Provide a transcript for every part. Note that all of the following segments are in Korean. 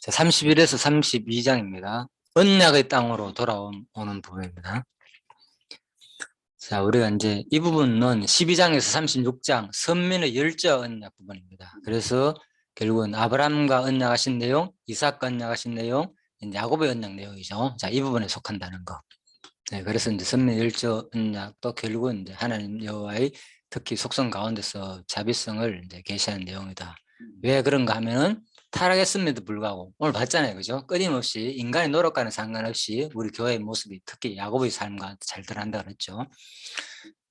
자, 31에서 32장입니다. 언약의 땅으로 돌아오는 부분입니다. 자, 우리가 이제 이 부분은 12장에서 36장 선민의 열저 언약 부분입니다. 그래서 결국은 아브라함과 언약하신 내용, 이삭과 언약하신 내용, 야곱의 언약 내용이죠. 자, 이 부분에 속한다는 거. 네, 그래서 이제 선민 열저 언약도 결국은 이제 하나님 여호와의 특히 속성 가운데서 자비성을 이제 계시하는 내용이다. 왜 그런가 하면은 타락했음에도 불구하고 오늘 봤잖아요, 그죠? 끊임없이 인간의 노력과는 상관없이 우리 교회의 모습이 특히 야곱의 삶과 잘 드러난다 그랬죠.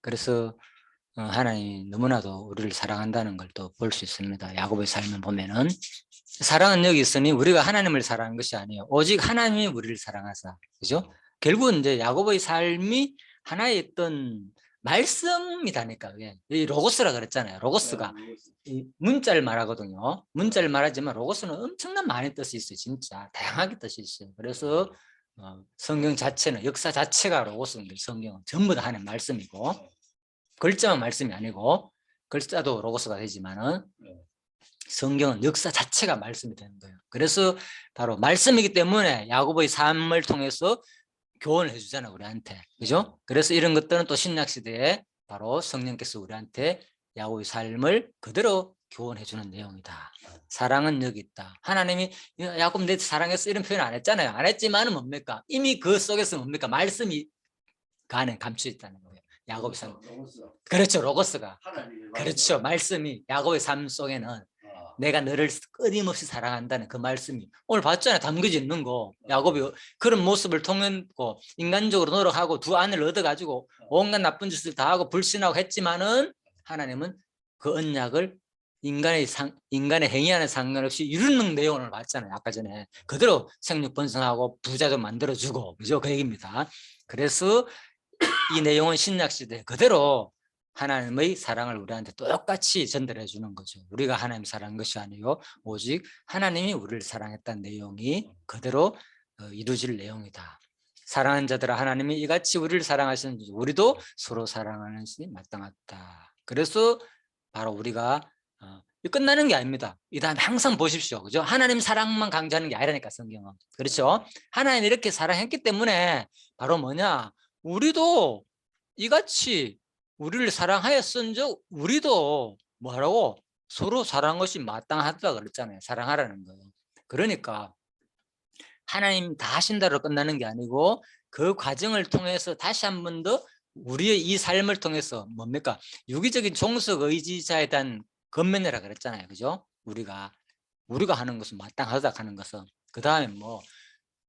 그래서 하나님이 너무나도 우리를 사랑한다는 걸 또 볼 수 있습니다. 야곱의 삶을 보면은 사랑은 여기 있으니 우리가 하나님을 사랑하는 것이 아니에요. 오직 하나님이 우리를 사랑하사, 그죠? 결국은 이제 야곱의 삶이 하나의 어떤 말씀이다니까. 이 로고스라 그랬잖아요. 로고스가 이 문자를 말하거든요. 문자를 말하지만 로고스는 엄청난 많은 뜻이 있어요. 진짜 다양하게 뜻이 있어요. 그래서 성경 자체는 역사 자체가 로고스인데 성경은 전부 다 하나님 말씀이고 글자만 말씀이 아니고 글자도 로고스가 되지만은 성경은 역사 자체가 말씀이 되는 거예요. 그래서 바로 말씀이기 때문에 야곱의 삶을 통해서 교훈을 해주잖아요, 우리한테. 그죠? 그래서 이런 것들은 또 신약시대에 바로 성령께서 우리한테 야곱의 삶을 그대로 교훈해주는 내용이다. 사랑은 여기 있다. 하나님이 야곱 내 사랑했어 이런 표현 안 했잖아요. 안 했지만은 뭡니까? 이미 그 속에서 뭡니까? 말씀이 그 안에 감춰 있다는 거예요. 야곱의 삶. 그렇죠, 로고스가. 그렇죠, 말씀이 야곱의 삶 속에는 내가 너를 끊임없이 사랑한다는 그 말씀이 오늘 봤잖아요. 담겨져 있는 거. 야곱이 그런 모습을 통했고 인간적으로 노력하고 두 아내를 얻어가지고 온갖 나쁜 짓을 다 하고 불신하고 했지만은 하나님은 그 언약을 인간의 행위와는 상관없이 이루는 내용을 봤잖아요. 아까 전에 그대로 생육 번성하고 부자 좀 만들어주고, 그죠? 그 얘기입니다. 그래서 이 내용은 신약시대 그대로 하나님의 사랑을 우리한테 똑같이 전달해 주는 거죠. 우리가 하나님 사랑한 것이 아니고 오직 하나님이 우리를 사랑했다는 내용이 그대로 이루어질 내용이다. 사랑하는 자들아 하나님이 이같이 우리를 사랑하시는지 우리도 서로 사랑하는 것이 마땅하다. 그래서 바로 우리가 끝나는 게 아닙니다. 이 다음에 항상 보십시오. 그죠? 하나님 사랑만 강조하는 게 아니라니까 성경은. 그렇죠? 하나님 이렇게 사랑했기 때문에 바로 뭐냐? 우리도 이같이 우리를 사랑하였은즉 우리도 뭐라고 서로 사랑한 것이 마땅하다 그랬잖아요. 사랑하라는 거예요. 그러니까 하나님 다 하신다로 끝나는 게 아니고 그 과정을 통해서 다시 한 번 더 우리의 이 삶을 통해서 뭡니까? 유기적인 종속 의지자에 대한 건면이라 그랬잖아요. 그죠? 우리가 하는 것은 마땅하다 하는 것은 그 다음에 뭐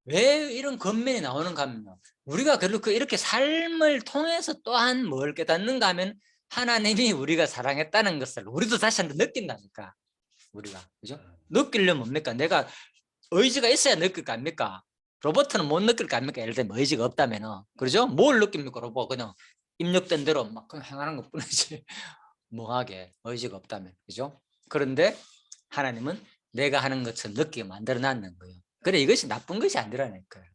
왜 이런 건면이 나오는가 하면 우리가 이렇게 삶을 통해서 또한 뭘 깨닫는가 하면 하나님이 우리가 사랑했다는 것을 우리도 다시 한번 느낀다니까. 우리가 그죠? 느끼려면 뭡니까? 내가 의지가 있어야 느낄 거 아닙니까? 로봇은 못 느낄 거 아닙니까? 예를 들면 의지가 없다면 그죠? 뭘 느낍니까? 로봇 그냥 입력된 대로 막 그냥 행하는 것 뿐이지 뭐하게 의지가 없다면 그죠? 그런데 하나님은 내가 하는 것처럼 느끼게 만들어 놨는 거예요. 그래 이것이 나쁜 것이 아니라니까요.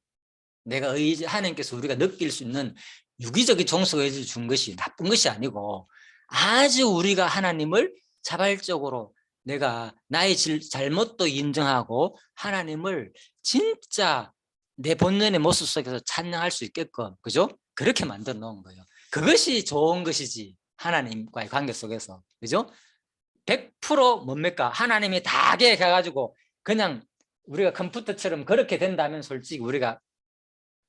내가 하나님께서 우리가 느낄 수 있는 유기적인 종속 의지를 준 것이 나쁜 것이 아니고 아주 우리가 하나님을 자발적으로 내가 나의 잘못도 인정하고 하나님을 진짜 내 본연의 모습 속에서 찬양할 수 있게끔 그죠? 그렇게 만들어 놓은 거예요. 그것이 좋은 것이지 하나님과의 관계 속에서 그죠? 100% 뭡니까? 하나님이 다 계획해가지고 그냥 우리가 컴퓨터처럼 그렇게 된다면 솔직히 우리가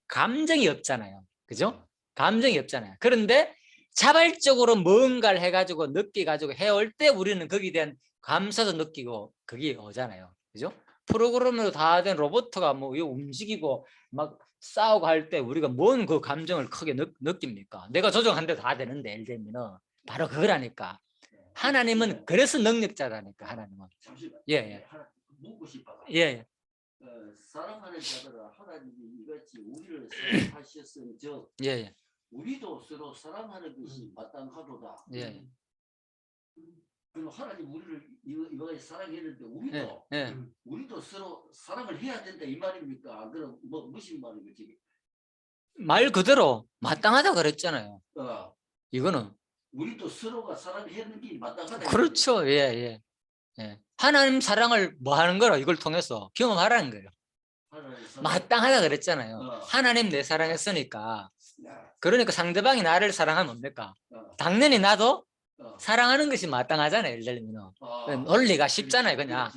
감정이 없잖아요. 그죠? 감정이 없잖아요. 그런데 자발적으로 뭔가를 해가지고 느껴가지고 해올 때 우리는 거기에 대한 감사도 느끼고 그게 오잖아요. 그죠? 프로그램으로 다 된 로봇가 뭐 움직이고 막 싸우고 할 때 우리가 뭔 그 감정을 크게 느낍니까? 내가 조정한 대로 다 되는데 예를 들면 바로 그거라니까. 하나님은 그래서 능력자라니까 하나님은. 예. 묻고 싶어요. 예. 사랑하는 자들아 하나님이 이같이 우리를 사랑하셨은 즉 예. 우리도 서로 사랑하는 것이 마땅하도다. 예. 그럼 하나님 우리를 이거까지 사랑했는데 우리도 서로 사랑을 해야 된다 이 말입니까? 그럼 뭐 무슨 말입니까? 말 그대로 마땅하다 그랬잖아요. 이거는 우리도 서로가 사랑하는 게 마땅하다. 그렇죠. 예. 하나님 사랑을 뭐 하는 거라 이걸 통해서 경험하라는 거예요. 하나님 사랑. 마땅하다 그랬잖아요. 어. 하나님 내 사랑했으니까. 야, 그러니까 상대방이 나를 사랑하면 뭡니까? 당연히 나도 사랑하는 것이 마땅하잖아요. 예를 들면 논리가 쉽잖아요. 그냥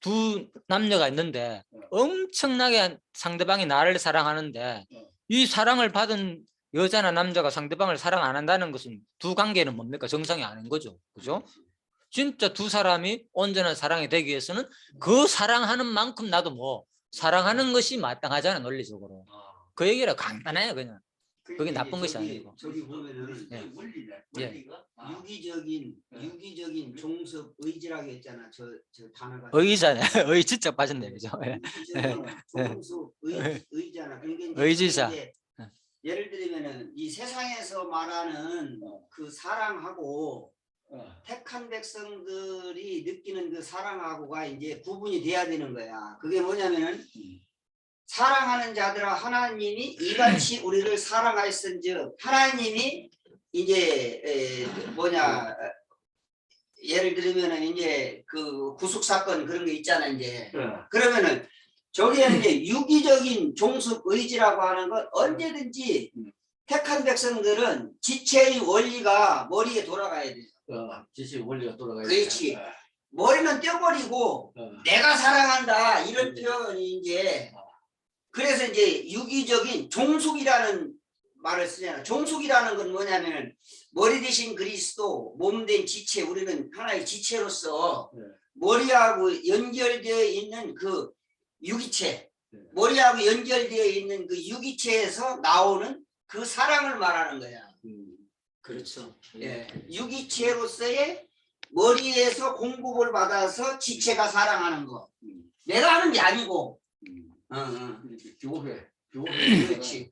두 남녀가 있는데 엄청나게 상대방이 나를 사랑하는데 이 사랑을 받은 여자나 남자가 상대방을 사랑 안 한다는 것은 두 관계는 뭡니까? 정상이 아닌 거죠. 그죠? 진짜 두 사람이 온전한 사랑이 되기 위해서는 그 사랑하는 만큼 나도 뭐 사랑하는 것이 마땅하잖아요. 논리적으로. 그 얘기라 간단해요. 그냥. 그게 나쁜 것이 아니고. 저기 보면은 예. 원리가 유기적인 종속 의지라고 했잖아. 저 단어가 의잖아요. 의 진짜 빠졌네요. 그죠? 예. 유기적인 종속 의잖아. 그러니까 이제 의지자. 이제 예를 들면은 이 세상에서 말하는 그 사랑하고 택한 백성들이 느끼는 그 사랑하고가 이제 구분이 돼야 되는 거야. 그게 뭐냐면은 사랑하는 자들아 하나님이 이같이 우리를 사랑하였은즉 하나님이 이제 예를 들면은 이제 그 구속 사건 그런 게 있잖아 이제. 그러면은 저기에는 이제 유기적인 종속 의지라고 하는 건 언제든지 택한 백성들은 지체의 원리가 머리에 돌아가야 돼. 지시 원리가 돌아가야 그렇지. 머리는 떼버리고 내가 사랑한다 이런 표현이 이제 그래서 이제 유기적인 종속이라는 말을 쓰잖아. 종속이라는 건 뭐냐면은 머리 대신 그리스도 몸 된 지체 우리는 하나의 지체로서 머리하고 연결되어 있는 그 유기체 머리하고 연결되어 있는 그 유기체에서 나오는 그 사랑을 말하는 거야. 그렇죠. 예, 유기체로서의 머리에서 공급을 받아서 지체가 사랑하는 거. 내가 하는 게 아니고. 교회. 그렇지.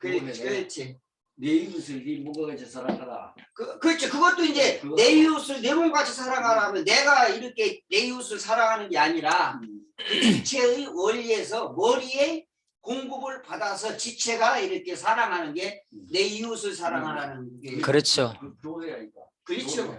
내 이웃을 네 몸과 같이 사랑하라. 그렇죠. 그것도 이제 내 이웃을 내 몸같이 사랑하라면 내가 이렇게 내 이웃을 사랑하는 게 아니라 그 지체의 원리에서 머리에 공급을 받아서 지체가 이렇게 사랑하는 게 내 이웃을 사랑하라는 게 그렇죠. 교회야 이거. 그렇죠.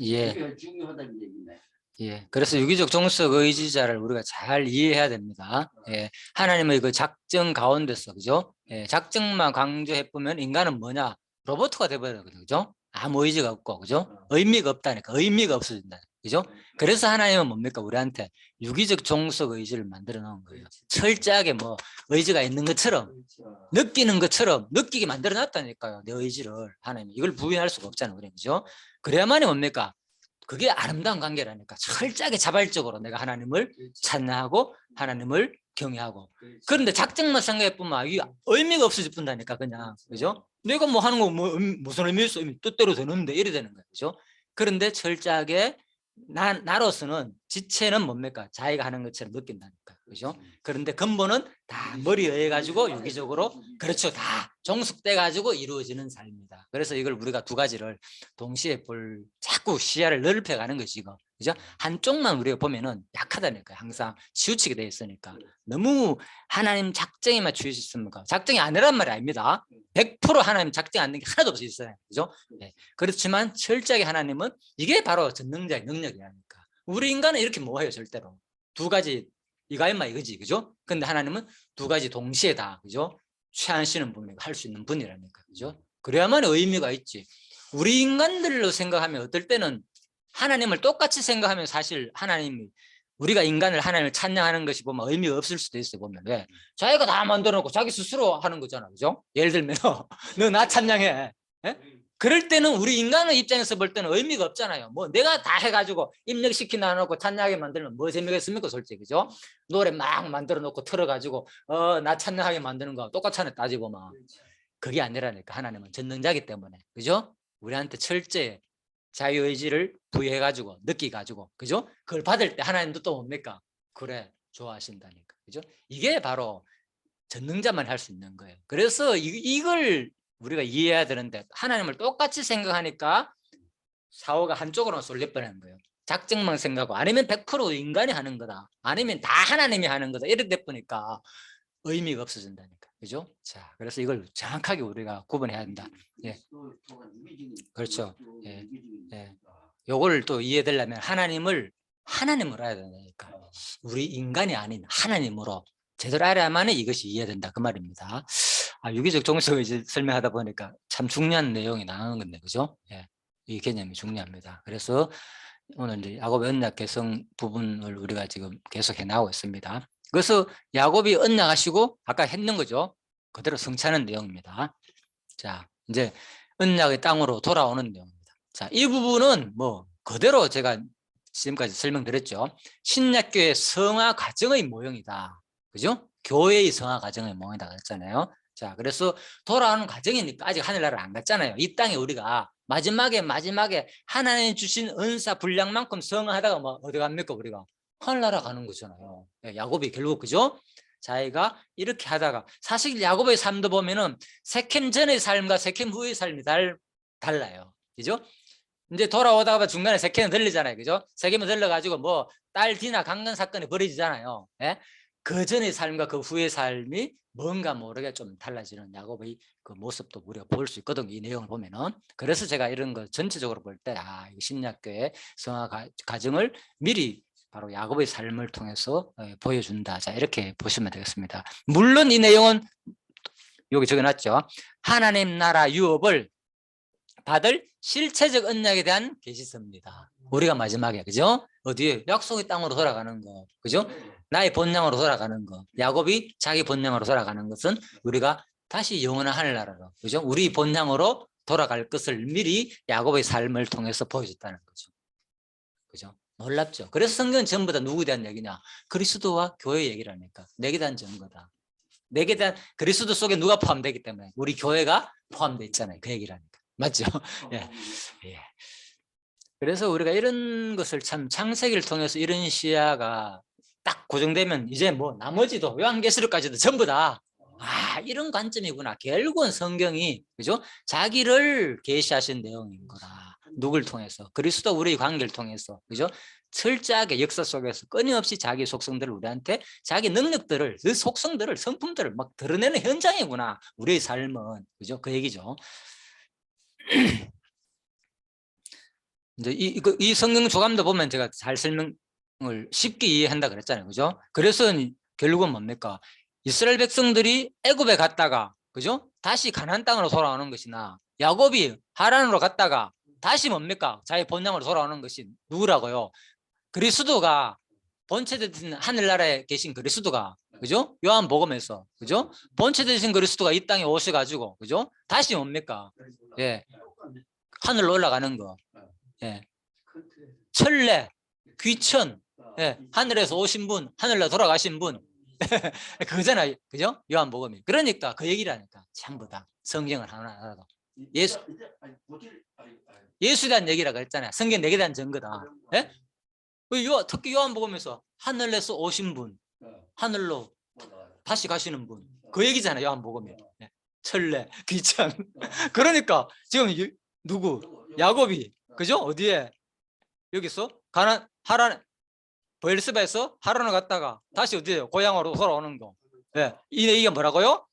예. 교회가 중요하다는 얘기네. 예. 그래서 유기적 종속 의지자를 우리가 잘 이해해야 됩니다. 예. 하나님의 그 작정 가운데서, 그죠? 예. 작정만 강조해 보면 인간은 뭐냐? 로봇가 돼버리거든요. 그죠? 아무 의지가 없고, 그죠? 의미가 없다니까. 의미가 없어진다. 그죠? 그래서 하나님은 뭡니까? 우리한테 유기적 종속 의지를 만들어 놓은 거예요. 철저하게 뭐 의지가 있는 것처럼 느끼는 것처럼 느끼게 만들어 놨다니까요. 내 의지를 하나님이. 이걸 부인할 수가 없잖아요. 우리 그죠? 그래야만이 뭡니까? 그게 아름다운 관계라니까. 철저하게 자발적으로 내가 하나님을 찬양하고 하나님을 경외하고. 그런데 작정만 생각해 보면 이게 의미가 없어질 뿐다니까 그냥. 그죠? 내가 뭐 하는 거 뭐 무슨 의미 있어? 뜻대로 되는데 이래 되는 거예요. 그죠? 그런데 철저하게 나로서는 지체는 뭡니까? 자기가 하는 것처럼 느낀다니까. 그죠? 그런데 근본은 다 머리에 의해 가지고 유기적으로 그렇죠. 다 종속돼 가지고 이루어지는 삶입니다. 그래서 이걸 우리가 두 가지를 동시에 자꾸 시야를 넓혀 가는 것이 이거. 그죠? 한쪽만 우리가 보면은 약하다니까요. 항상 치우치게 돼 있으니까. 너무 하나님 작정에 맞추어 있습니까? 작정이 아니란 말이 아닙니다. 100% 하나님 작정 안 된 게 하나도 없이 있어요. 그죠? 네. 그렇지만 철저하게 하나님은 이게 바로 전능자의 능력이라니까. 우리 인간은 이렇게 못해요. 절대로. 두 가지 이거 임마 이거지. 그죠? 근데 하나님은 두 가지 동시에 다 그죠? 취하시는 분이 할 수 있는 분이라니까. 그죠? 그래야만 의미가 있지. 우리 인간들로 생각하면 어떨 때는 하나님을 똑같이 생각하면 사실 하나님이 우리가 인간을 하나님을 찬양하는 것이 보면 의미가 없을 수도 있어요. 보면 왜? 자기가 다 만들어 놓고 자기 스스로 하는 거잖아. 그죠? 예를 들면 너 나 찬양해. 예? 그럴 때는 우리 인간의 입장에서 볼 때는 의미가 없잖아요. 뭐 내가 다 해가지고 입력시키나 놓고 찬양하게 만들면 뭐 재미가 있습니까? 솔직히. 그죠? 노래 막 만들어 놓고 틀어가지고 나 찬양하게 만드는 거 똑같잖아요. 따지고 막. 그게 아니라니까. 하나님은 전능자기 때문에. 그죠? 우리한테 철저히 자유의지를 부여해가지고 느끼가지고 그죠? 그걸 받을 때 하나님도 또 뭡니까? 그래 좋아하신다니까. 그죠? 이게 바로 전능자만 할 수 있는 거예요. 그래서 이걸 우리가 이해해야 되는데 하나님을 똑같이 생각하니까 사고가 한쪽으로만 쏠려버리는 거예요. 작정만 생각하고 아니면 100% 인간이 하는 거다. 아니면 다 하나님이 하는 거다. 이렇게 보니까 의미가 없어진다니까. 그죠? 자, 그래서 이걸 정확하게 우리가 구분해야 한다. 예. 그렇죠. 예. 예. 요거를 또 이해되려면 하나님을 하나님으로 알아야 된다니까. 우리 인간이 아닌 하나님으로 제대로 알아야만 이것이 이해된다 그 말입니다. 유기적 종속을 이제 설명하다 보니까 참 중요한 내용이 나오는 건데, 그죠? 예, 이 개념이 중요합니다. 그래서 오늘 이제 야곱의 언약 개성 부분을 우리가 지금 계속 해 나가고 있습니다. 그래서 야곱이 언약하시고 아까 했는 거죠. 그대로 성취하는 내용입니다. 자, 이제 언약의 땅으로 돌아오는 내용입니다. 자, 이 부분은 뭐 그대로 제가 지금까지 설명드렸죠. 신약교회 성화 과정의 모형이다. 그죠? 교회의 성화 과정의 모형이다 그랬잖아요. 자, 그래서 돌아오는 과정이니까 아직 하늘나라를 안 갔잖아요. 이 땅에 우리가 마지막에 하나님 주신 은사 분량만큼 성화하다가 뭐 어디 갑니까 우리가? 하늘나라 가는 거잖아요. 야곱이 결국 그죠? 자기가 이렇게 하다가 사실 야곱의 삶도 보면은 세겜 전의 삶과 세겜 후의 삶이 달라요. 그죠? 이제 돌아오다가 중간에 세겜은 들리잖아요. 그죠? 세겜은 들려가지고 뭐 딸 디나 강간 사건이 벌어지잖아요. 예? 그 전의 삶과 그 후의 삶이 뭔가 모르게 좀 달라지는 야곱의 그 모습도 우리가 볼 수 있거든요. 이 내용을 보면은. 그래서 제가 이런 거 전체적으로 볼 때 신약교회 성화 과정을 미리 바로 야곱의 삶을 통해서 보여준다. 자, 이렇게 보시면 되겠습니다. 물론 이 내용은 여기 적어놨죠. 하나님 나라 유업을 받을 실체적 언약에 대한 계시서입니다. 우리가 마지막에 그죠? 어디에 약속의 땅으로 돌아가는 거, 그죠? 나의 본향으로 돌아가는 거, 야곱이 자기 본향으로 돌아가는 것은 우리가 다시 영원한 하늘나라로, 그죠? 우리 본향으로 돌아갈 것을 미리 야곱의 삶을 통해서 보여줬다는 거죠. 그죠? 놀랍죠? 그래서 성경은 전부 다 누구에 대한 얘기냐? 그리스도와 교회 얘기라니까. 내게 대한 증거다. 내게 대한 그리스도 속에 누가 포함되기 때문에 우리 교회가 포함되어 있잖아요. 그 얘기라니까. 맞죠? 예. 예. 그래서 우리가 이런 것을 참 창세기를 통해서 이런 시야가 딱 고정되면 이제 뭐 나머지도 요한계시록까지도 전부 다 이런 관점이구나. 결국은 성경이 그죠? 자기를 계시하신 내용인 거라. 누굴 통해서? 그리스도 우리의 관계를 통해서 그죠? 철저하게 역사 속에서 끊임없이 자기 속성들을 우리한테 자기 능력들을 그 속성들을 성품들을 막 드러내는 현장이구나. 우리의 삶은 그죠? 그 얘기죠. 이제 이 성경 조감도 보면 제가 잘 설명을 쉽게 이해한다 그랬잖아요. 그죠? 그래서 결국은 뭡니까? 이스라엘 백성들이 애굽에 갔다가 그죠? 다시 가나안 땅으로 돌아오는 것이나 야곱이 하란으로 갔다가 다시 뭡니까? 자기 본향으로 돌아오는 것이 누구라고요? 그리스도가 본체되신 하늘나라에 계신 그리스도가 그죠? 요한복음에서 그죠? 본체되신 그리스도가 이 땅에 오셔가지고 그죠? 다시 뭡니까? 예, 하늘로 올라가는 거. 예, 천례, 귀천, 예, 하늘에서 오신 분, 하늘로 돌아가신 분, 그거잖아요, 그죠? 요한복음이. 그러니까 그 얘기를 하니까 전부 다 성경을 하나하나도 예수에 대한 얘기라고 했잖아요. 성경 내게 대한 증거다. 예? 특히 요한복음에서 하늘에서 오신 분, 하늘로 다시 가시는 분, 그 얘기잖아요. 요한복음이. 예. 천례, 귀천. 그러니까 지금 누구? 야곱이 그죠? 어디에? 여기서 하란 브엘세바에서 하란을 갔다가 다시 어디에요? 고향으로 돌아오는 거. 예. 이게 뭐라고요?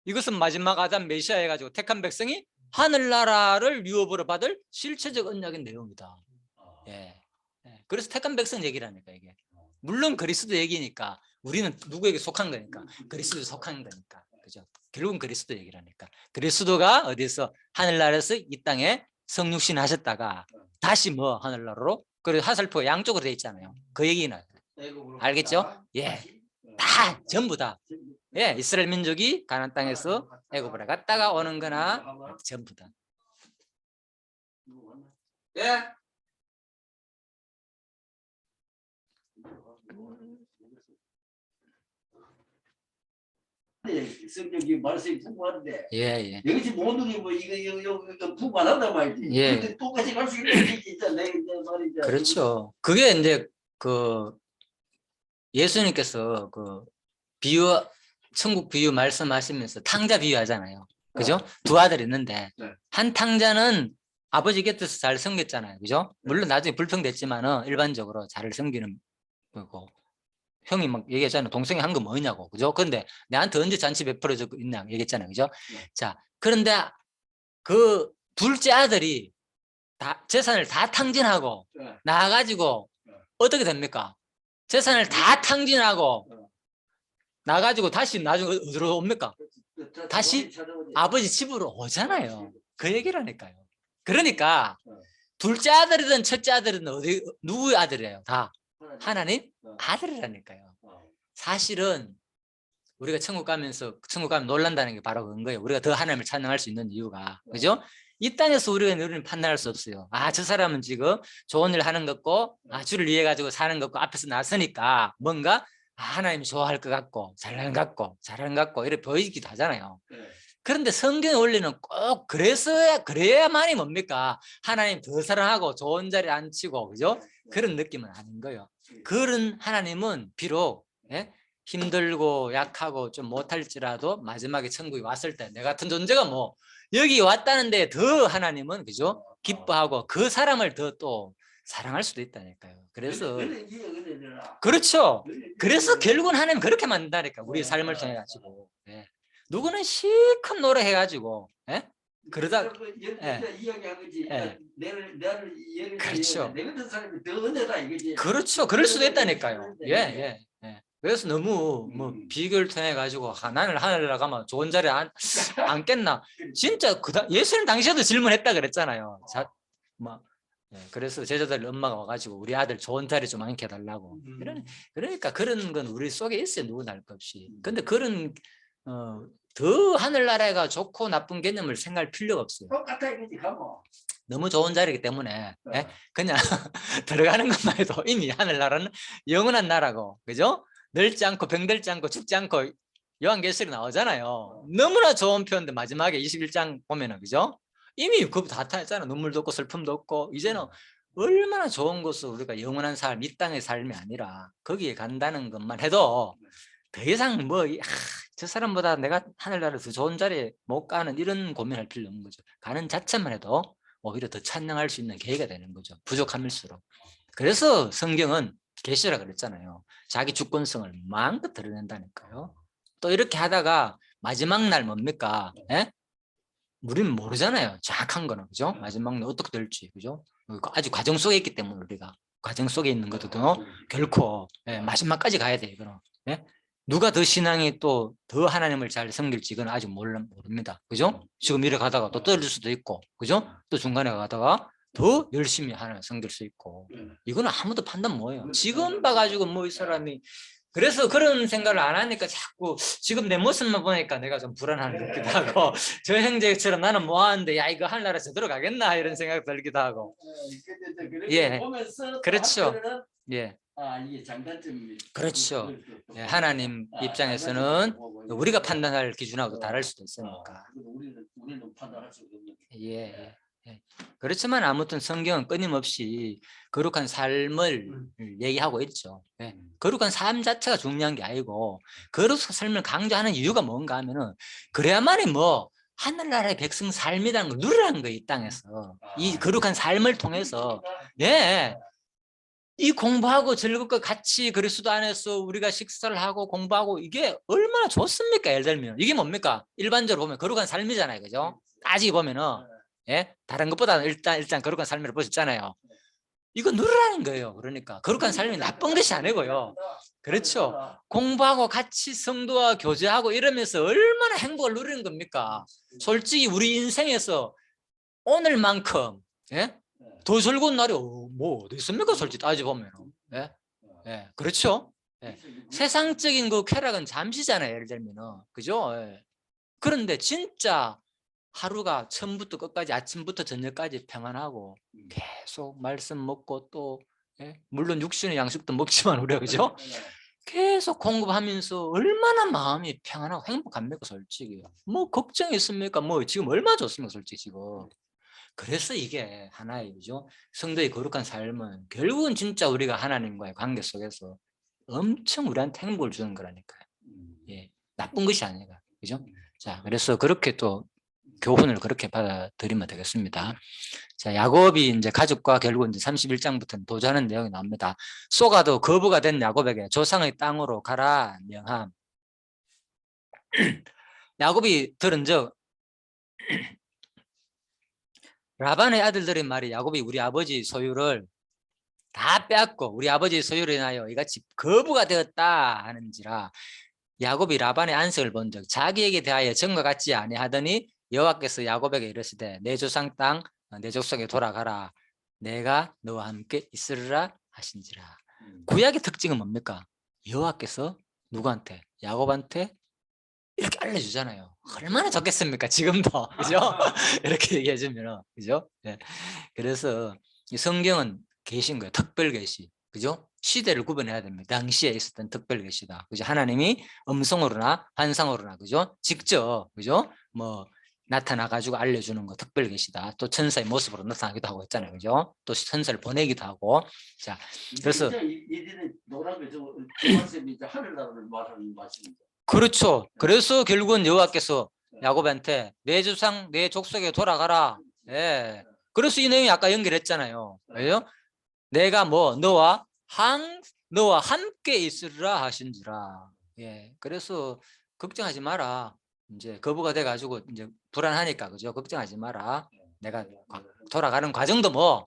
이것은 마지막 아담 메시아 해가지고 택한 백성이 하늘나라를 유업으로 받을 실체적 언약의 내용이다. 예. 예. 그래서 택한 백성 얘기라니까 이게. 물론 그리스도 얘기니까 우리는 누구에게 속한 거니까 그리스도에 속한 거니까 그죠? 결국은 그리스도 얘기라니까. 그리스도가 어디서 하늘나라에서 이 땅에 성육신 하셨다가 다시 뭐 하늘나라로 그리고 하살표가 양쪽으로 돼 있잖아요. 그 얘기는 알겠죠? 예, 다 전부 다 예, 이스라엘 민족이 가나안 땅에서 애굽으로 갔다가 오는 거나 전부 다. 예. 성경이 말씀이 풍부한데 예. 여기서 모든 게 뭐 이거 풍부하단 말이지. 예. 근데 똑같이 갈 수 있는 게 있잖아. 말이죠. 그렇죠. 그게 이제 그 예수님께서 그 비유 천국 비유 말씀하시면서 탕자 비유하잖아요. 그죠? 두 아들이 있는데 한 탕자는 아버지 곁에서 잘 섬겼잖아요. 그죠? 물론 나중에 불평됐지만은 일반적으로 잘 섬기는 거고. 형이 막 얘기했잖아요. 동생이 한 거 뭐냐고. 그죠? 근데 내한테 언제 잔치 베풀어주고 있냐 얘기했잖아요. 그죠? 자, 그런데 그 둘째 아들이 다 재산을 다 탕진하고 나가가지고 어떻게 됩니까? 재산을 다 탕진하고 나가지고 다시 나중에 어디로 옵니까? 다시 아버지 집으로 오잖아요. 그 얘기라니까요. 그러니까 둘째 아들이든 첫째 아들이든 어디 누구의 아들이에요? 다 하나님 아들이라니까요. 사실은 우리가 천국 가면 놀란다는 게 바로 그런 거예요. 우리가 더 하나님을 찬양할 수 있는 이유가, 그죠? 이 땅에서 우리가 판단할 수 없어요. 아, 저 사람은 지금 좋은 일 하는 것 같고, 아, 주를 위해 가지고 사는 것 같고, 앞에서 나서니까 뭔가 하나님 좋아할 것 같고, 잘하는 것 같고, 잘하는 것 같고, 이렇게 보이기도 하잖아요. 그런데 성경의 원리는 꼭 그래야만이 뭡니까? 하나님 더 사랑하고 좋은 자리에 앉히고, 그죠? 그런 느낌은 아닌 거예요. 그런 하나님은 비록 힘들고 약하고 좀 못할지라도 마지막에 천국에 왔을 때 내 같은 존재가 뭐 여기 왔다는데 더 하나님은, 그죠? 기뻐하고 그 사람을 더 또 사랑할 수도 있다니까요. 그래서 그렇죠. 그래서 결국은 하나님 그렇게 만든다니까. 우리 삶을 통해 가지고. 누구는 실컷 노래해가지고, 그러다, 그렇죠. 그렇죠. 그럴 수도 있다니까요. 그래서 너무 뭐 비교를 통해 가지고 나는 하늘 나가면 좋은 자리에 앉겠나? 진짜 예수님 당시에도 질문했다 그랬잖아요. 그래서 제자들 엄마가 와가지고 우리 아들 좋은 자리 좀 앉게 해달라고. 그러니까 그런 건 우리 속에 있어요. 누구나 할 것 없이. 근데 그런 더 하늘나라가 좋고 나쁜 개념을 생각할 필요가 없어요. 너무 좋은 자리이기 때문에 그냥 들어가는 것만 해도 이미 하늘나라는 영원한 나라고, 그죠? 늙지 않고 병들지 않고 죽지 않고 요한계시록에 나오잖아요. 너무나 좋은 표현인데 마지막에 21장 보면은, 그죠? 이미 그거 다 타있잖아. 눈물도 없고 슬픔도 없고. 이제는 얼마나 좋은 것을 우리가 영원한 삶, 이 땅의 삶이 아니라 거기에 간다는 것만 해도 더 이상 저 사람보다 내가 하늘나라 더 좋은 자리에 못 가는 이런 고민할 필요 없는 거죠. 가는 자체만 해도 오히려 더 찬양할 수 있는 계기가 되는 거죠. 부족함일수록. 그래서 성경은 계시라 그랬잖아요. 자기 주권성을 마음껏 드러낸다니까요. 또 이렇게 하다가 마지막 날 뭡니까? 우리는 모르잖아요. 정확한 거는, 그죠? 마지막 날 어떻게 될지, 그죠? 아직 과정 속에 있기 때문에 우리가 과정 속에 있는 것도 결코 마지막까지 가야 돼요. 그럼 누가 더 신앙이 또 더 하나님을 잘 섬길지 이건 아직 모릅니다. 그죠? 지금 이래 가다가 또 떨어질 수도 있고, 그죠? 또 중간에 가다가 더 열심히 하나님 섬길 수 있고, 이거는 아무도 판단 못해요. 지금 봐가지고 뭐 이 사람이, 그래서 그런 생각을 안 하니까 자꾸 지금 내 모습만 보니까 내가 좀 불안한 것 같기도 하고, 저 형제처럼 나는 뭐 하는데 야 이거 하늘나라 제대로 가겠나 이런 생각 들기도 하고. 그렇죠. 이게 장단점입니다. 그렇죠. 하나님 입장에서는 우리가 판단할 기준하고 다를 수도 있으니까. 우리는 판단할 수 없는. 그렇지만 아무튼 성경은 끊임없이 거룩한 삶을 얘기하고 있죠. 거룩한 삶 자체가 중요한 게 아니고, 거룩한 삶을 강조하는 이유가 뭔가 하면은 그래야만이 뭐 하늘나라의 백성 삶이라는 걸 누리라는 거예요. 이 땅에서 이 거룩한 삶을 통해서. 이 공부하고 즐겁고 같이 그리스도 안에서 우리가 식사를 하고 공부하고 이게 얼마나 좋습니까? 예를 들면 이게 뭡니까? 일반적으로 보면 거룩한 삶이잖아요. 그죠? 따지게 보면은 다른 것보다는 일단 거룩한 삶이라고 보셨잖아요. 이거 누르라는 거예요. 그러니까 거룩한 삶이 나쁜 것이 아니고요. 그렇죠. 공부하고 같이 성도와 교제하고 이러면서 얼마나 행복을 누리는 겁니까? 솔직히 우리 인생에서 오늘만큼 더 즐거운 날이 뭐 어디 있습니까? 솔직히 따져보면. 그렇죠. 세상적인 그 쾌락은 잠시잖아요. 예를 들면은. 그죠? 그런데 진짜 하루가 처음부터 끝까지 아침부터 저녁까지 평안하고 계속 말씀 먹고 또 물론 육신의 양식도 먹지만 우리가, 그죠? 계속 공부하면서 얼마나 마음이 평안하고 행복합니까? 솔직히 뭐 걱정이 있습니까? 뭐 지금 얼마나 좋습니까? 솔직히 지금. 그래서 이게 하나의, 그죠? 성도의 거룩한 삶은 결국은 진짜 우리가 하나님과의 관계 속에서 엄청 우리한테 행복을 주는 거라니까요. 나쁜 것이 아니라, 그죠? 자, 그래서 그렇게 또 교훈을 그렇게 받아들이면 되겠습니다. 자, 야곱이 이제 가족과 결국 이제 31장부터는 도전하는 내용이 나옵니다. 쏘가도 거부가 된 야곱에게 조상의 땅으로 가라 명함. 야곱이 들은 적 라반의 아들들의 말이 야곱이 우리 아버지 소유를 다 빼앗고 우리 아버지의 소유로 인하여 이같이 거부가 되었다 하는지라. 야곱이 라반의 안색을 본즉 자기에게 대하여 전과 같지 아니하더니 여호와께서 야곱에게 이르시되 내 조상 땅 내 족속에 돌아가라. 내가 너와 함께 있으리라 하신지라. 구약의 특징은 뭡니까? 여호와께서 누구한테? 야곱한테 이렇게 알려주잖아요. 얼마나 좋겠습니까? 지금도. 그죠? 이렇게 얘기해주면. 그죠? 네. 그래서 이 성경은 계신 거예요. 특별 계시. 그죠? 시대를 구분해야 됩니다. 당시에 있었던 특별 계시다. 그죠? 하나님이 음성으로나 환상으로나, 그죠? 직접, 그죠? 뭐, 나타나 가지고 알려주는 거 특별 계시다. 또 천사의 모습으로 나타나기도 하고 했잖아요. 그죠? 또 천사를 보내기도 하고. 자, 그래서 이들은 노란 거저 말씀이 이제 하늘나라를 말하는 말씀이죠. 그렇죠. 그래서 결국은 여호와께서 야곱한테 내 조상 내 족속에 돌아가라. 예. 그래서 이 내용이 아까 연결했잖아요. 왜요? 내가 뭐 너와 함께 있으리라 하신지라. 예. 그래서 걱정하지 마라. 이제 거부가 돼 가지고 이제 불안하니까, 그죠? 걱정하지 마라. 내가 돌아가는 과정도 뭐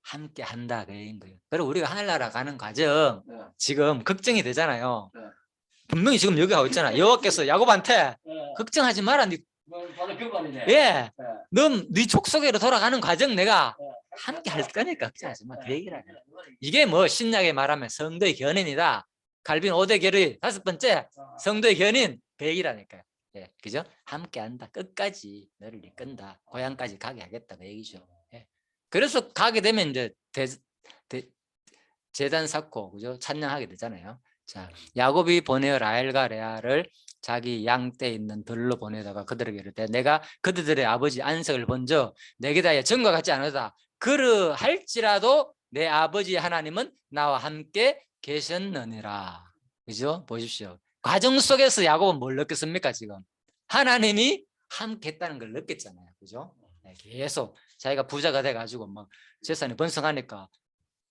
함께 한다, 그 얘기인 거예요. 그리고 우리가 하늘나라 가는 과정 지금 걱정이 되잖아요. 분명히 지금 여기 하고 있잖아. 여호와께서 야곱한테 걱정하지 마라. 바로 그 말이네. 예, 넌 네 족속으로 돌아가는 과정 내가 함께 할 거니까 걱정하지 마. 그 얘기를 하네. 이게 뭐 신약에 말하면 성도의 견인이다. 칼빈 5대 결의 5번째 성도의 견인 그 얘기라니까요. 예, 그죠? 함께 한다. 끝까지 너를 이끈다. 고향까지 가게 하겠다. 그 얘기죠. 예. 그래서 가게 되면 이제 제단 쌓고, 그죠? 찬양하게 되잖아요. 자, 야곱이 보내어 라헬과 레아를 자기 양떼에 있는 들로 보내다가 그들에게 이르되 내가 그들의 아버지 안색을 본즉 내게 대하여 전과 같지 않으다. 그러할지라도 내 아버지 하나님은 나와 함께 계셨느니라. 그죠? 보십시오. 과정 속에서 야곱은 뭘 느꼈습니까? 지금 하나님이 함께 했다는 걸 느꼈잖아요. 그죠? 네, 계속 자기가 부자가 돼가지고 막 재산이 번성하니까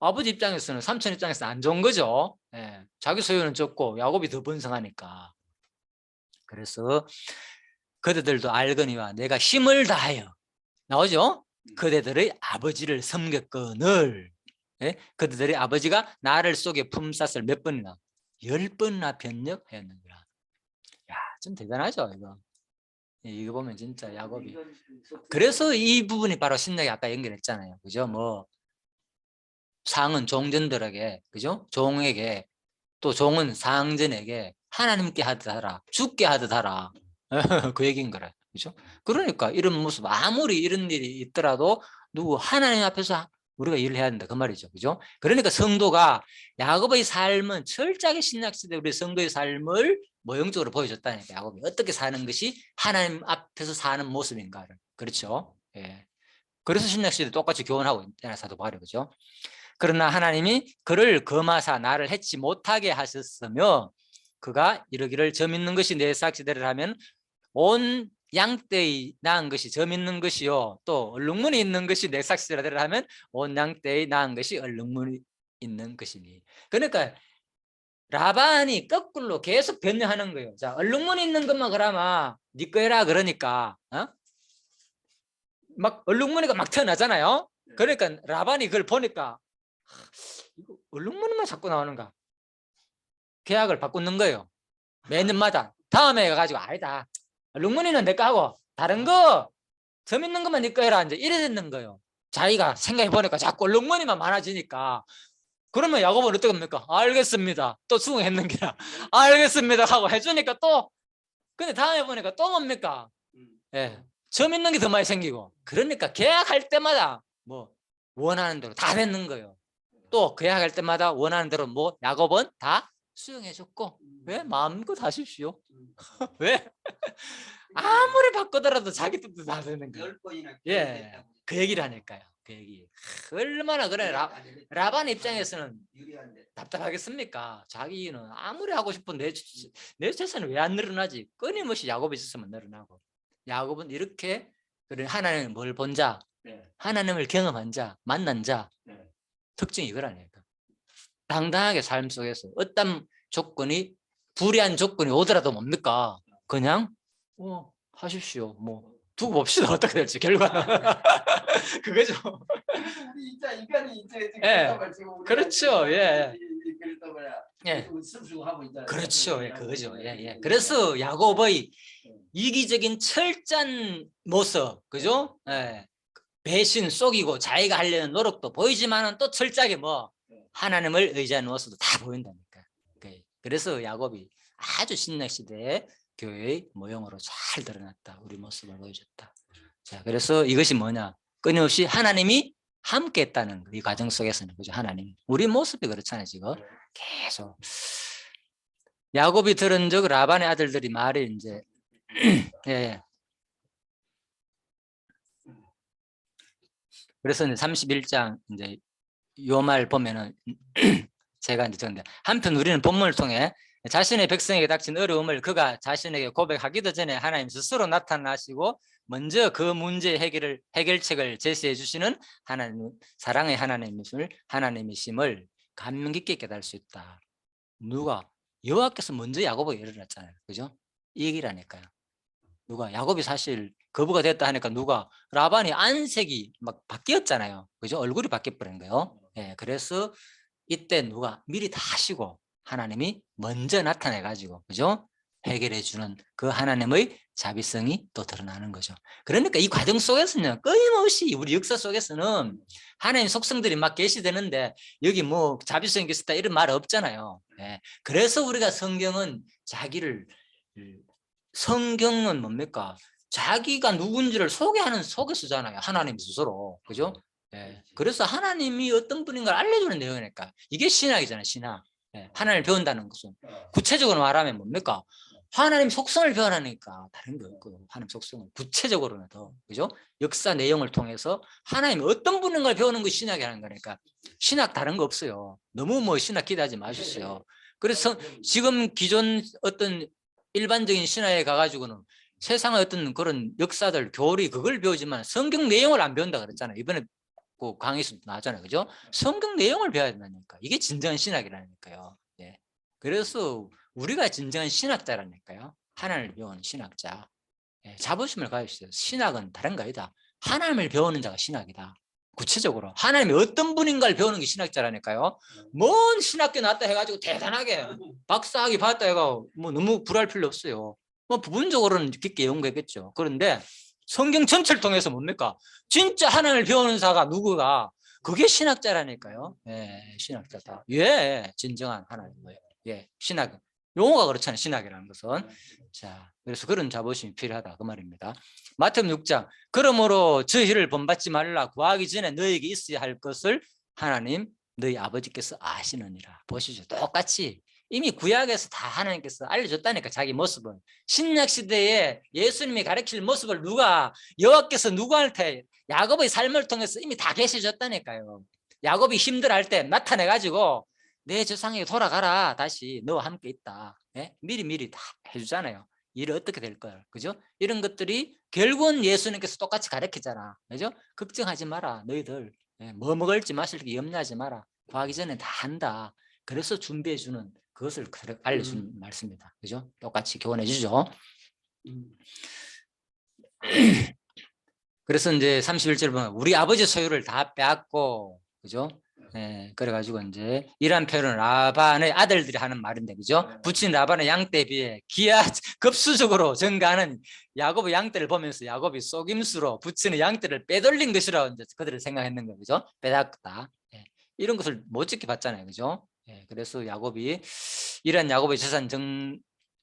아버지 입장에서는 삼촌 입장에서는 안 좋은 거죠. 예, 자기 소유는 적고 야곱이 더 번성하니까. 그래서 그대들도 알거니와 내가 힘을 다하여 나오죠. 그대들의 아버지를 섬겼거늘. 예? 그대들의 아버지가 나를 속에 품삯을 몇 번이나 10번이나 변력하였느니라. 야, 좀 대단하죠 이거. 이거 보면 진짜 야곱이. 그래서 이 부분이 바로 신약에 아까 연결했잖아요. 그죠? 뭐 상은 종전들에게, 그죠? 종에게, 또 종은 상전에게 하나님께 하듯 하라, 죽게 하듯 하라. 그 얘기인 거라. 그죠? 그러니까 이런 모습, 아무리 이런 일이 있더라도 누구 하나님 앞에서 우리가 일을 해야 된다. 그 말이죠. 그죠? 그러니까 성도가 야곱의 삶은 철저하게 신약시대 우리 성도의 삶을 모형적으로 보여줬다니까. 야곱이 어떻게 사는 것이 하나님 앞에서 사는 모습인가를. 그렇죠? 예. 그래서 신약시대 똑같이 교훈하고 있잖아요. 사도 바울이. 그죠? 그러나 하나님이 그를 금하사 나를 해치 못하게 하셨으며 그가 이르기를 점 있는 것이 내 삭시대를 하면 온 양떼의 낳은 것이 점 있는 것이요 또 얼룩무늬 있는 것이 내 삭시대를 하면 온 양떼의 낳은 것이 얼룩무늬 있는 것이니. 그러니까 라반이 거꾸로 계속 변형하는 거예요. 자, 얼룩무늬 있는 것만 그러면 네 거 해라 그러니까 막 얼룩무늬가 막 튀어나잖아요. 그러니까 라반이 그걸 보니까 이거 얼룩무늬만 자꾸 나오는가? 계약을 바꾸는 거예요. 매년마다. 다음에 가가지고 아니다. 얼룩무늬는 내 거 하고 다른 거 점 있는 것만 네 거 해라. 이제 이래 됐는 거예요. 자기가 생각해 보니까 자꾸 얼룩무늬만 많아지니까. 그러면 야곱은 어떻게 합니까? 알겠습니다. 또 수긍했는 게라. 알겠습니다 하고 해주니까 또 근데 다음에 보니까 또 뭡니까? 예, 점 있는 게 더 많이 생기고. 그러니까 계약할 때마다 뭐 원하는 대로 다 됐는 거예요. 또 계약할 때마다 원하는 대로 뭐 야곱은 다 수용해줬고. 왜? 마음껏 하십시오. 왜? 아무리 바꾸더라도 자기 뜻도 다 되는 거예요. 10번이나 예, 그 얘기를 하니까요. 그 얘기. 얼마나 그래. 라반 입장에서는 유리한데. 답답하겠습니까? 자기는 아무리 하고 싶은 내 재산이 왜 안 늘어나지? 끊임없이 야곱이 있었으면 늘어나고. 야곱은 이렇게 하나님을 뭘 본 자, 하나님을 경험한 자, 만난 자, 특징이 이거라니까. 당당하게 삶 속에서 어떤 조건이 불리한 조건이 오더라도 뭡니까? 그냥 하십시오. 뭐 두고 봅시다. 어떻게 될지 결과는. 그거죠. 우리 진짜 인간이 이제 예. 그렇죠. 예. 그랬단 말이야. 예. 습수하고 있잖아. 그렇죠. 예, 그거죠. 예, 예. 그래서 야곱의 이기적인 철저한 모습, 그죠? 예. 배신 속이고 자기가 하려는 노력도 보이지만은 또 철저하게 뭐 하나님을 의지하는 모습도 다 보인다니까. 그래서 야곱이 아주 신약 시대의 교회의 모형으로 잘 드러났다. 우리 모습을 보여줬다. 자, 그래서 이것이 뭐냐? 끊임없이 하나님이 함께했다는 이 과정 속에서는, 그죠? 하나님. 우리 모습이 그렇잖아요, 지금. 계속. 야곱이 들은 적 라반의 아들들이 말이 이제 예. 그래서 이제 31장 이제 요 말 보면은 제가 이제 적는데, 한편 우리는 본문을 통해 자신의 백성에게 닥친 어려움을 그가 자신에게 고백하기도 전에 하나님 스스로 나타나시고 먼저 그 문제 해결책을 제시해 주시는 하나님, 사랑의 하나님이심을 감명 깊게 깨달을 수 있다. 누가? 여호와께서 먼저 야곱에게 일어났잖아요. 그죠? 이 얘기라니까요. 누가? 야곱이 사실 거부가 됐다 하니까 누가? 라반이 안색이 막 바뀌었잖아요. 그죠? 얼굴이 바뀌어버린 거예요. 예, 그래서 이때 누가 미리 다 하시고 하나님이 먼저 나타내 가지고, 그죠? 해결해 주는 그 하나님의 자비성이 또 드러나는 거죠. 그러니까 이 과정 속에서는 끊임없이 우리 역사 속에서는 하나님 속성들이 막 계시되는데 여기 뭐 자비성이 있었다 이런 말 없잖아요. 예. 그래서 우리가 성경은 뭡니까? 자기가 누군지를 소개하는 소개서잖아요. 하나님 스스로. 그죠? 예. 그래서 하나님이 어떤 분인 걸 알려주는 내용이니까. 이게 신학이잖아요, 신학. 예. 하나님을 배운다는 것은. 구체적으로 말하면 뭡니까? 하나님 속성을 배워나니까 다른 거 없고, 하나님 속성을 구체적으로는 더, 그죠? 역사 내용을 통해서 하나님이 어떤 분인 걸 배우는 것이 신학이라는 거니까. 신학 다른 거 없어요. 너무 뭐 신학 기대하지 마십시오. 그래서 지금 기존 어떤 일반적인 신화에 가가지고는 세상의 어떤 그런 역사들, 교리 그걸 배우지만 성경 내용을 안 배운다 그랬잖아요. 이번에 그 강의에서 나왔잖아요. 그죠? 성경 내용을 배워야 된다니까. 이게 진정한 신학이라니까요. 예. 그래서 우리가 진정한 신학자라니까요. 하나님을 배우는 신학자. 예. 자부심을 가지십시오. 신학은 다른 거 아니다. 하나님을 배우는 자가 신학이다. 구체적으로 하나님이 어떤 분인가를 배우는 게 신학자라니까요. 뭔 신학교 나왔다 해가지고 대단하게 박사학위 받았다 해가 뭐 너무 불할 필요 없어요. 뭐 부분적으로는 깊게 연구했겠죠. 그런데 성경 전체를 통해서 뭡니까? 진짜 하나님을 배우는 자가 누구가? 그게 신학자라니까요. 예, 신학자다. 예, 진정한 하나님이에요. 예, 신학. 용어가 그렇잖아요. 신학이라는 것은. 자, 그래서 그런 자부심이 필요하다 그 말입니다. 마태복음 6장. 그러므로 저희를 본받지 말라. 구하기 전에 너에게 있어야 할 것을 하나님 너희 아버지께서 아시느니라. 보시죠. 똑같이 이미 구약에서 다 하나님께서 알려줬다니까. 자기 모습을. 신약 시대에 예수님이 가르칠 모습을 여호와께서 누구한테 야곱의 삶을 통해서 이미 다 계셔줬다니까요. 야곱이 힘들어할 때 나타내 가지고 내 조상에게 돌아가라. 다시 너와 함께 있다. 예? 미리 다 해주잖아요. 일이 어떻게 될 거야. 그죠? 이런 것들이 결국은 예수님께서 똑같이 가르치잖아. 그죠? 걱정하지 마라. 너희들. 예, 뭐 먹을지 마실지 염려하지 마라. 구하기 전에 다 한다. 그래서 준비해 주는 그것을 알려주는 말씀입니다. 그죠? 똑같이 교훈해 주죠. 그래서 이제 31절 보면 우리 아버지 소유를 다 빼앗고, 그죠? 예, 그래가지고 이제 이런 표현은 라반의 아들들이 하는 말인데, 그죠? 부친 라반의 양떼에 비해 급수적으로 증가하는 야곱의 양떼를 보면서 야곱이 속임수로 부친의 양떼를 빼돌린 것이라고 이제 그들을 생각했는 거죠. 그죠? 빼앗다. 예, 이런 것을 못 지켜봤잖아요, 그죠? 예, 그래서 이런 야곱의 재산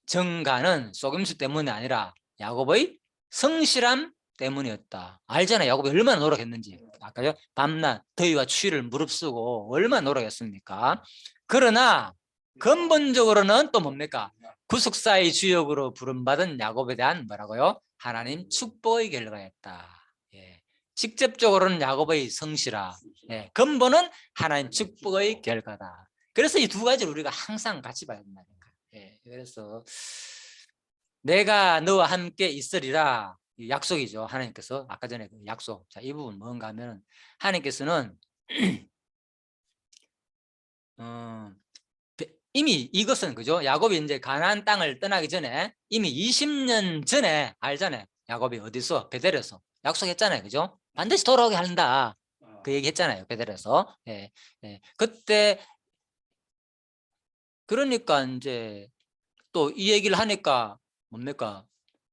증가는 속임수 때문이 아니라 야곱의 성실함 때문이었다. 알잖아요. 야곱이 얼마나 노력했는지. 아까요. 밤낮 더위와 추위를 무릅쓰고 얼마나 노력했습니까? 그러나 근본적으로는 또 뭡니까? 구속사의 주역으로 부름받은 야곱에 대한 뭐라고요? 하나님 축복의 결과였다. 예. 직접적으로는 야곱의 성실함. 예. 근본은 하나님 축복의 결과다. 그래서 이 두 가지를 우리가 항상 같이 봐야 된다니까. 예. 그래서 내가 너와 함께 있으리라. 약속이죠. 하나님께서 아까 전에 그 약속. 자, 이 부분 뭔가 하면 하나님께서는 이미 이것은, 그죠? 야곱이 이제 가나안 땅을 떠나기 전에 이미 20년 전에 알잖아요. 야곱이 어디서? 베델에서 약속했잖아요, 그죠? 반드시 돌아오게 한다. 그 얘기 했잖아요, 베델에서. 예, 예. 그때 그러니까 이제 또 이 얘기를 하니까 뭡니까?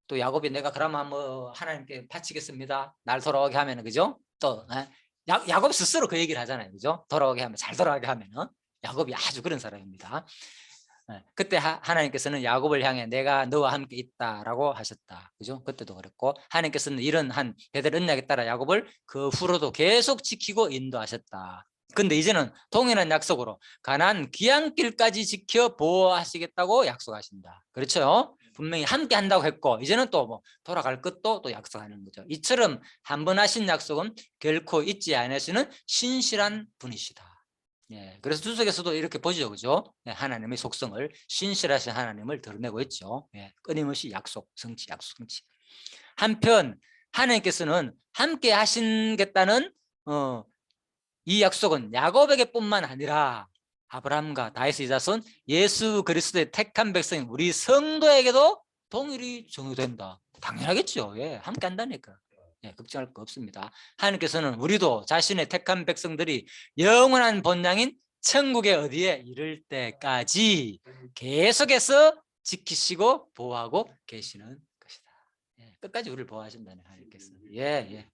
또 야곱이 내가 그러면 뭐 하나님께 바치겠습니다. 날 돌아오게 하면은, 그죠? 또 야곱 스스로 그 얘기를 하잖아요, 그죠? 돌아오게 하면, 잘 돌아오게 하면은. 야곱이 아주 그런 사람입니다. 그때 하나님께서는 야곱을 향해 내가 너와 함께 있다라고 하셨다, 그죠? 그때도 그랬고, 하나님께서는 이런 한 베델 언약에 따라 야곱을 그 후로도 계속 지키고 인도하셨다. 근데 이제는 동일한 약속으로 가나안 귀향길까지 지켜 보호하시겠다고 약속하신다. 그렇죠? 분명히 함께 한다고 했고, 이제는 또 뭐 돌아갈 것도 또 약속하는 거죠. 이처럼 한 번 하신 약속은 결코 잊지 않으시는 신실한 분이시다. 예, 그래서 주석에서도 이렇게 보죠, 그죠? 예, 하나님의 속성을, 신실하신 하나님을 드러내고 있죠. 예, 끊임없이 약속, 성취, 약속, 성취. 한편 하나님께서는 함께 하시겠다는 이 약속은 야곱에게뿐만 아니라 아브라함과 다윗의 자손 예수 그리스도의 택한 백성인 우리 성도에게도 동일히 적용된다. 당연하겠죠. 예, 함께 한다니까. 예, 걱정할 거 없습니다. 하나님께서는 우리도 자신의 택한 백성들이 영원한 본향인 천국의 어디에 이를 때까지 계속해서 지키시고 보호하고 계시는 것이다. 예, 끝까지 우리를 보호하신다는 하나님께서. 예, 예.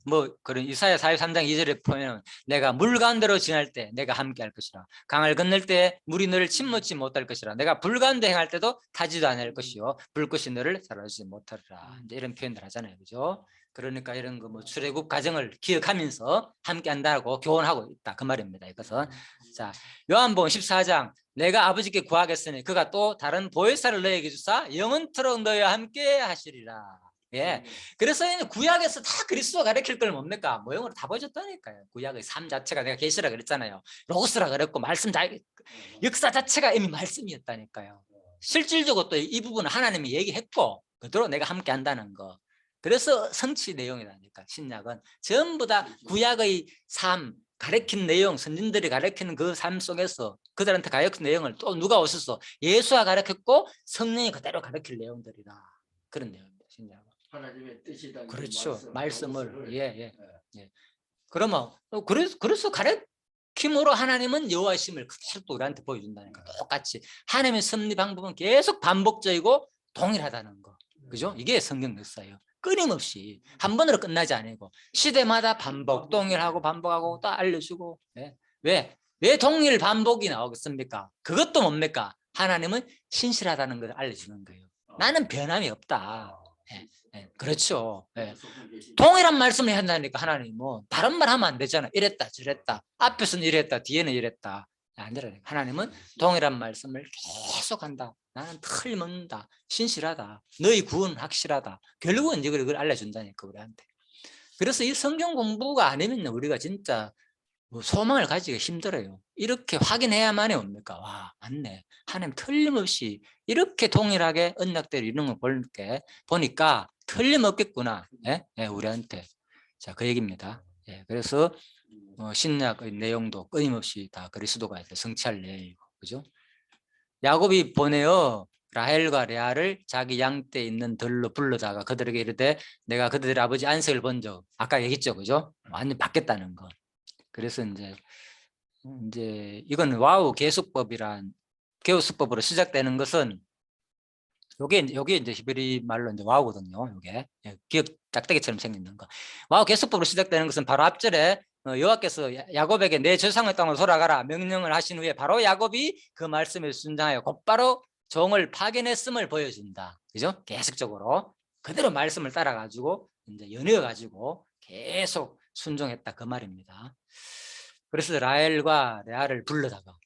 뭐 그런 이사야 43장 2절에 보면 내가 물 가운데로 지날 때 내가 함께 할 것이라, 강을 건널 때 물이 너를 침몰치 못할 것이라, 내가 불 가운데 행할 때도 타지도 않을 것이요 불꽃이 너를 사라지지 못하리라. 이제 이런 표현들 하잖아요, 그죠? 그러니까 이런 거 뭐 출애굽 과정을 기억하면서 함께 한다고 교훈하고 있다, 그 말입니다. 이것은. 자, 요한복음 14장 내가 아버지께 구하겠으니 그가 또 다른 보혜사를 너에게 주사 영원토록 너희와 함께 하시리라. 예. 그래서 구약에서 다 그리스도가 가르칠 걸 뭡니까? 모형으로 다 보여줬다니까요. 구약의 삶 자체가, 내가 계시라 그랬잖아요. 로고스라 그랬고, 말씀 역사 자체가 이미 말씀이었다니까요. 실질적으로 또 이 부분은 하나님이 얘기했고, 그대로 내가 함께 한다는 거. 그래서 성취 내용이라니까. 신약은 전부 다 구약의 삶, 가르친 내용, 선진들이 가르치는 그 삶 속에서 그들한테 가르친 내용을 또 누가 오셔서 예수가 가르쳤고 성령이 그대로 가르칠 내용들이다. 그런 내용입니다. 신약은. 하나님의 뜻이다. 그렇죠. 말씀을. 예. 그러면 그래서 가르침으로 하나님은 여호와심을 그대로 또 우리한테 보여준다니까. 똑같이 하나님의 섭리 방법은 계속 반복적이고 동일하다는 거. 그죠? 이게 성경 역사예요. 끊임없이 한 번으로 끝나지 않고 시대마다 반복, 동일하고 반복하고 또 알려주고. 왜 동일 반복이 나오겠습니까? 그것도 뭡니까? 하나님은 신실하다는 걸 알려주는 거예요. 나는 변함이 없다. 그렇죠. 동일한 말씀을 해야 한다니까. 하나님 뭐 다른 말 하면 안 되잖아. 이랬다 저랬다, 앞에서는 이랬다 뒤에는 이랬다, 안 되라니까. 하나님은 동일한 말씀을 계속한다. 나는 틀림없다, 신실하다, 너희 구원은 확실하다. 결국은 이걸 알려준다니까 우리한테. 그래서 이 성경 공부가 아니면 우리가 진짜 뭐 소망을 가지기가 힘들어요. 이렇게 확인해야만이 옵니까? 와, 맞네. 하나님 틀림없이 이렇게 동일하게 언약대로 이런 걸 보니까 틀림없겠구나. 우리한테. 자, 그 얘기입니다. 그래서 신약의 내용도 끊임없이 다 그리스도가 성취할 내용이고, 그죠? 야곱이 보내어 라헬과 레아를 자기 양떼 있는 들로 불러다가 그들에게 이르되 내가 그들의 아버지 안색을 본 적, 아까 얘기했죠, 그죠? 완전 바뀌었다는 거. 그래서 이제 이건 와우 계수법이란 계수법으로 시작되는 것은 요게 이제 히브리 말로 이제 와우거든요. 요게 기억 짝대기처럼 생긴 거. 와우 계수법으로 시작되는 것은 바로 앞절에 여호와께서 야곱에게 내 조상의 땅으로 돌아가라 명령을 하신 후에 바로 야곱이 그 말씀에 순종하여 곧바로 종을 파견했음을 보여준다. 그죠? 계속적으로 그대로 말씀을 따라가지고 이제 연이어가지고 계속 순종했다, 그 말입니다. 그래서 라헬과 레아를 불러다가,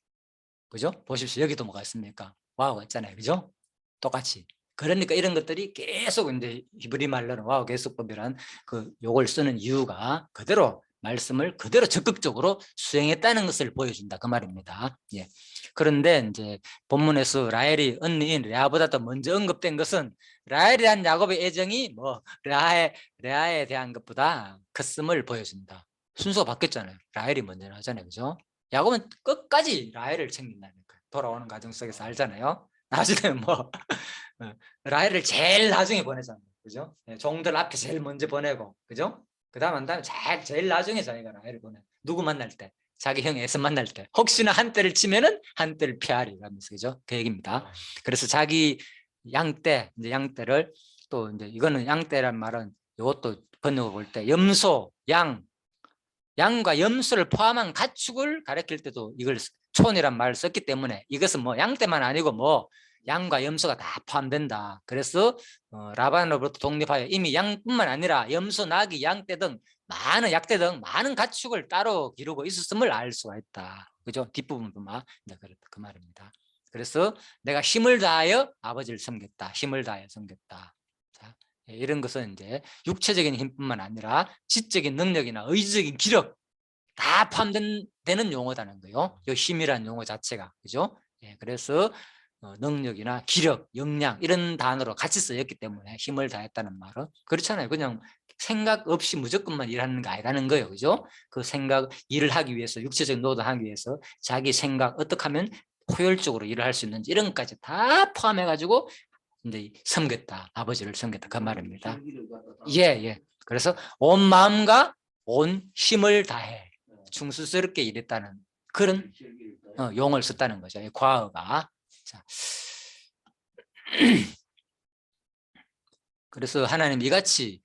그죠? 보십시오. 여기도 뭐가 있습니까? 와우가 있잖아요. 그죠? 똑같이. 그러니까 이런 것들이 계속 이제 히브리 말로는 와우 계수법이란 그 요걸 쓰는 이유가 그대로 말씀을 그대로 적극적으로 수행했다는 것을 보여준다, 그 말입니다. 그런데 이제 본문에서 라헬이 언니인 레아보다 더 먼저 언급된 것은 라헬에 대한 야곱의 애정이 뭐 레아에 대한 것보다 컸음을 보여준다. 순서가 바뀌었잖아요. 라헬이 먼저 하잖아요, 그죠? 야곱은 끝까지 라헬을 챙긴다니까. 돌아오는 과정 속에서 알잖아요. 나중에 뭐 라헬을 제일 나중에 보내잖아요. 그죠? 예, 종들 앞에 제일 먼저 보내고, 그죠? 그다음 한 다음에 제일 나중에 자기가 라헬을 보내. 누구 만날 때? 자기 형 에서 만날 때. 혹시나 한 때를 치면은 한 때를 피하리 라면서, 그죠? 그 얘기입니다. 그래서 자기 양떼, 이제 양떼를 또 이제 이거는 양떼란 말은 이것도 번역을 볼 때 염소, 양과 염소를 포함한 가축을 가리킬 때도 이걸 촌이란 말을 썼기 때문에 이것은 뭐 양떼만 아니고 뭐 양과 염소가 다 포함된다. 그래서 라반으로부터 독립하여 이미 양뿐만 아니라 염소, 나귀, 양떼 등 많은 약떼 등 많은 가축을 따로 기르고 있었음을 알 수가 있다. 그죠? 뒷부분만 그렇다 그 말입니다. 그래서 내가 힘을 다하여 아버지를 섬겼다. 힘을 다하여 섬겼다. 자, 이런 것은 이제 육체적인 힘뿐만 아니라 지적인 능력이나 의지적인 기력 다 포함되는 용어다는 거예요. 이 힘이라는 용어 자체가, 그죠? 예, 그래서 능력이나 기력, 역량 이런 단어로 같이 쓰였기 때문에 힘을 다했다는 말은 그렇잖아요. 그냥 생각 없이 무조건만 일하는 거 아니라는 거예요, 그죠? 그 생각 일을 하기 위해서 육체적인 노동하기 위해서 자기 생각 어떻게 하면 효율적으로 일을 할 수 있는지 이런 것까지 다 포함해가지고 이제 섬겼다, 아버지를 섬겼다 그 말입니다. 예. 그래서 온 마음과 온 힘을 다해 충수스럽게 일했다는 그런 용어를 썼다는 거죠. 과어가. 자. 그래서 하나님 이같이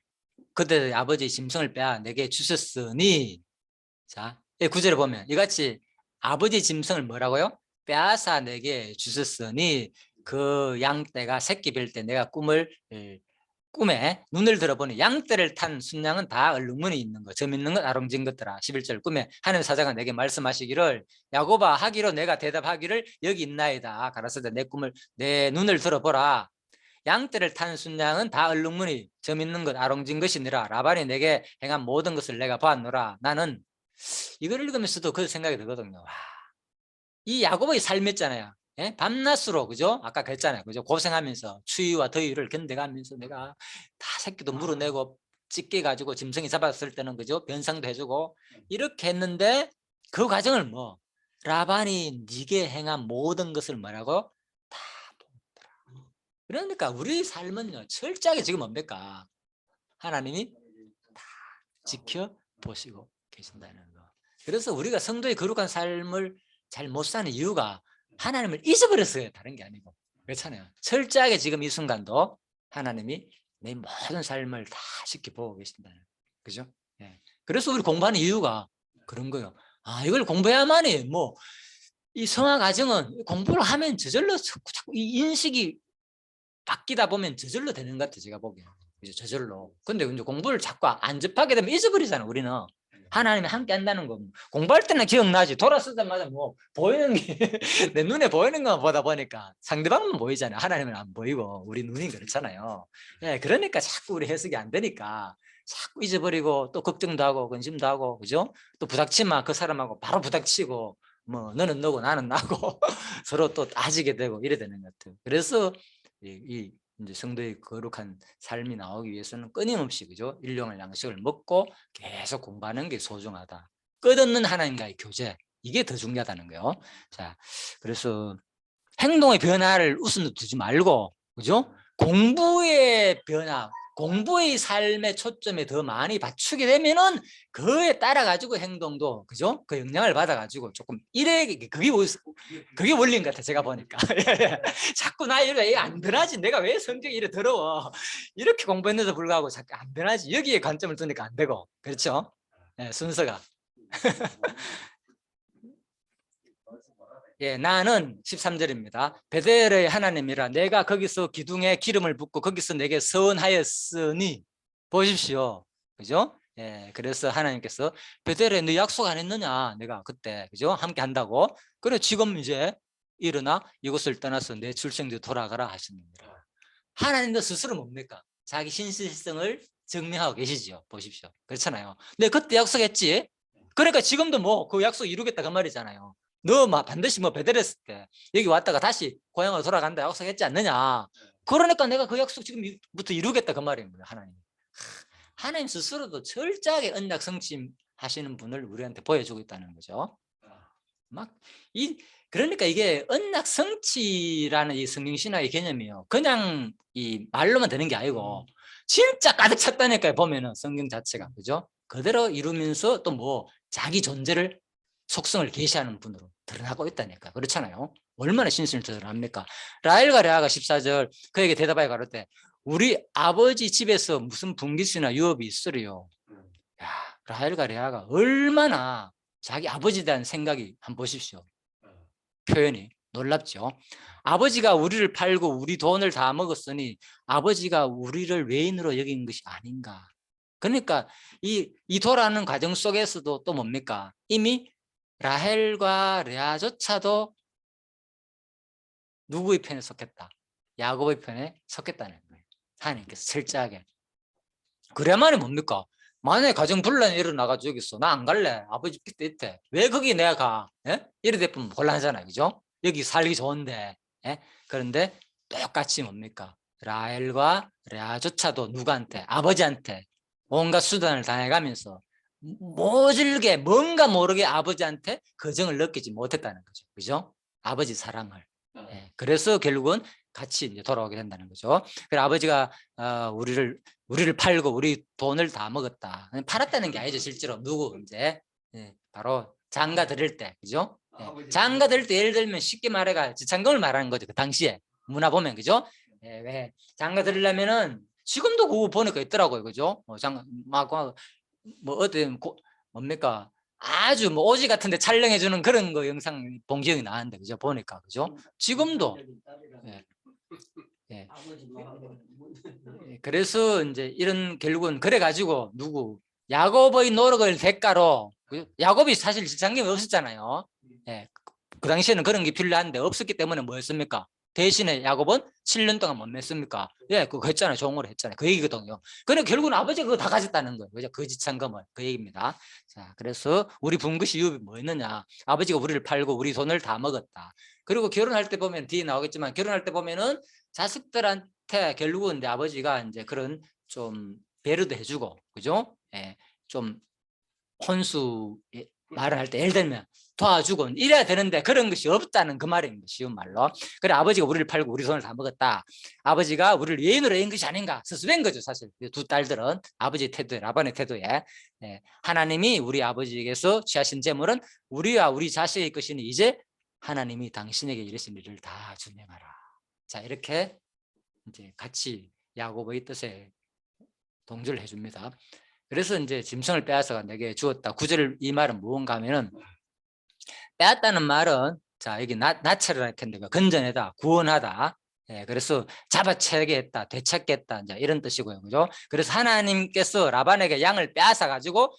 그들의 아버지의 짐승을 빼앗아 내게 주셨으니, 자, 9절에 보면 이같이 아버지의 짐승을 뭐라고요? 빼앗아 내게 주셨으니 그 양떼가 새끼 뵐 때 내가 꿈에 눈을 들어보니 양떼를 탄 순양은 다 얼룩무늬 있는 것, 점 있는 것, 아롱진 것더라. 11절 꿈에 하나님 사자가 내게 말씀하시기를 야곱아 하기로 내가 대답하기를 여기 있나이다. 가라사대 내 눈을 들어보라. 양떼를 탄 순양은 다 얼룩무늬, 점 있는 것, 아롱진 것이니라. 라반이 내게 행한 모든 것을 내가 보았노라. 나는 이걸 읽으면서도 그 생각이 들거든요. 와, 이 야곱의 삶이었잖아요. 예? 밤낮으로, 그죠? 아까 그랬잖아요. 그죠? 고생하면서 추위와 더위를 견뎌가면서 내가 다 새끼도 물어내고 찢게 가지고 짐승이 잡았을 때는, 그죠? 변상도 해주고 이렇게 했는데 그 과정을 뭐 라반이 네게 행한 모든 것을 뭐라고? 다 보더라. 그러니까 우리 삶은요 철저하게 지금 뭡니까? 하나님이 다 지켜보시고 계신다는 거. 그래서 우리가 성도의 거룩한 삶을 잘 못 사는 이유가 하나님을 잊어버렸어요. 다른 게 아니고. 그렇잖아요. 철저하게 지금 이 순간도 하나님이 내 모든 삶을 다 지켜보고 계신다는, 그죠? 예. 그래서 우리 공부하는 이유가 그런 거예요. 아, 이걸 공부해야만이 뭐 이 성화 과정은 공부를 하면 저절로 자꾸 이 인식이 바뀌다 보면 저절로 되는 것 같아요. 제가 보기에는. 그죠? 저절로. 근데 이제 공부를 자꾸 안 접하게 되면 잊어버리잖아요. 우리는. 하나님이 함께 한다는 거 공부할 때는 기억나지 돌아서자마자 뭐 보이는 게 내 눈에 보이는 것만 보다 보니까 상대방만 보이잖아요. 하나님은 안 보이고 우리 눈이 그렇잖아요. 예, 그러니까 자꾸 우리 해석이 안 되니까 자꾸 잊어버리고 또 걱정도 하고 근심도 하고, 그죠? 또 부닥치면 그 사람하고 바로 부닥치고 뭐 너는 너고 나는 나고 서로 또 따지게 되고 이래 되는 것 같아요. 그래서 이 이제 성도의 거룩한 삶이 나오기 위해서는 끊임없이, 그죠? 일용할 양식을 먹고 계속 공부하는 게 소중하다. 끝없는 하나님과의 교제, 이게 더 중요하다는 거예요. 자, 그래서 행동의 변화를 우선으로 두지 말고, 그죠? 공부의 변화, 공부의 삶의 초점에 더 많이 맞추게 되면은 그에 따라 가지고 행동도, 그죠? 그 영향을 받아 가지고 조금 그게 원리인 것 같아. 제가 보니까 자꾸 나 이래 안 변하지. 내가 왜 성경이 이래 더러워? 이렇게 공부했는데도 불구하고 자꾸 안 변하지. 여기에 관점을 두니까 안 되고, 그렇죠? 네, 순서가. 예, 나는 13절입니다. 베델의 하나님이라 내가 거기서 기둥에 기름을 붓고 거기서 내게 서원하였으니, 보십시오. 그죠? 예, 그래서 하나님께서 베델에 너 약속 안 했느냐? 내가 그때, 그죠? 함께 한다고. 그래, 지금 이제 일어나 이곳을 떠나서 내 출생지로 돌아가라 하시느니라. 하나님도 스스로 뭡니까? 자기 신실성을 증명하고 계시죠. 보십시오. 그렇잖아요. 내 그때 약속했지? 그러니까 지금도 뭐 그 약속 이루겠다 그 말이잖아요. 너 반드시 뭐 베델했을 때 여기 왔다가 다시 고향으로 돌아간다 약속했지 않느냐. 그러니까 내가 그 약속 지금부터 이루겠다 그 말입니다. 하나님 스스로도 철저하게 언약 성취하시는 분을 우리한테 보여주고 있다는 거죠. 그러니까 이게 언약 성취라는 이 성경 신학의 개념이요. 그냥 이 말로만 되는 게 아니고 진짜 가득 찼다니까요. 보면은 성경 자체가 그죠? 그대로 이루면서 또 뭐 자기 존재를 속성을 계시하는 분으로 드러나고 있다니까. 그렇잖아요. 얼마나 신선을 드러납니까? 라헬과 레아가 14절 그에게 대답하여 가로되 우리 아버지 집에서 무슨 분깃이나 유업이 있으리요. 야, 라헬과 레아가 얼마나 자기 아버지에 대한 생각이 한번 보십시오. 표현이 놀랍죠. 아버지가 우리를 팔고 우리 돈을 다 먹었으니 아버지가 우리를 외인으로 여긴 것이 아닌가. 그러니까 이 돌아가는 과정 속에서도 또 뭡니까? 이미 라헬과 레아조차도 누구의 편에 속했다? 야곱의 편에 속했다는 거예요. 하나님께서 철저하게. 그래야만이 뭡니까? 만약에 가정분란이 일어나가지고 여기서 나 안 갈래. 아버지 삐때 있대. 왜 거기 내가 가? 예? 이래 되면 곤란하잖아요. 그죠? 여기 살기 좋은데. 예? 그런데 똑같이 뭡니까? 라헬과 레아조차도 누구한테? 아버지한테 온갖 수단을 다해가면서 모질게 뭔가 모르게 아버지한테 거정을 느끼지 못했다는 거죠. 그죠? 아버지 사랑을. 예. 그래서 결국은 같이 이제 돌아오게 된다는 거죠. 그래서 아버지가 우리를 팔고 우리 돈을 다 먹었다. 팔았다는 게 아니죠. 실제로 누구 이제 바로 장가 들을 때, 그죠? 장가 들을 때 예를 들면 쉽게 말해가 지창금을 말하는 거죠. 그 당시에 문화 보면 그죠? 왜 장가 들으려면은 지금도 그거 보니까 있더라고요, 그죠? 뭐 어떤 뭡니까? 아주 뭐 오지 같은데 촬영해 주는 그런 거 영상 봉지형이 나왔는데 그죠? 보니까 그죠? 지금도 예. 그래서 이제 이런 결국은 그래 가지고 누구 야곱의 노력을 대가로 야곱이 사실 지창금이 없었잖아요. 예. 그 당시에는 그런 게 필요한데 없었기 때문에 뭐였습니까? 대신에 야곱은 7년 동안 못 맺습니까? 예, 그거 했잖아요. 종으로 했잖아요. 그 얘기거든요. 그래 결국은 아버지가 그거 다 가졌다는 거예요. 그죠? 그 지창금을 그 얘기입니다. 자, 그래서 우리 분깃이 유업이 뭐였느냐? 아버지가 우리를 팔고 우리 돈을 다 먹었다. 그리고 결혼할 때 보면 뒤에 나오겠지만 결혼할 때 보면은 자식들한테 결국은 이제 아버지가 이제 그런 좀 배려도 해주고, 그죠? 예, 좀 혼수 말을 할 때 예를 들면 도와주고 이래야 되는데 그런 것이 없다는 그 말입니다. 쉬운 말로. 그래 아버지가 우리를 팔고 우리 손을 다 먹었다. 아버지가 우리를 외인으로 한 것이 아닌가 스스로인 거죠. 사실 두 딸들은 아버지의 태도에 라반의 태도에 하나님이 우리 아버지에게서 취하신 재물은 우리와 우리 자식의 것이니 이제 하나님이 당신에게 이르신 일을 다 준행하라. 자 이렇게 이제 같이 야곱의 뜻에 동조를 해줍니다. 그래서 이제 짐승을 빼앗아가 내게 주었다. 9절 이 말은 무언가 하면은 빼앗다는 말은 자 여기 나체를 했는데 건져내다, 구원하다. 예, 그래서 잡아채게 했다, 되찾게 했다 이제 이런 뜻이고요, 그죠? 그래서 하나님께서 라반에게 양을 빼앗아 가지고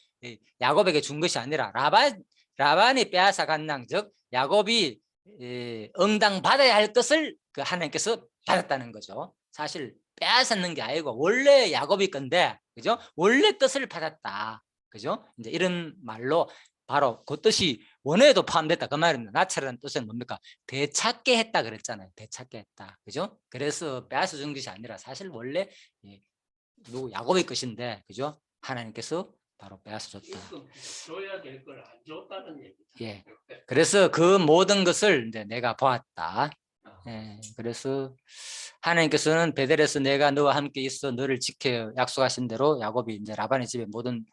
야곱에게 준 것이 아니라 라반이 빼앗아 간 양, 즉 야곱이 응당 받아야 할 것을 그 하나님께서 받았다는 거죠. 사실 빼앗았는 게 아니고 원래 야곱이 건데, 그죠? 원래 뜻을 받았다, 그죠? 이제 이런 말로 바로 그 뜻이 원어에도 포함됐다 그 말입니다. 나체라는 뜻은 뭡니까? 되찾게 했다 그랬잖아요. 되찾게 했다, 그죠? 그래서 빼앗아 준 것이 아니라 사실 원래 누구 야곱의 것인데, 그죠? 하나님께서 바로 빼앗아 줬다. 줘야 될 걸 안 줬다는 얘기죠. 예. 그래서 그 모든 것을 이제 내가 보았다. 예. 그래서 하나님께서는 베델에서 내가 너와 함께 있어 너를 지켜 약속하신 대로 야곱이 이제 라반의 집에 모든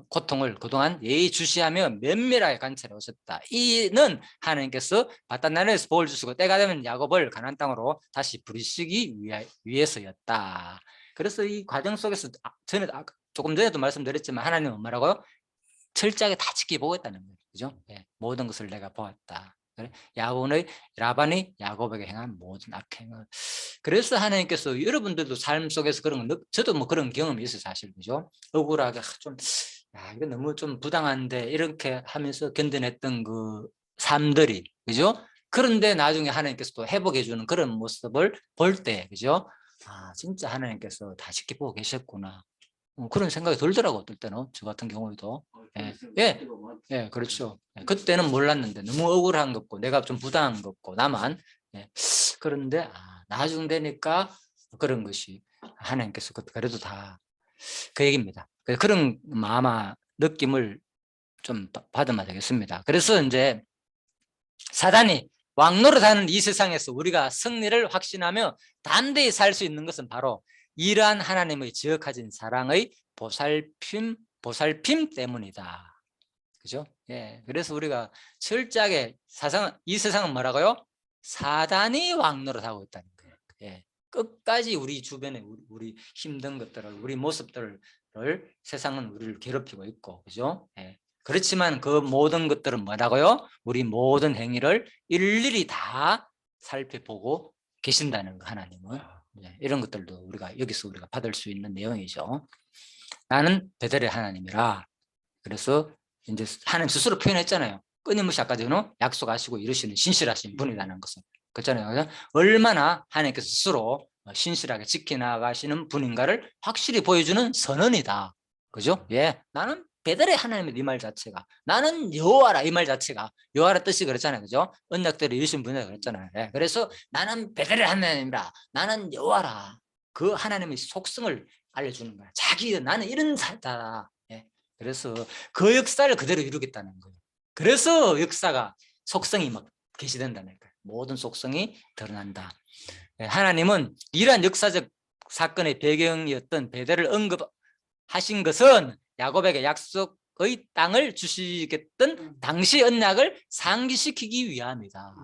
고통을 그동안 예의주시하며 면밀하게 관찰해 오셨다. 이는 하나님께서 바단나라에서 복을 주시고 때가 되면 야곱을 가나안 땅으로 다시 부르시기 위해서였다. 그래서 이 과정 속에서 전에 조금 전에도 말씀드렸지만 하나님은 뭐라고요? 철저하게 다 지켜보겠다는 거예요. 그죠? 예, 모든 것을 내가 보았다. 라반이 야곱에게 행한 모든 악행을. 그래서 하나님께서 여러분들도 삶 속에서 그런 거, 저도 뭐 그런 경험이 있어요, 사실. 그죠? 억울하게 이거 너무 좀 부당한데 이렇게 하면서 견뎌냈던 그 삶들이, 그죠? 그런데 나중에 하나님께서 또 회복해 주는 그런 모습을 볼 때, 그죠? 진짜 하나님께서 다 지켜보고 계셨구나. 그런 생각이 들더라고, 어떨 때는. 저 같은 경우에도. 예, 그렇죠. 그때는 몰랐는데 너무 억울한 것 같고 내가 좀 부당한 것 같고 나만. 그런데 나중 되니까 그런 것이 하나님께서 그래도 다 그 얘기입니다. 그런 아마 느낌을 좀 받으면 되겠습니다. 그래서 이제 사단이 왕노릇하는 이 세상에서 우리가 승리를 확신하며 담대히 살 수 있는 것은 바로 이러한 하나님의 지극하신 사랑의 보살핌 때문이다. 그죠? 예. 그래서 우리가 철저하게 이 세상은 뭐라고요? 사단이 왕노릇하고 있다는 거예요. 예. 끝까지 우리 주변에 우리 힘든 것들을, 우리 모습들을 세상은 우리를 괴롭히고 있고, 그죠? 예. 그렇지만 그 모든 것들은 뭐라고요? 우리 모든 행위를 일일이 다 살펴보고 계신다는 거, 하나님은. 예. 이런 것들도 우리가 여기서 우리가 받을 수 있는 내용이죠. 나는 베델의 하나님이라. 그래서 이제 하나님 스스로 표현했잖아요. 끊임없이 아까 전에 약속하시고 이루시는 신실하신 분이라는 것을. 그렇잖아요. 얼마나 하나님께서 스스로 신실하게 지켜나가시는 분인가를 확실히 보여주는 선언이다. 그죠? 예. 나는 베델의 하나님의 이 말 자체가, 나는 여호와라 이 말 자체가, 여호와라 뜻이 그렇잖아요. 그죠? 언약대로 이루신 분이라 그랬잖아요. 예. 그래서 나는 베델의 하나님이라, 나는 여호와라. 그 하나님의 속성을 알려주는 거야. 나는 이런 자다. 예. 그래서 그 역사를 그대로 이루겠다는 거예요. 그래서 역사가 속성이 막 계시된다는 거예요. 모든 속성이 드러난다. 예. 하나님은 이러한 역사적 사건의 배경이었던 베델을 언급하신 것은 야곱에게 약속의 땅을 주시겠던 당시 언약을 상기시키기 위함이다.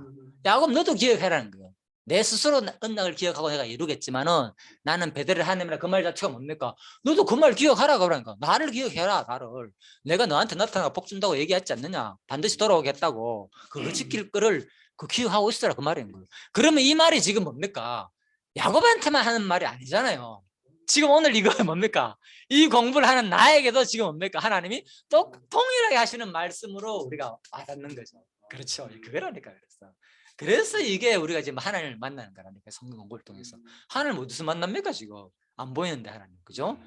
야곱 너도 기억해라는 거예요. 내 스스로 언약을 기억하고 내가 이루겠지만은 나는 베델의 하나님이라 그 말 자체가 뭡니까? 너도 그 말 기억하라 그러니까. 나를 기억해라. 나를. 내가 너한테 나타나 복 준다고 얘기했지 않느냐. 반드시 돌아오겠다고. 그거 지킬 거를 그 기억하고 있어라 그 말인 거예요. 그러면 이 말이 지금 뭡니까? 야곱한테만 하는 말이 아니잖아요. 지금 오늘 이거 뭡니까? 이 공부를 하는 나에게도 지금 뭡니까? 하나님이 또 동일하게 하시는 말씀으로 우리가 와닿는 거죠. 그렇죠. 그거라니까 그랬어. 그래서 이게 우리가 지금 하나님을 만나는 거라니까. 성경 공부를 통해서. 하나님 어디서 만납니까 지금? 안 보이는데 하나님. 그죠?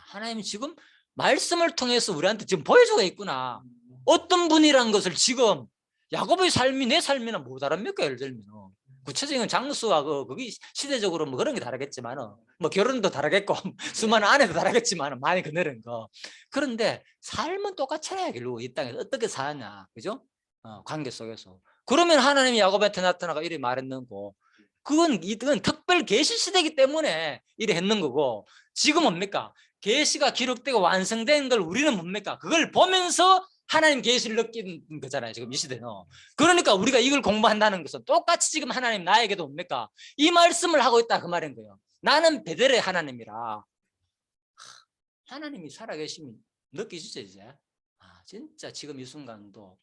하나님이 지금 말씀을 통해서 우리한테 지금 보여주고 있구나. 어떤 분이란 것을 지금 야곱의 삶이 내 삶이나 뭐 다릅니까? 예를 들면 구체적인 장수와 거기 시대적으로 뭐 그런 게 다르겠지만 뭐 결혼도 다르겠고 수많은 아내도 다르겠지만 많이 그늘은 거. 그런데 삶은 똑같잖아요. 결국 이 땅에서 어떻게 사냐, 그죠? 관계 속에서. 그러면 하나님이 야곱한테 나타나가 이래 말했는 거. 그건 특별 계시 시대이기 때문에 이래 했는 거고, 지금 뭡니까? 계시가 기록되고 완성된 걸 우리는 뭡니까? 그걸 보면서 하나님 계시를 느끼는 거잖아요. 지금 이 시대는. 그러니까 우리가 이걸 공부한다는 것은 똑같이 지금 하나님 나에게도 뭡니까? 이 말씀을 하고 있다 그 말인 거예요. 나는 베델의 하나님이라. 하나님이 살아계심이 느끼시죠 이제? 진짜 지금 이 순간도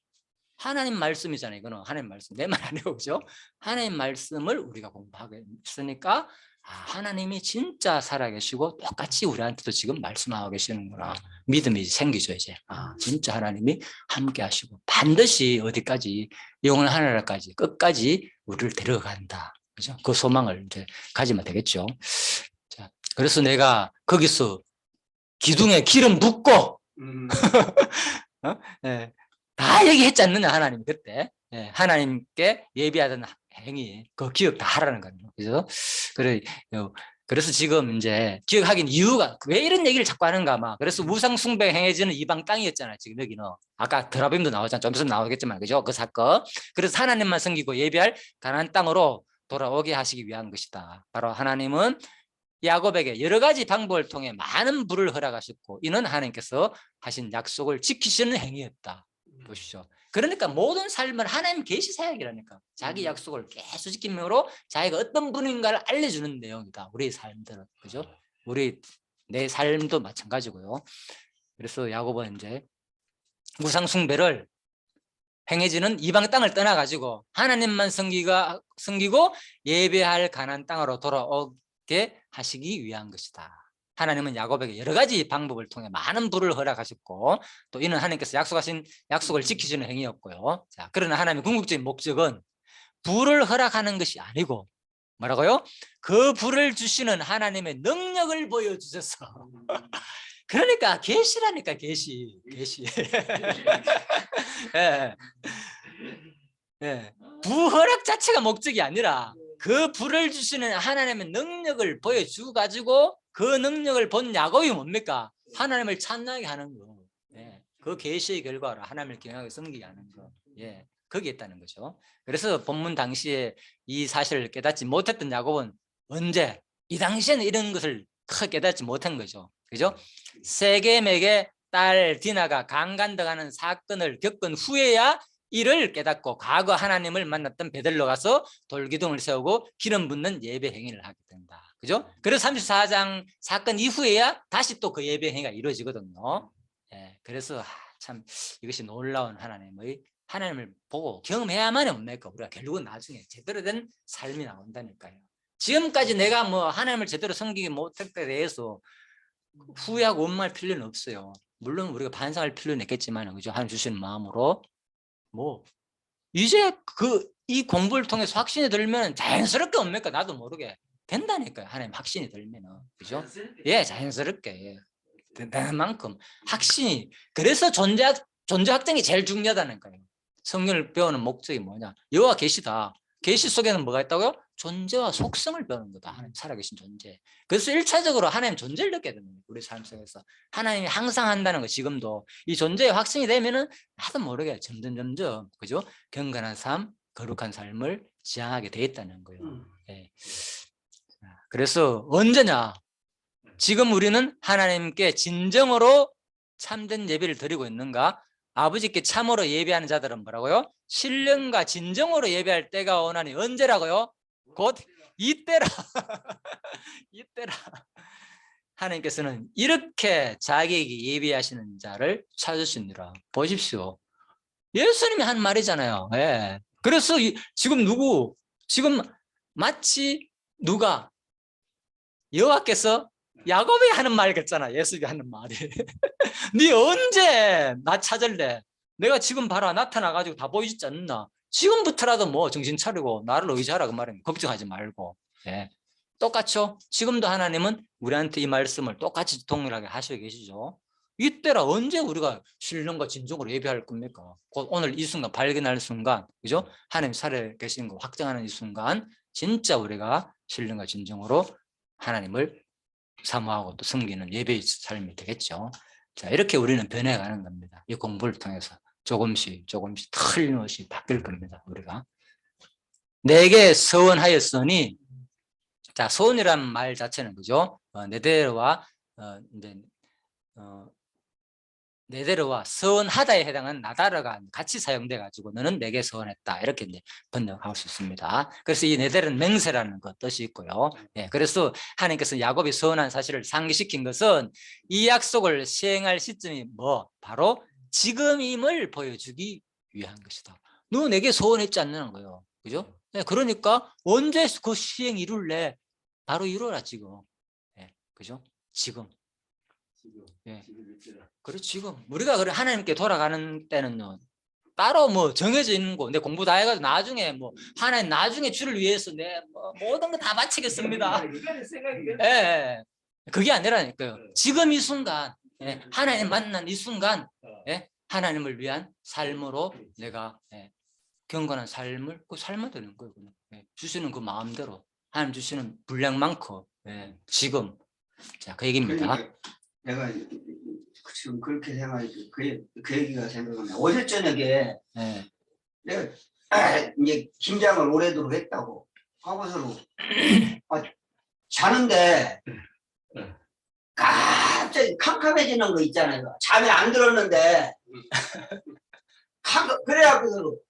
하나님 말씀이잖아요. 이거는 하나님 말씀, 내 말 아니고, 그죠? 하나님 말씀을 우리가 공부하게 했으니까 하나님이 진짜 살아계시고 똑같이 우리한테도 지금 말씀하고 계시는구나. 믿음이 생기죠 이제. 진짜 하나님이 함께 하시고 반드시 어디까지, 영원한 하늘까지 끝까지 우리를 데려간다. 그죠? 그 소망을 이제 가지면 되겠죠. 자, 그래서 내가 거기서 기둥에 기름 붓고 네. 다 얘기했지 않느냐 하나님 그때. 예, 하나님께 예비하던 행위 그 기억 다 하라는 거예요. 그래서 지금 이제 기억하긴 이유가 왜 이런 얘기를 자꾸 하는가 막. 그래서 우상 숭배 행해지는 이방 땅이었잖아요. 지금 여기는 아까 드라빔도 나오잖아요. 좀 있으면 나오겠지만, 그죠? 그 사건. 그래서 하나님만 섬기고 예비할 가나안 땅으로 돌아오게 하시기 위한 것이다. 바로 하나님은 야곱에게 여러 가지 방법을 통해 많은 부를 허락하셨고, 이는 하나님께서 하신 약속을 지키시는 행위였다. 보십시오. 그러니까 모든 삶을 하나님 계시 사역이라니까. 자기 약속을 계속 지킴으로 자기가 어떤 분인가를 알려주는 내용이다. 우리의 삶들은. 그죠? 내 삶도 마찬가지고요. 그래서 야곱은 이제 우상 숭배를 행해지는 이방 땅을 떠나가지고 하나님만 섬기고 예배할 가나안 땅으로 돌아오게 하시기 위한 것이다. 하나님은 야곱에게 여러 가지 방법을 통해 많은 부를 허락하셨고, 또 이는 하나님께서 약속하신 약속을 지키시는 행위였고요. 자, 그러나 하나님의 궁극적인 목적은 부를 허락하는 것이 아니고 뭐라고요? 그 부를 주시는 하나님의 능력을 보여주셔서 그러니까 계시라니까. 계시. 예. 예. 부허락 자체가 목적이 아니라 그 부를 주시는 하나님의 능력을 보여주 가지고 그 능력을 본 야곱이 뭡니까? 하나님을 찬양하게 하는 거. 예. 그 계시의 결과로 하나님을 경외하게 섬기게 하는 거. 예. 거기에 있다는 거죠. 그래서 본문 당시에 이 사실을 깨닫지 못했던 야곱은 언제 이 당시에는 이런 것을 크게 깨닫지 못한 거죠. 그죠? 세겜에게 딸 디나가 강간당하는 사건을 겪은 후에야 이를 깨닫고 과거 하나님을 만났던 베들로 가서 돌기둥을 세우고 기름 붓는 예배 행위를 하게 된다. 그죠? 그래서 34장 사건 이후에야 다시 또 그 예배 행위가 이루어지거든요. 예, 그래서 참 이것이 놀라운 하나님을 보고 경험해야만 옵니까? 우리가 결국은 나중에 제대로 된 삶이 나온다니까요. 지금까지 내가 뭐 하나님을 제대로 섬기지 못할 때 대해서 후회하고 원망할 필요는 없어요. 물론 우리가 반성할 필요는 있겠지만, 그죠? 하나님 주시는 마음으로 뭐 이제 이 공부를 통해서 확신이 들면 자연스럽게 옵니까? 나도 모르게 된다니까요. 하나님 확신이 들면은, 그죠? 예, 자연스럽게 예. 되는 만큼 확신이. 그래서 존재 확증이 제일 중요하다니까요. 성경을 배우는 목적이 뭐냐? 여호와 계시다. 계시 속에는 뭐가 있다고요? 존재와 속성을 배우는 거다. 하나님 살아계신 존재. 그래서 1차적으로 하나님 존재를 느껴야 됩니다. 우리 삶 속에서. 하나님이 항상 한다는 거, 지금도. 이 존재의 확신이 되면은 나도 모르게 점점, 그죠? 경건한 삶, 거룩한 삶을 지향하게 돼 있다는 거예요. 예. 그래서 언제냐? 지금 우리는 하나님께 진정으로 참된 예배를 드리고 있는가? 아버지께 참으로 예배하는 자들은 뭐라고요? 신령과 진정으로 예배할 때가 오나니 언제라고요? 곧 이때라. 이때라. 하나님께서는 이렇게 자기에게 예배하시는 자를 찾으시느라. 보십시오. 예수님이 한 말이잖아요. 예. 그래서 지금 마치 누가 여호와께서 야곱이 하는 말 같잖아. 예수님이 하는 말이. 네 언제 나 찾을래? 내가 지금 봐라 나타나가지고 다 보이지 않나? 지금부터라도 뭐 정신 차리고 나를 의지하라 그 말입니다. 걱정하지 말고. 예. 똑같죠? 지금도 하나님은 우리한테 이 말씀을 똑같이 동일하게 하시고 계시죠. 이때라 언제 우리가 신령과 진정으로 예배할 겁니까? 곧 오늘 이 순간 발견할 순간, 그죠? 하나님 살아 계시는 거 확정하는 이 순간 진짜 우리가 신령과 진정으로 하나님을 사모하고 또 섬기는 예배의 삶이 되겠죠. 자, 이렇게 우리는 변해가는 겁니다. 이 공부를 통해서 조금씩 틀림없이 바뀔 겁니다. 우리가 내게 서원하였으니, 자, 서원이란 말 자체는 그죠? 네데르와 서원하다에 해당하는 나다르가 같이 사용돼 가지고 너는 내게 서원했다 이렇게 이제 번역할 수 있습니다. 그래서 이 네데르는 맹세라는 것 뜻이 있고요. 예, 그래서 하나님께서 야곱이 서원한 사실을 상기시킨 것은 이 약속을 시행할 시점이 바로 지금임을 보여주기 위한 것이다. 너 내게 서원했지 않는 거예요, 그죠? 예, 그러니까 언제 그 시행 이룰래? 바로 이루어라 지금. 예, 그죠? 지금. 예. 그래 지금 우리가 그래 하나님께 돌아가는 때는요 따로 뭐 정해져 있는 거 내 공부 다 해가지고 나중에 뭐 하나님 나중에 주를 위해서 내 모든 거 다 바치겠습니다. 예, 그게 아니라니까요. 지금 이 순간 하나님 만난 이 순간 하나님을 위한 삶으로 내가 경건한 삶을 살면 되는 거예요. 주시는 그 마음대로 하나님 주시는 분량만큼 지금 자 그 얘기입니다. 그러니까 내가 지금 그렇게 생각하니까 그 얘기가 생각나네. 어제 저녁에 내가 이제 김장을 오래도록 했다고 하고서 자는데 갑자기 캄캄해지는 거 있잖아요. 잠이 안 들었는데 그래갖고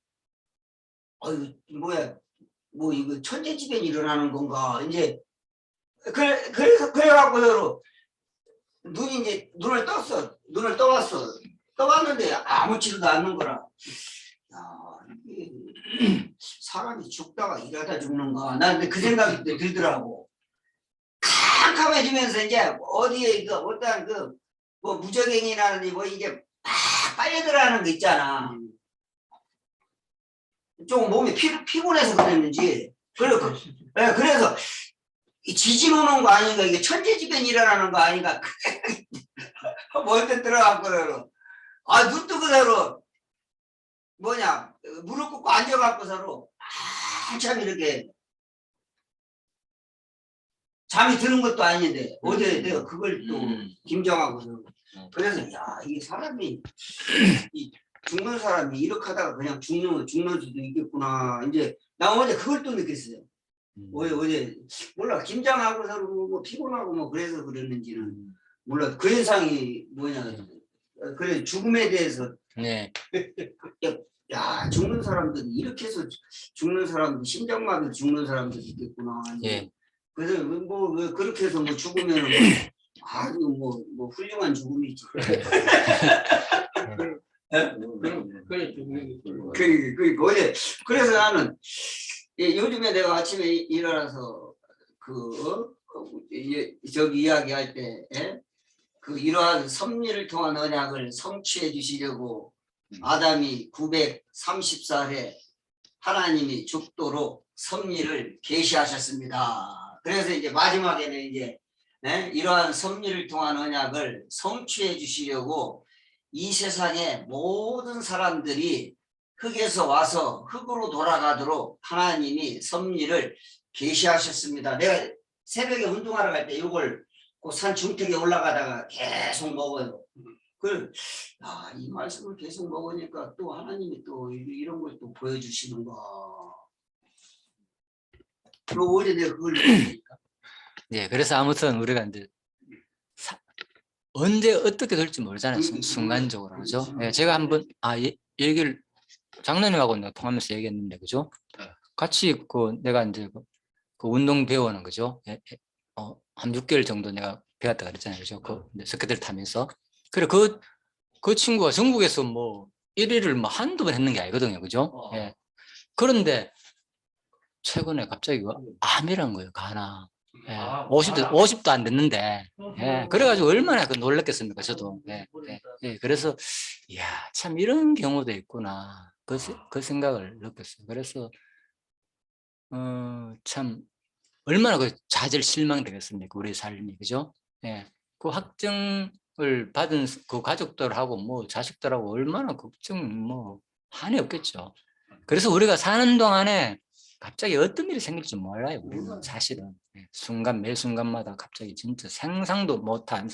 뭐 이거 천재지변 일어나는 건가 이제 그래갖고 눈이 이제 눈을 떠봤어. 떠봤는데 아무렇지도 않는 거라. 야, 이게 사람이 죽다가 일하다 죽는가. 난 근데 그 생각이 들더라고. 캄캄해지면서 이제 어디에 어떤 뭐 무적행이라든지 뭐 이게 막 빨려 들어가는 거 있잖아. 좀 몸이 피곤해서 그랬는지. 그래서 지진 오는 거 아닌가, 이게 천재지변 일어나는 거 아닌가. 멀때 들어갔거든. 눈 뜨고 서로 무릎 꿇고 앉아갖고 서로 한참 이렇게 잠이 드는 것도 아닌데 어제 내가 그걸 또 김정하고서 그래서 야, 이 사람이 죽는 사람이 이렇게 하다가 그냥 죽는 수도 있겠구나. 이제 나 어제 그걸 또 느꼈어요. 어제 몰라 긴장하고 서로 뭐 피곤하고 뭐 그래서 그랬는지는 몰라. 그 현상이 뭐냐. 그래 죽음에 대해서 네. 야 죽는 사람들이 이렇게 해서 죽는 사람들 심장마비 죽는 사람들이 있겠구나. 예. 그래서 뭐 그렇게 해서 뭐 죽으면 뭐 아주 뭐 훌륭한 죽음이지. 그래서 나는 요즘에 내가 아침에 일어나서 저기 이야기할 때 그 이러한 섭리를 통한 언약을 성취해 주시려고 아담이 930살에 하나님이 죽도록 섭리를 계시하셨습니다. 그래서 이제 마지막에는 이제 이러한 섭리를 통한 언약을 성취해 주시려고 이 세상의 모든 사람들이 흙에서 와서 흙으로 돌아가도록 하나님이 섭리를 계시하셨습니다. 내가 새벽에 운동하러 갈 때 이걸 그 산 중턱에 올라가다가 계속 먹어요. 이 말씀을 계속 먹으니까 또 하나님이 또 이런 걸 또 보여주시는가. 어제 내가 그걸 네, 그래서 아무튼 우리가 이제 언제 어떻게 될지 모르잖아요. 순간적으로 그죠? 네, 제가 한번 얘기를 장로님하고 내가 통하면서 얘기했는데 그죠? 같이 내가 이제 그 운동 배우는 거죠. 한 6개월 정도 내가 배웠다 그랬잖아요. 그죠? 스케줄 타면서. 그래 그 친구가 전국에서 뭐 1위를 뭐 한두 번 했는 게 아니거든요. 그죠? 예. 그런데 최근에 갑자기 암이란 거예요. 가나. 예. 50도 안 됐는데. 예. 그래가지고 얼마나 놀랐겠습니까? 저도. 예. 예. 그래서 이야, 참 이런 경우도 있구나. 그 생각을 느꼈어요. 그래서 참 얼마나 그 좌절 실망되겠습니까? 우리 삶이. 그죠? 예. 그 확정을 받은 그 가족들하고 뭐 자식들하고 얼마나 걱정 뭐 한이 없겠죠. 그래서 우리가 사는 동안에 갑자기 어떤 일이 생길지 몰라요. 우리는 사실은 매 순간마다 갑자기 진짜 상상도 못한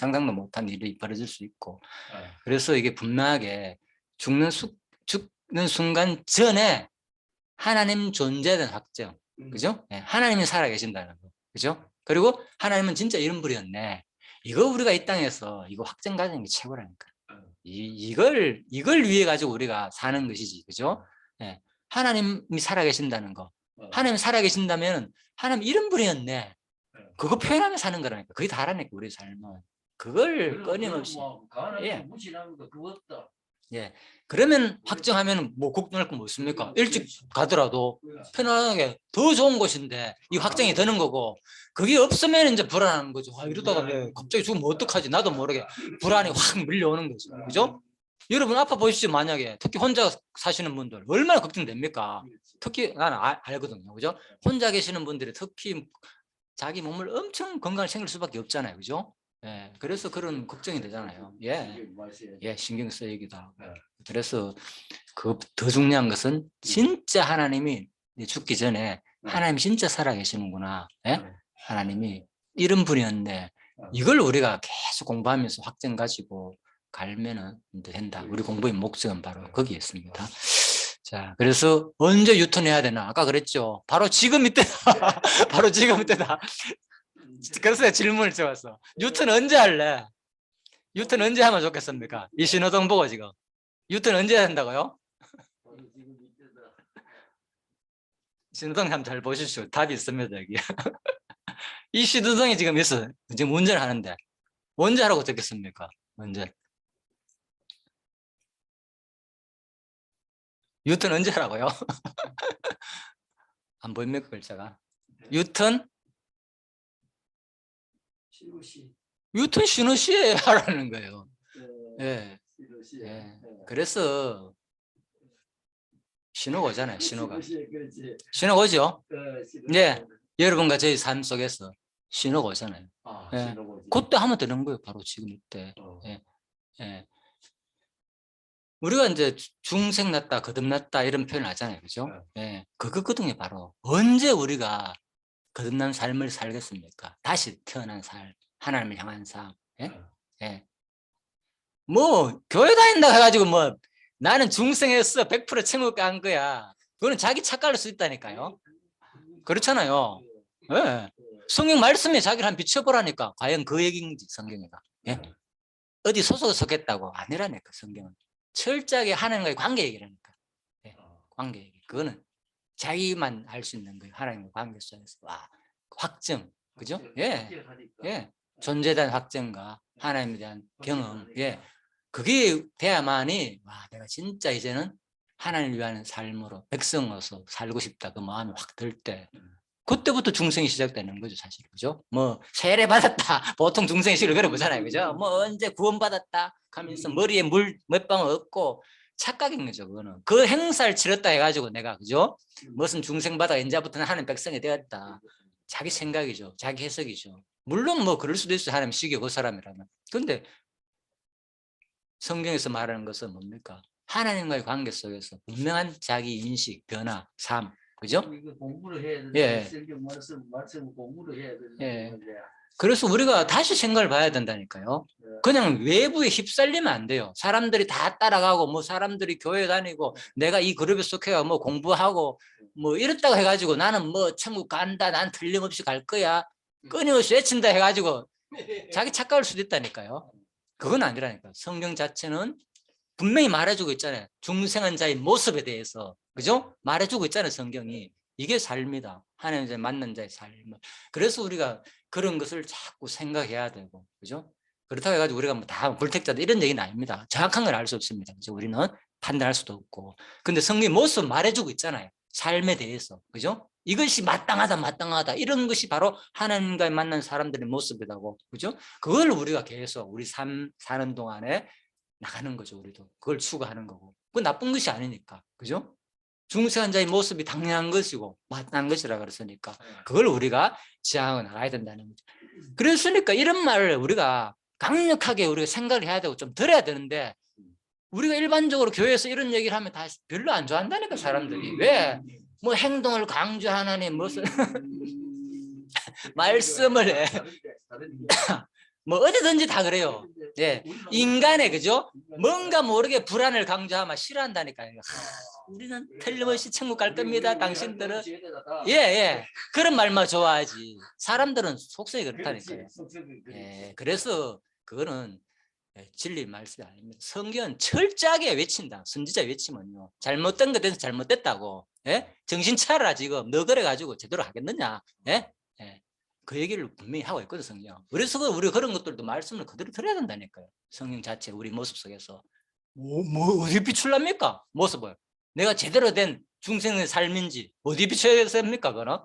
일이 벌어질 수 있고. 그래서 이게 분명하게 죽는 순간 전에 하나님 존재에 대한 확정, 그죠? 하나님이 살아계신다는 거, 그죠? 그리고 하나님은 진짜 이런 분이었네. 이거 우리가 이 땅에서 이거 확정 가지는 게 최고라니까. 이걸 위해 가지고 우리가 사는 것이지, 그죠? 하나님이 살아계신다는 거. 하나님이 살아계신다면 하나님 이런 분이었네. 그거 표현하며 사는 거라니까. 그게 다라니까 우리 삶은. 그걸 끊임없이. 예. 그러면 확정하면 뭐 걱정할 건 뭐 있습니까? 일찍 가더라도 편안하게 더 좋은 곳인데 이 확정이 되는 거고, 그게 없으면 이제 불안한 거죠. 이러다가 갑자기 죽으면 어떡하지? 나도 모르게 불안이 확 밀려오는 거죠. 그죠? 여러분 아파 보시죠. 만약에 특히 혼자 사시는 분들 얼마나 걱정됩니까? 특히 나는 알거든요. 그죠? 혼자 계시는 분들이 특히 자기 몸을 엄청 건강을 챙길 수밖에 없잖아요. 그죠? 예, 그래서 그런 걱정이 되잖아요. 예, 신경 쓰이기도 하고. 그래서 더 중요한 것은 진짜 하나님이 죽기 전에 하나님이 진짜 살아계시는구나. 예? 하나님이 이런 분이었는데 이걸 우리가 계속 공부하면서 확정 가지고 갈면은 된다. 우리 공부의 목적은 바로 거기에 있습니다. 자, 그래서 언제 유턴해야 되나? 아까 그랬죠. 바로 지금 이때다. 바로 지금 이때다. 그래서 질문을 줘봤어. 유턴 언제 할래? 유턴 언제 하면 좋겠습니까? 이 신호등 보고 지금. 유턴 언제 해야 된다고요? 신호등 한번 잘 보십시오. 답이 있습니다, 여기. 이 신호등이 지금 있어. 지금 운전을 하는데. 언제 하라고 적겠습니까? 언제? 유턴 언제 하라고요? 안 보입니까, 글자가? 유턴? 유턴 신호 시에 하라는 거예요. 예. 예. 그래서 신호가 오잖아요. 신호가 오죠. 네. 여러분과 저희 삶 속에서 신호가 오잖아요. 예. 그때 하면 되는 거예요. 바로 지금 이때. 예. 예. 우리가 이제 중생 났다, 거듭났다 이런 표현을 하잖아요. 그죠? 예. 그거거든요. 바로 언제 우리가 거듭난 삶을 살겠습니까? 다시 태어난 삶, 하나님을 향한 삶. 예? 예. 뭐 교회 다닌다 해가지고 뭐 나는 중생했어. 100% 천국 간 거야. 그거는 자기 착각할 수 있다니까요. 그렇잖아요. 예. 성경 말씀에 자기를 한 비춰보라니까. 과연 그 얘기인지 성경이가. 예? 어디 소속에 속했다고 아니라니까 성경은. 철저하게 하나님과의 관계 얘기라니까. 예. 관계 얘기. 그거는 자기만 알 수 있는 거예요. 하나님과 관계 속에서. 와, 확증. 그죠? 예. 예. 존재에 대한 확증과 하나님에 대한 경험. 예. 그게 돼야만이 와, 내가 진짜 이제는 하나님을 위한 삶으로 백성으로서 살고 싶다. 그 마음이 확 들 때. 그때부터 중생이 시작되는 거죠, 사실. 그죠? 뭐, 세례 받았다. 보통 중생의 시를 그래 보잖아요. 그죠? 뭐, 언제 구원받았다. 하면서 머리에 물 몇 방울 얻고 착각인 거죠, 그거는. 그 행사를 치렀다 해가지고 내가, 그죠? 무슨 중생 받아 이제부터는 하나님 백성이 되었다. 자기 생각이죠. 자기 해석이죠. 물론 뭐, 그럴 수도 있어요. 하나님 시기 그 사람이라면. 근데 성경에서 말하는 것은 뭡니까? 하나님과의 관계 속에서 분명한 자기 인식, 변화, 삶. 그죠? 이거 공부를 해야 되는데 예. 성경 말씀 공부를 해야 되는데 예. 그래서 우리가 다시 생각을 봐야 된다니까요. 그냥 외부에 휩쓸리면 안 돼요. 사람들이 다 따라가고 뭐 사람들이 교회 다니고 내가 이 그룹에 속해가 뭐 공부하고 뭐 이랬다고 해가지고 나는 뭐 천국 간다. 난 틀림없이 갈 거야. 끊임없이 외친다 해가지고 자기 착각할 수도 있다니까요. 그건 아니라니까. 성경 자체는 분명히 말해주고 있잖아요. 중생한 자의 모습에 대해서. 그죠? 말해주고 있잖아요. 성경이. 이게 삶이다. 하나님과 만난 자의 삶. 그래서 우리가 그런 것을 자꾸 생각해야 되고. 그죠? 그렇다고 해가지고 우리가 뭐 다 불택자다 이런 얘기는 아닙니다. 정확한 걸 알 수 없습니다. 그죠? 우리는 판단할 수도 없고. 근데 성경의 모습 말해주고 있잖아요. 삶에 대해서. 그죠? 이것이 마땅하다. 이런 것이 바로 하나님과 만난 사람들의 모습이라고. 그죠? 그걸 우리가 계속 우리 삶 사는 동안에 나가는 거죠. 우리도 그걸 추구하는 거고. 그건 나쁜 것이 아니니까. 그죠? 중생한 자의 모습이 당연한 것이고 마땅한 것이라 그랬으니까 그걸 우리가 지향해 나가야 된다는 거죠. 그랬으니까 이런 말을 우리가 강력하게 우리가 생각을 해야 되고 좀 들어야 되는데 우리가 일반적으로 교회에서 이런 얘기를 하면 다 별로 안 좋아한다니까 사람들이. 왜? 뭐 행동을 강조하느니 무슨 말씀을 해. 뭐 어디든지 다 그래요. 예. 인간의 그죠? 뭔가 모르게 불안을 강조하면 싫어한다니까요. 우리는 틀림없이 천국 갈 겁니다. 당신들은 예. 그런 말만 좋아하지. 사람들은 속성이 그렇다니까요. 예. 그래서 그거는 진리 말씀이 아닙니다. 성경은 철저하게 외친다. 선지자 외치면요. 잘못된 것에서 잘못됐다고. 예? 정신 차려라 지금. 너 그래 가지고 제대로 하겠느냐? 예? 예. 그 얘기를 분명히 하고 있거든 성경. 그래서 우리 그런 것들도 말씀을 그대로 들어야 된다니까요. 성경 자체 우리 모습 속에서 어디 비출랍니까? 모습을 내가 제대로 된 중생의 삶인지 어디 비춰야 됩니까? 그거는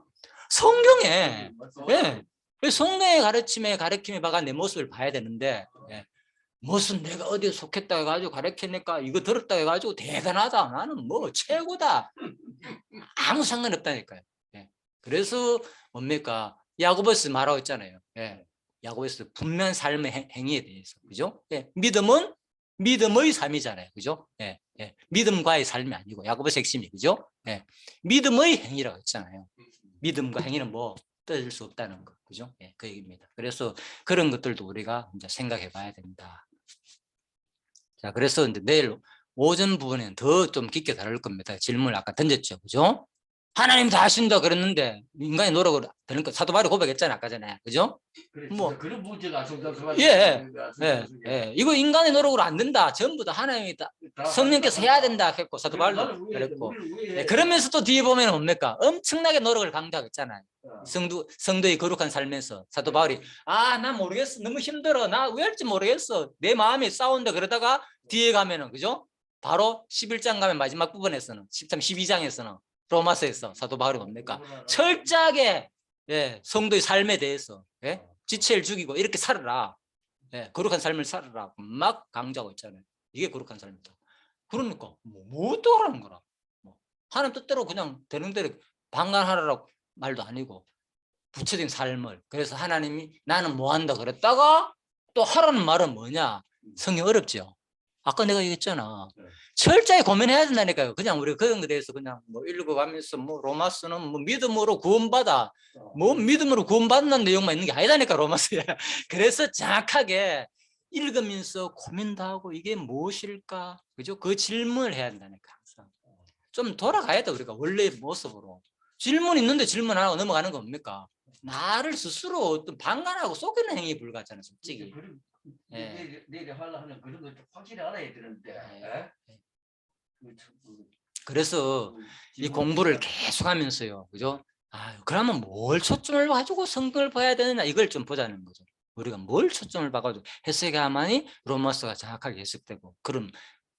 성경에 예. 성경의 가르침에 박아 내 모습을 봐야 되는데 예. 무슨 내가 어디에 속했다 해가지고 가르치니까 이거 들었다 해가지고 대단하다. 나는 뭐 최고다. 아무 상관없다니까요. 예. 그래서 뭡니까? 야고보스 말하고 있잖아요. 예. 야고보스 분명한 삶의 행위에 대해서. 그죠? 예. 믿음은 믿음의 삶이잖아요. 그죠? 예. 예. 믿음과의 삶이 아니고 야고보스 핵심이 그죠? 예. 믿음의 행위라고 했잖아요. 믿음과 행위는 뭐 떠들 수 없다는 거. 그죠? 예. 그 얘기입니다. 그래서 그런 것들도 우리가 이제 생각해 봐야 된다. 자, 그래서 이제 내일 오전 부분에는 더 좀 깊게 다룰 겁니다. 질문을 아까 던졌죠. 그죠? 하나님 다 하신다 그랬는데 인간의 노력을 되는 거 사도 바울이 고백했잖아요. 아까 전에. 그죠? 뭐 그런 문제가 예. 이거 인간의 노력으로 안 된다. 전부 다 하나님이 성령께서 해야 된다 했고 사도 바울도 그랬고. 예, 그러면서 또 뒤에 보면 뭡니까? 엄청나게 노력을 강조하겠잖아요. 성도의 거룩한 삶에서 사도 바울이 나 모르겠어. 너무 힘들어. 나 왜 할지 모르겠어. 내 마음이 싸운다 그러다가 뒤에 가면은 그죠? 바로 11장 가면 마지막 부분에서는 13, 12장에서는 로마서에서 사도 바울이 뭡니까? 철저하게 예, 성도의 삶에 대해서 예? 지체를 죽이고 이렇게 살아라. 예, 거룩한 삶을 살아라. 막 강조하고 있잖아요. 이게 거룩한 삶이다. 그러니까 뭐 어떡하라는 거라. 하나님 뜻대로 그냥 되는 대로 방관하라고 말도 아니고 구체적인 삶을. 그래서 하나님이 나는 뭐 한다 그랬다가 또 하라는 말은 뭐냐? 성경 어렵죠. 아까 내가 얘기했잖아. 철저히 고민해야 된다니까요. 그냥 우리가 그런 것에 대해서 그냥 뭐 읽어가면서 뭐 로마서는 뭐 믿음으로 구원받아. 뭐 믿음으로 구원받는 내용만 있는 게 아니다니까 로마서에. 그래서 정확하게 읽으면서 고민도 하고 이게 무엇일까? 그죠? 그 질문을 해야 된다니까 항상. 좀 돌아가야 돼 우리가 원래 모습으로. 질문 있는데 질문 안 하고 넘어가는 거 뭡니까? 나를 스스로 어떤 방관하고 속이는 행위 불가잖아 솔직히. 내가 하려면 그런 거 좀 확실히 알아야 되는데. 예? 그래서 이 공부를 계속하면서요, 그죠? 그러면 뭘 초점을 가지고 성경을 봐야 되느냐 이걸 좀 보자는 거죠. 우리가 뭘 초점을 봐가지고 해석해야만이 로마서가 정확하게 해석되고 그런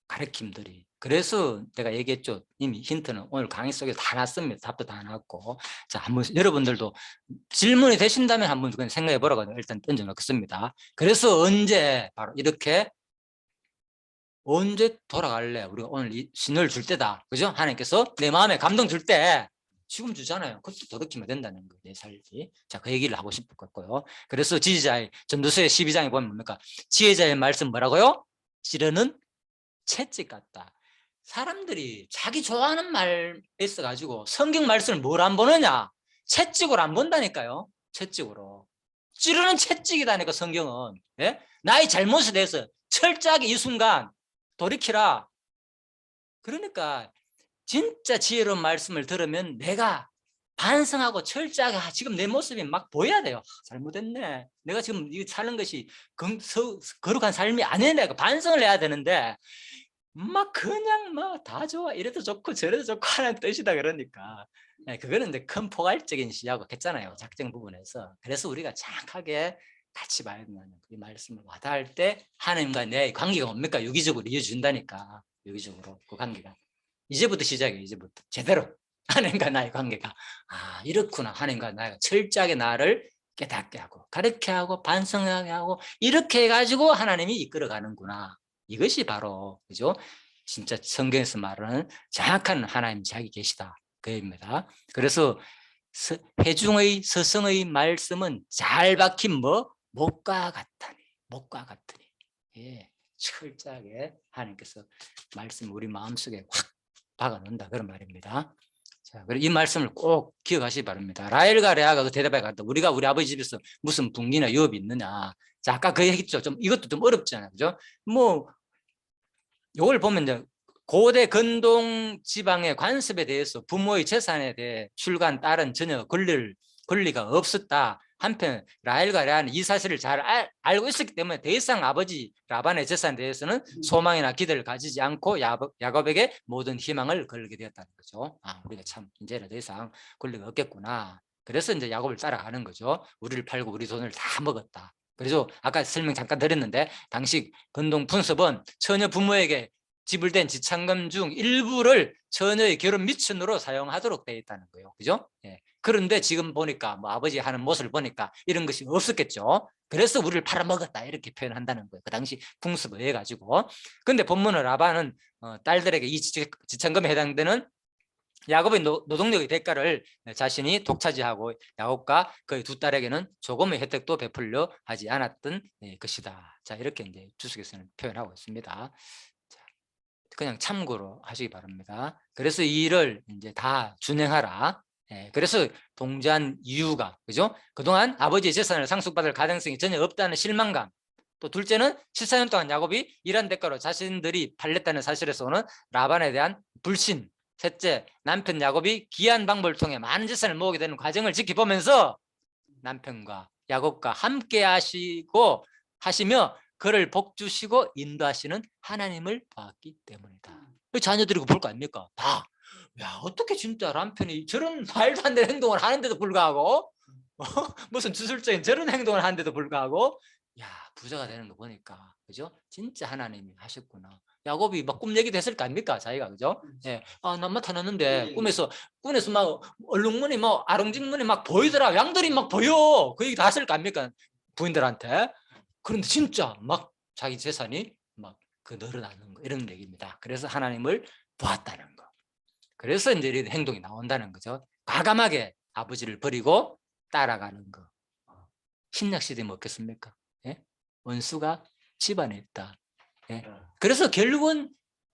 가르침들이. 그래서 내가 얘기했죠. 이미 힌트는 오늘 강의 속에 다 났습니다. 답도 다 났고. 자, 한번 여러분들도 질문이 되신다면 한번 그냥 생각해 보라고 일단 던져 놓겠습니다. 그래서 언제 바로 이렇게 언제 돌아갈래? 우리가 오늘 이 신호를 줄 때다. 그죠? 하나님께서 내 마음에 감동 줄 때 지금 주잖아요. 그것도 돌이키면 된다는 거예요. 내 삶이. 자, 그 얘기를 하고 싶었고요. 그래서 지혜자의 전도서의 12장에 보면 뭡니까? 지혜자의 말씀 뭐라고요? 찌르는 채찍 같다. 사람들이 자기 좋아하는 말 있어가지고 성경 말씀을 뭘 안 보느냐? 채찍으로 안 본다니까요. 채찍으로. 찌르는 채찍이다니까 성경은. 예? 나의 잘못에 대해서 철저하게 이 순간 돌이키라. 그러니까 진짜 지혜로운 말씀을 들으면 내가 반성하고 철저하게 지금 내 모습이 막 보여야 돼요. 잘못했네. 내가 지금 이 사는 것이 거룩한 삶이 아니네. 내가 반성을 해야 되는데 막 그냥 막 다 좋아 이래도 좋고 저래도 좋고 하는 뜻이다 그러니까 그거는 이제 큰 포괄적인 시야고 했잖아요. 작정 부분에서. 그래서 우리가 정확하게 같이 봐야 된다는 이 말씀을 와닿을 때 하나님과 내 관계가 뭡니까? 유기적으로 이어준다니까. 유기적으로 그 관계가 이제부터 시작이에요. 이제부터 제대로 하나님과 나의 관계가 이렇구나. 하나님과 나가 철저하게 나를 깨닫게 하고 가르치게 하고 반성하게 하고 이렇게 해가지고 하나님이 이끌어가는구나. 이것이 바로 그죠? 진짜 성경에서 말하는 정확한 하나님 자기 계시다 그입니다. 그래서 회중의 서성의 말씀은 잘 박힌 목과 같으니 목과 같으니 예, 철저하게 하나님께서 말씀 우리 마음속에 확 박아놓는다 그런 말입니다. 자, 그리고 이 말씀을 꼭 기억하시기 바랍니다. 라헬과 레아가 그 대답에 갔다. 우리가 우리 아버지 집에서 무슨 분기나 유업이 있느냐. 자, 아까 그 얘기했죠. 좀 이것도 좀 어렵잖아요, 그죠? 이걸 보면 이제 고대 근동 지방의 관습에 대해서 부모의 재산에 대해 출간 딸은 전혀 권리가 없었다. 한편 라헬과 레아는 이 사실을 잘 알고 있었기 때문에 더 이상 아버지 라반의 재산에 대해서는 소망이나 기대를 가지지 않고 야곱에게 모든 희망을 걸게 되었다는 거죠. 우리가 참 이제는 더 이상 권리가 없겠구나. 그래서 이제 야곱을 따라가는 거죠. 우리를 팔고 우리 돈을 다 먹었다. 그래서 아까 설명 잠깐 드렸는데 당시 근동 풍습은 처녀 부모에게 지불된 지참금 중 일부를 처녀의 결혼 미천으로 사용하도록 되어 있다는 거예요. 그죠? 예. 그런데 지금 보니까 아버지 하는 모습을 보니까 이런 것이 없었겠죠. 그래서 우리를 팔아먹었다 이렇게 표현한다는 거예요. 그 당시 풍습을 해가지고. 근데 본문은 라반은 딸들에게 이 지참금에 해당되는 야곱의 노동력의 대가를 자신이 독차지하고 야곱과 그의 두 딸에게는 조금의 혜택도 베풀려 하지 않았던 것이다. 자, 이렇게 이제 주석에서는 표현하고 있습니다. 자, 그냥 참고로 하시기 바랍니다. 그래서 이 일을 이제 다 준행하라. 그래서 동조한 이유가 그죠? 그동안 아버지의 재산을 상속받을 가능성이 전혀 없다는 실망감. 또 둘째는 14년 동안 야곱이 일한 대가로 자신들이 팔렸다는 사실에서 오는 라반에 대한 불신. 셋째, 남편 야곱이 기이한 방법을 통해 많은 재산을 모으게 되는 과정을 지켜보면서 남편과 야곱과 함께 하시며 그를 복주시고 인도하시는 하나님을 봤기 때문이다. 자녀들이 볼 거 아닙니까? 다. 야, 어떻게 진짜 남편이 저런 말도 안 되는 행동을 하는데도 불구하고 무슨 주술적인 저런 행동을 하는데도 불구하고 야, 부자가 되는 거 보니까 그죠? 진짜 하나님이 하셨구나. 야곱이 막 꿈 얘기도 했을 거 아닙니까? 자기가 그죠? 예. 난 나타났는데 꿈에서 막 얼룩무늬 막 아롱직무늬 막 보이더라. 양들이 막 보여. 그 얘기 다 했을 거 아닙니까? 부인들한테. 그런데 진짜 막 자기 재산이 막 그 늘어나는 거 이런 얘기입니다. 그래서 하나님을 보았다는 거. 그래서 이제 이런 행동이 나온다는 거죠. 과감하게 아버지를 버리고 따라가는 거. 신약시대면 없겠습니까? 예? 원수가 집안에 있다. 예? 그래서 결국은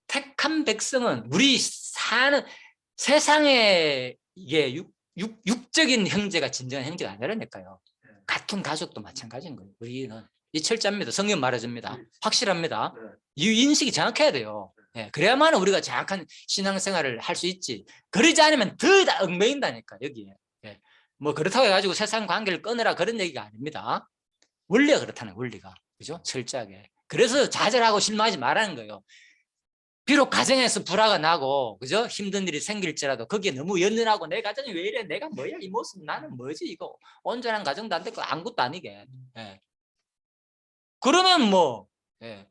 택한 백성은 우리 사는 세상에 이게 육적인 형제가 진정한 형제가 아니라니까요. 같은 가족도 마찬가지인 거예요. 우리는 이 철자입니다. 성경 말해줍니다. 확실합니다. 네. 이 인식이 정확해야 돼요. 예, 그래야만 우리가 정확한 신앙생활을 할 수 있지. 그러지 않으면 더 다 얽매인다니까 여기에. 예. 뭐 그렇다고 해가지고 세상 관계를 끊으라 그런 얘기가 아닙니다. 원리가 그렇다는 거예요, 원리가. 그죠? 철저하게. 그래서 좌절하고 실망하지 말라는 거예요. 비록 가정에서 불화가 나고, 그죠? 힘든 일이 생길지라도 거기에 너무 연연하고 내 가정이 왜 이래? 내가 뭐야? 이 모습 나는 뭐지? 이거 온전한 가정도 안 되고 아무것도 아니게. 예. 그러면 뭐, 예.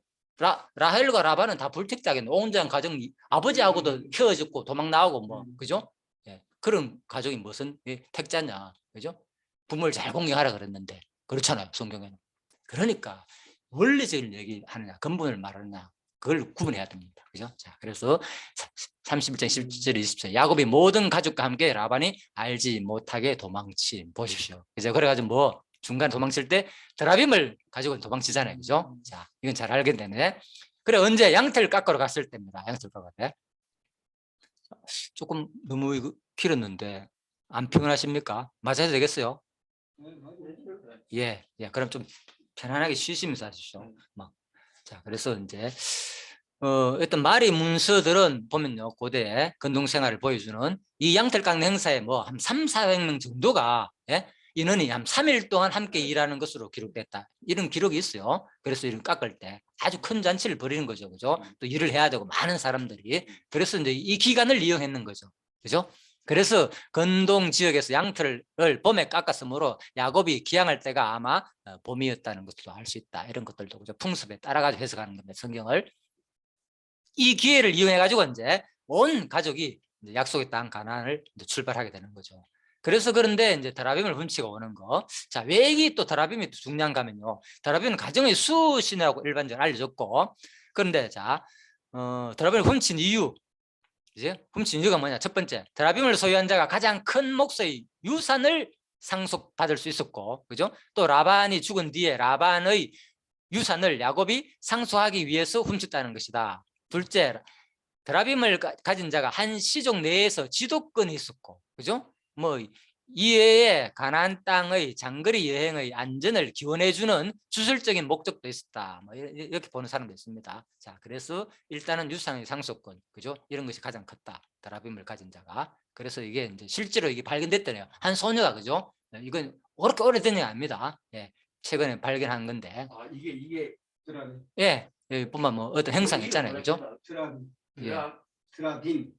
라헬과 라반은 다 불택자겠네. 온전한 가정, 아버지하고도 헤어졌고 도망 나오고 뭐, 그죠? 예. 그런 가정이 무슨 택자냐, 그죠? 부모를 잘 공경하라 그랬는데 그렇잖아요, 성경에는. 그러니까 원리적인 얘기하느냐, 근본을 말하느냐, 그걸 구분해야 됩니다, 그죠? 자, 그래서 31장 17절 20절 야곱이 모든 가족과 함께 라반이 알지 못하게 도망치 보십시오. 그죠? 그래가지고 뭐 중간 도망칠 때 드라빔을 가지고 도망치잖아요, 그죠? 자, 이건 잘 알겠네. 그래 언제 양털 깎으러 갔을 때입니다. 양털 깎을 때. 조금 너무 길었는데 안 피곤하십니까? 맞아야 되겠어요? 예, 예. 그럼 좀 편안하게 쉬시면서 하십시오. 막. 자, 그래서 이제 어떤 말이 문서들은 보면요, 고대에 건동 생활을 보여주는 이 양털 깎는 행사에 뭐 한 3, 400명 정도가 예? 인원이 한 3일 동안 함께 일하는 것으로 기록됐다. 이런 기록이 있어요. 그래서 이런 깎을 때 아주 큰 잔치를 벌이는 거죠, 그죠? 또 일을 해야 되고 많은 사람들이 그래서 이제 이 기간을 이용했는 거죠, 그죠? 그래서 건동 지역에서 양털을 봄에 깎았으므로 야곱이 기양할 때가 아마 봄이었다는 것도 알 수 있다. 이런 것들도 그죠? 풍습에 따라가지고 해석하는 겁니다. 성경을 이 기회를 이용해 가지고 이제 온 가족이 이제 약속의 땅 가나안을 이제 출발하게 되는 거죠. 그래서 그런데 이제 드라빔을 훔치고 오는 거. 자, 왜 이게 또 드라빔이 또 중요한가면요. 드라빔은 가정의 수신이라고 일반적으로 알려졌고, 그런데 자, 드라빔을 훔친 이유. 이제 훔친 이유가 뭐냐? 첫 번째, 드라빔을 소유한 자가 가장 큰 몫의 유산을 상속받을 수 있었고, 그죠? 또 라반이 죽은 뒤에 라반의 유산을 야곱이 상속하기 위해서 훔쳤다는 것이다. 둘째, 드라빔을 가진 자가 한 시족 내에서 지도권이 있었고, 그죠? 뭐 이외에 가나안 땅의 장거리 여행의 안전을 기원해주는 주술적인 목적도 있었다. 뭐 이렇게 보는 사람도 있습니다. 자, 그래서 일단은 유산의 상속권, 그죠? 이런 것이 가장 컸다. 드라빔을 가진 자가. 그래서 이게 이제 실제로 이게 발견됐더래요. 한 소녀가, 그죠? 이건 그렇게 오래된 게 아닙니다. 예, 최근에 발견한 건데. 아, 이게 드라빔. 예, 여기 보면 뭐 어떤 행상 있잖아요, 그죠? 드라빔. 예. 드라빔.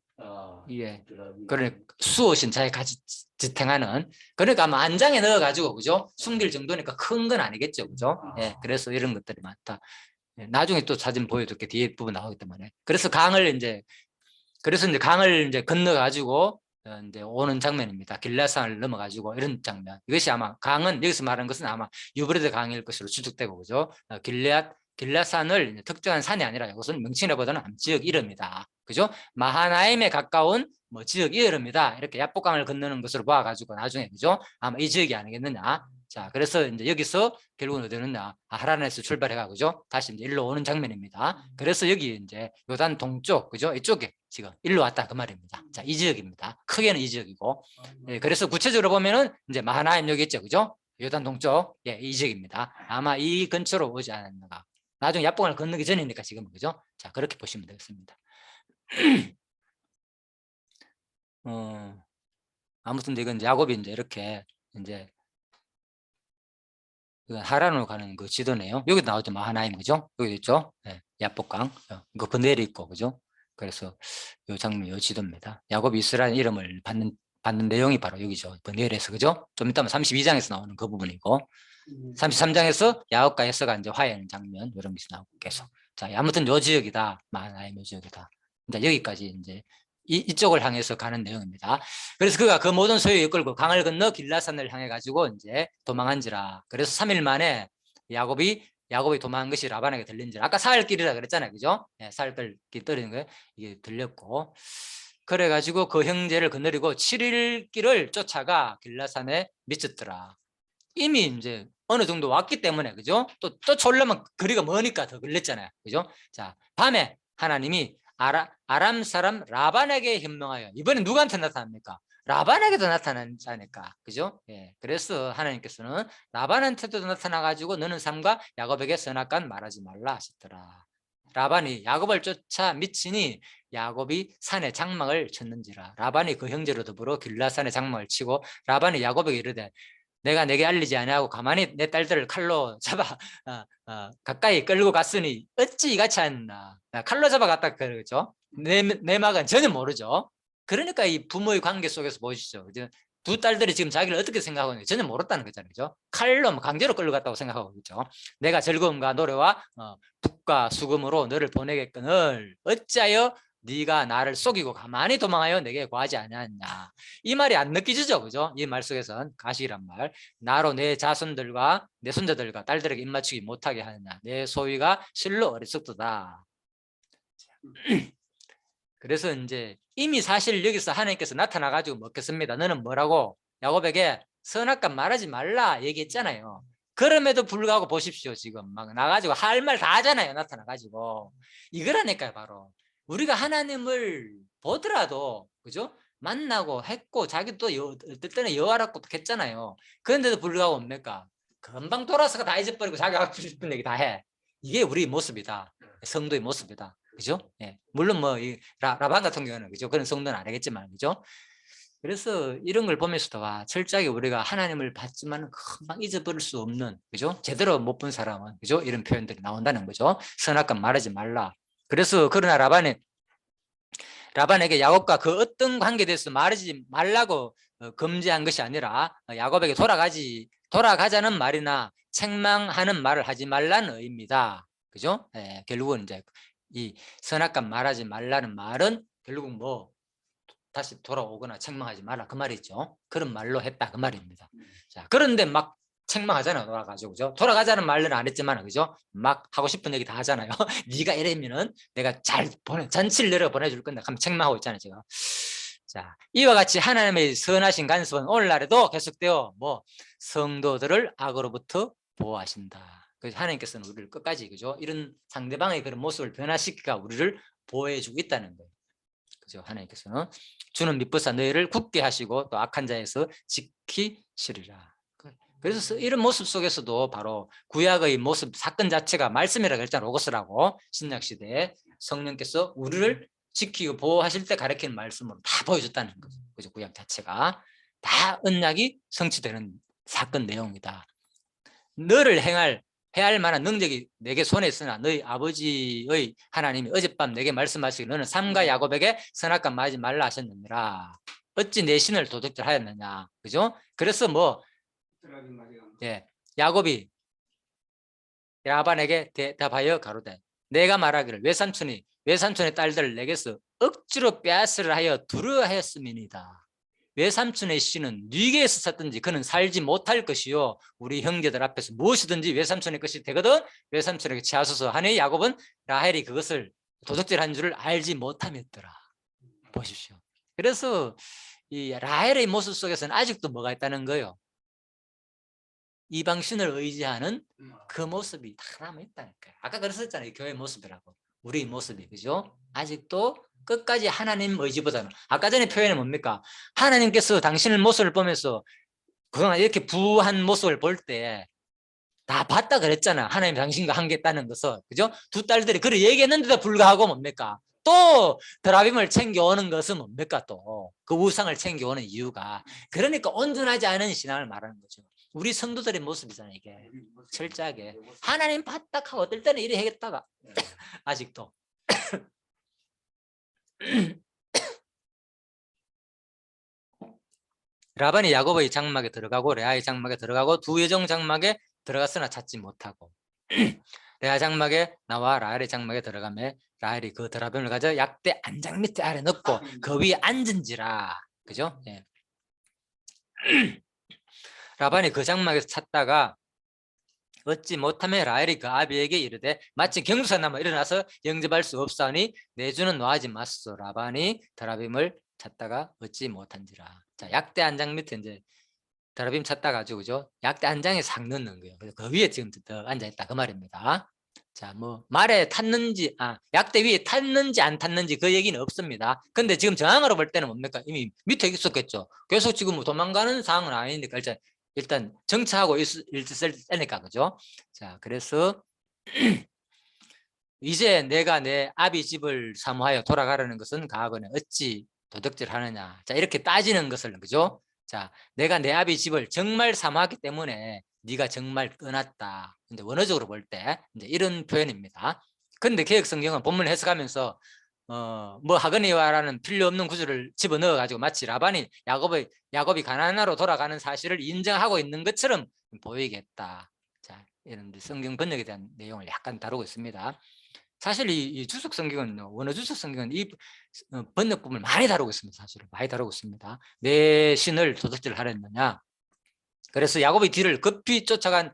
그러니까 수호신 자에 같이 지탱하는. 그러니까 아마 안장에 넣어가지고, 그죠? 숨길 정도니까 큰 건 아니겠죠, 그죠? 예. 그래서 이런 것들이 많다. 예, 나중에 또 사진 보여줄게. 뒤에 부분 나오기 때문에. 그래서 강을 이제 건너가지고 이제 오는 장면입니다. 길라산을 넘어가지고 이런 장면. 이것이 아마 강은 여기서 말하는 것은 아마 유브라데 강일 것으로 추측되고, 그죠? 길라산을 특정한 산이 아니라 이것은 명칭이라보다는 지역 이름이다. 그죠? 마하나임에 가까운 뭐 지역 이름이다. 이렇게 야복강을 건너는 것으로 봐가지고 나중에, 그죠? 아마 이 지역이 아니겠느냐. 자, 그래서 이제 여기서 결국은 어디였냐? 하란에서 출발해가, 그죠? 다시 이제 일로 오는 장면입니다. 그래서 여기 이제 요단 동쪽, 그죠? 이쪽에 지금 일로 왔다 그 말입니다. 자, 이 지역입니다. 크게는 이 지역이고, 예, 그래서 구체적으로 보면은 이제 마하나임 여기 있죠, 그죠? 요단 동쪽, 예, 이 지역입니다. 아마 이 근처로 오지 않았는가. 나중에 야복강을 건너기 전이니까 지금, 그죠? 자, 그렇게 보시면 되겠습니다. 아무튼 이건 야곱이 이제 이렇게 이제 하란으로 가는 그 지도네요. 여기 나오죠, 마하나임, 그죠? 여기 있죠, 네, 야복강. 이거 번뇌리 있고, 그죠? 그래서 이 장면이 이 지도입니다. 야곱이 이스라엘 이름을 받는 내용이 바로 여기죠. 번뇌리에서, 그죠? 좀 이따 32장에서 나오는 그 부분이고, 33장에서 야곱과 에서가 이제 화해하는 장면 이런 것이 나오고 계속. 자, 아무튼 요 지역이다, 마하나임 요 지역이다. 이제 여기까지 이제 이쪽을 향해서 가는 내용입니다. 그래서 그가 그 모든 소유 이끌고 강을 건너 길라산을 향해 가지고 이제 도망한지라. 그래서 3일 만에 야곱이 도망한 것이 라반에게 들린지라. 아까 사흘길이라 그랬잖아요, 그죠? 네, 사흘길 떨어진 거예요. 이게 들렸고, 그래 가지고 그 형제를 거느리고 7일 길을 쫓아가 길라산에 미쳤더라. 이미 이제 어느 정도 왔기 때문에, 그죠? 또 쫓아오려면 거리가 머니까 더 걸렸잖아요, 그죠? 자, 밤에 하나님이 아람 사람 라반에게 현명하여. 이번에 누구한테 나타납니까? 라반에게도 나타나니까. 그죠? 예. 그래서 하나님께서는 라반한테도 나타나가지고 너는 삼가 야곱에게 선악간 말하지 말라 하셨더라. 라반이 야곱을 쫓아 미치니 야곱이 산에 장막을 쳤는지라. 라반이 그 형제로 더불어 길라산에 장막을 치고 라반이 야곱에게 이르되 내가 내게 알리지 아니하고 가만히 내 딸들을 칼로 잡아 가까이 끌고 갔으니 어찌 이같이 하였나. 칼로 잡아 갔다 그러죠. 내 막은 전혀 모르죠. 그러니까 이 부모의 관계 속에서 보시죠. 두 딸들이 지금 자기를 어떻게 생각하고 있는지 전혀 모르다는 거잖아요. 그죠? 칼로 강제로 끌려갔다고 생각하고 있죠. 내가 즐거움과 노래와 북과 수금으로 너를 보내겠거늘 어찌하여 네가 나를 속이고 가만히 도망하여 내게 구하지 아니하였냐. 이 말이 안 느껴지죠. 그죠? 이 말 속에서는 가시란 말. 나로 내 자손들과 내 손자들과 딸들에게 입맞추기 못하게 하느냐. 내 소위가 실로 어리석도다. 그래서 이제 이미 사실 여기서 하나님께서 나타나가지고 먹겠습니다. 너는 뭐라고 야곱에게 선악간 말하지 말라 얘기했잖아요. 그럼에도 불구하고 보십시오. 지금 막 나가지고 할 말 다 하잖아요. 나타나가지고. 이거라니까요. 바로 우리가 하나님을 보더라도 그죠? 만나고 했고 자기도 어떨 때는 여와라고 했잖아요. 그런데도 불구하고 뭡니까? 금방 돌아서가 다 잊어버리고 자기가 하고 싶은 얘기 다 해. 이게 우리 모습이다. 성도의 모습이다. 그죠? 예. 물론 뭐 이 라반 같은 경우는 그죠? 그런 성도는 아니겠지만 그죠? 그래서 이런 걸 보면서도 와 철저하게 우리가 하나님을 봤지만 금방 잊어버릴 수 없는 그죠? 제대로 못 본 사람은 그죠? 이런 표현들이 나온다는 거죠. 선악간 말하지 말라. 그래서 그러나 라반에게 야곱과 그 어떤 관계에 대해서 말하지 말라고 금지한 것이 아니라 야곱에게 돌아가자는 말이나 책망하는 말을 하지 말라는 의미다. 그죠? 예, 결국은 이제 이 선악간 말하지 말라는 말은 결국은 뭐 다시 돌아오거나 책망하지 말라 그 말이죠. 그런 말로 했다 그 말입니다. 자, 그런데 막 책망하잖아요. 돌아가지고 그죠? 돌아가자는 말은 안 했지만 그죠? 막 하고 싶은 얘기 다 하잖아요. 네가 이러면은 내가 잘 잔치를 내려 보내줄 건데 하면 책망하고 있잖아요. 제가. 자, 이와 같이 하나님의 선하신 간섭은 오늘날에도 계속되어 뭐 성도들을 악으로부터 보호하신다. 그래서 하나님께서는 우리를 끝까지 그죠? 이런 상대방의 그런 모습을 변화시키가 우리를 보호해주고 있다는 거예요. 그죠? 하나님께서는 주는 미쁘사 너희를 굳게 하시고 또 악한 자에서 지키시리라. 그래서 이런 모습 속에서도 바로 구약의 모습 사건 자체가 말씀이라고 했잖아요. 로고스라고 신약 시대에 성령께서 우리를 지키고 보호하실 때 가르치는 말씀으로 다 보여줬다는 거죠. 그죠? 구약 자체가 다 언약이 성취되는 사건 내용이다. 너를 해야 할 만한 능력이 내게 손에 있으나 너희 아버지의 하나님이 어젯밤 내게 말씀하시기를 너는 삼가 야곱에게 선악간 말하지 말라 하셨느니라. 어찌 내 신을 도둑질하였느냐. 그죠? 그래서 뭐 예, 야곱이 라반에게 대답하여 가로되 내가 말하기를 외삼촌의 딸들을 내게서 억지로 빼앗으려 하여 두려워하였음이니이다. 외삼촌의 씨는 네게서 샀든지 그는 살지 못할 것이요 우리 형제들 앞에서 무엇이든지 외삼촌의 것이 되거든 외삼촌에게 취하소서 하니 야곱은 라헬이 그것을 도둑질한 줄을 알지 못함이었더라. 보십시오. 그래서 이 라헬의 모습 속에서는 아직도 뭐가 있다는 거예요. 이방신을 의지하는 그 모습이 다 남아있다니까요. 아까 그랬었잖아요. 교회 모습이라고. 우리 모습이 그죠? 아직도 끝까지 하나님 의지보다는 아까 전에 표현이 뭡니까? 하나님께서 당신의 모습을 보면서 그동안 이렇게 부한 모습을 볼 때 다 봤다 그랬잖아. 하나님 당신과 함께했다는 것을 그죠? 두 딸들이 그래 얘기했는데도 불구하고 뭡니까? 또 드라빔을 챙겨오는 것은 뭡니까? 또 그 우상을 챙겨오는 이유가 그러니까 온전하지 않은 신앙을 말하는 거죠. 우리 성도들의 모습이잖아요. 이게 철저하게 하나님 봤다 하고 어떨 때는 이래 하겠다가 아직도 라반이 야곱의 장막에 들어가고 레아의 장막에 들어가고 두 여종 장막에 들어갔으나 찾지 못하고 레아 장막에 나와 라헬의 장막에 들어가매 라헬이 그 드라빔을 가져 약대 안장 밑에 아래 넣고 그 위에 앉은지라. 그죠? 예. 라반이 그 장막에서 찾다가 얻지 못하며 라헬이 그 아비에게 이르되 마치 경주사나무 일어나서 영접할 수 없사오니 내 주는 노하지 마소서. 라반이 드라빔을 찾다가 얻지 못한지라. 자, 약대 한 장 밑에 이제 드라빔 찾다 가지고 그죠? 약대 한 장에 삭 넣는 거예요. 그래서 그 위에 지금 앉아 있다 그 말입니다. 자, 뭐 말에 탔는지 약대 위에 탔는지 안 탔는지 그 얘기는 없습니다. 근데 지금 정황으로 볼 때는 뭡니까? 이미 밑에 있었겠죠. 계속 지금 뭐 도망가는 상황은 아니니까 일단 정차하고 있을 때니까 그죠? 자, 그래서 이제 내가 내 아비 집을 사모하여 돌아가려는 것은 가거늘 어찌 도덕질하느냐. 자, 이렇게 따지는 것을 그죠? 자, 내가 내 아비 집을 정말 사모하기 때문에 네가 정말 떠났다. 근데 원어적으로 볼 때 이제 이런 표현입니다. 근데 개혁 성경은 본문을 해석하면서 뭐 하거니와라는 필요 없는 구절을 집어넣어 가지고 마치 라반이 야곱이 가나안으로 돌아가는 사실을 인정하고 있는 것처럼 보이겠다. 자, 이런 성경 번역에 대한 내용을 약간 다루고 있습니다. 사실 이 주석 성경은 원어 주석 성경은 이 번역 부분을 많이 다루고 있습니다. 사실은 많이 다루고 있습니다. 내 신을 도둑질 하렸느냐. 그래서 야곱의 뒤를 급히 쫓아간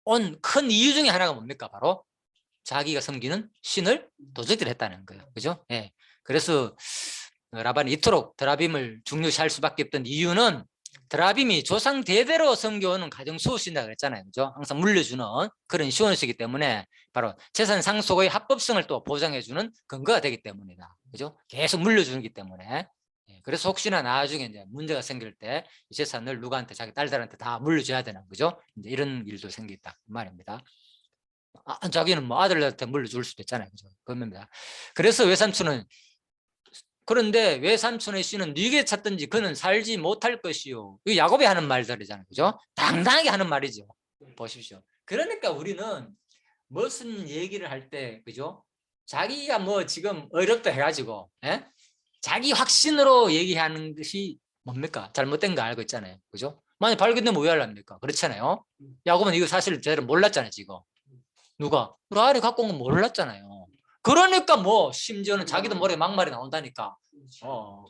온 큰 이유 중에 하나가 뭡니까? 바로 자기가 섬기는 신을 도둑질했다는 거예요. 그죠? 예. 그래서 라반이 이토록 드라빔을 중요시할 수밖에 없던 이유는 드라빔이 조상 대대로 섬겨오는 가정 수호신이라고 그랬잖아요. 그죠? 항상 물려주는 그런 시원시기 때문에 바로 재산 상속의 합법성을 또 보장해주는 근거가 되기 때문이다. 그죠? 계속 물려주기 때문에. 예, 그래서 혹시나 나중에 이제 문제가 생길 때 이 재산을 누구한테 자기 딸들한테 다 물려줘야 되는 거죠. 이제 이런 일도 생기다 그 말입니다. 자기는 뭐 아들한테 물려줄 수도 있잖아요. 그죠? 그겁니다. 그래서 외삼촌은 그런데 외삼촌의 씨는 네게 찾든지 그는 살지 못할 것이요. 이 야곱이 하는 말들이잖아요. 그죠? 당당하게 하는 말이죠. 보십시오. 그러니까 우리는 무슨 얘기를 할 때 그죠? 자기가 뭐 지금 어렵다 해가지고 자기 확신으로 얘기하는 것이 뭡니까? 잘못된 거 알고 있잖아요. 그죠? 만약 발견되면 왜 하랍니까? 그렇잖아요. 야곱은 이거 사실 제대로 몰랐잖아요. 지금. 누가? 라헬이 갖고 온 건 몰랐잖아요. 그러니까 뭐 심지어는 자기도 모르게 막말이 나온다니까.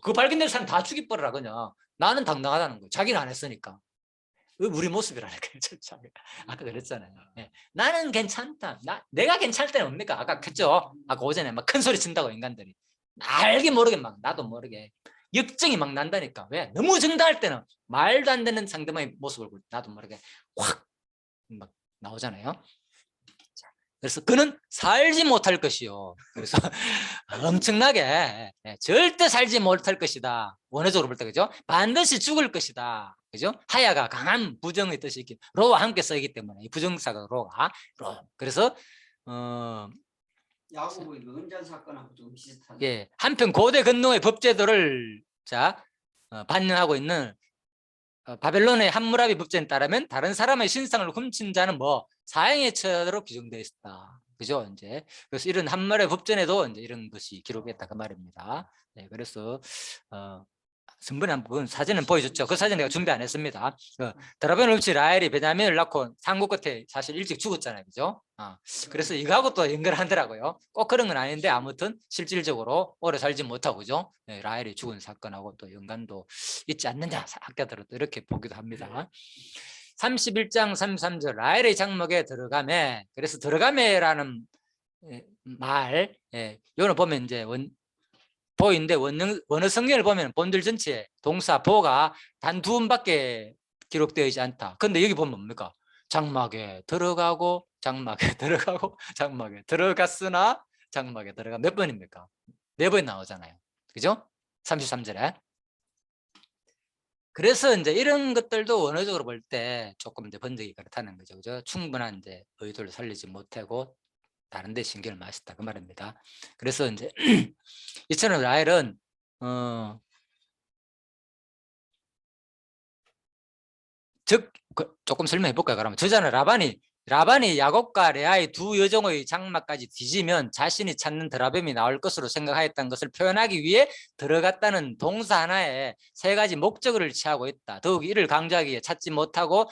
그 발견된 사람 다 죽이버려라 그냥. 나는 당당하다는 거. 자기는 안 했으니까. 우리 모습이라니까. 아까 그랬잖아요. 네. 나는 괜찮다. 내가 괜찮을 때는 뭡니까? 아까 했죠. 아까 오전에 막 큰 소리 친다고 인간들이. 알게 모르게 막 나도 모르게 역정이 막 난다니까. 왜? 너무 정당할 때는 말도 안 되는 상대방의 모습을 볼 때 나도 모르게 확 막 나오잖아요. 그래서 그는 살지 못할 것이요. 그래서 엄청나게 절대 살지 못할 것이다. 원어적으로 볼 때 그죠? 반드시 죽을 것이다. 그죠? 하야가 강한 부정의 뜻이 있기 로와 함께 쓰이기 때문에 이 부정사가 로가 로. 그래서 야곱의 그 은잔 사건하고 좀 비슷하네. 예, 한편 고대 근동의 법제도를 반영하고 있는 바벨론의 함무라비 법제에 따르면 다른 사람의 신상을 훔친 자는 뭐 사형의 처로 규정되어 있다. 그죠? 이제 그래서 이런 함무라비 법전에도 이제 이런 것이 기록했다 그 말입니다. 네, 그래서 선번에 한번 사진은 보여줬죠. 그 사진 내가 준비 안 했습니다. 드라벤 옵치 라헬이 베냐민을 낳고 상고 끝에 사실 일찍 죽었잖아요. 그죠? 그래서 이거하고 또 연결하더라고요. 꼭 그런 건 아닌데 아무튼 실질적으로 오래 살지 못하고 그죠? 네, 라헬이 죽은 사건하고 또 연관도 있지 않느냐 학자들은 또 이렇게 보기도 합니다. 31장 33절 라헬의 장막에 들어가매. 그래서 들어가매라는 말 이거는 보면 이제 보인데 원어 성경을 보면 본들 전체에 동사 보가 단 두 번밖에 기록되어 있지 않다. 근데 여기 보면 뭡니까? 장막에 들어가고 장막에 들어가고 장막에 들어갔으나 장막에 들어가 몇 번입니까? 4번 나오잖아요. 그죠? 33절에. 그래서 이제 이런 것들도 원어적으로 볼 때 조금 이제 번역이 그렇다는 거죠. 그죠? 충분한 이제 의도를 살리지 못하고 다른 데 신경을 마셨다 그 말입니다. 그래서 이제 이처럼 라헬은 조금 설명해 볼까요? 그러면 저자는 라반이 야곱과 레아의 두 여종의 장막까지 뒤지면 자신이 찾는 드라뱀이 나올 것으로 생각하였던 것을 표현하기 위해 들어갔다는 동사 하나에 3가지 목적어를 취하고 있다. 더욱 이를 강조하기 위해 찾지 못하고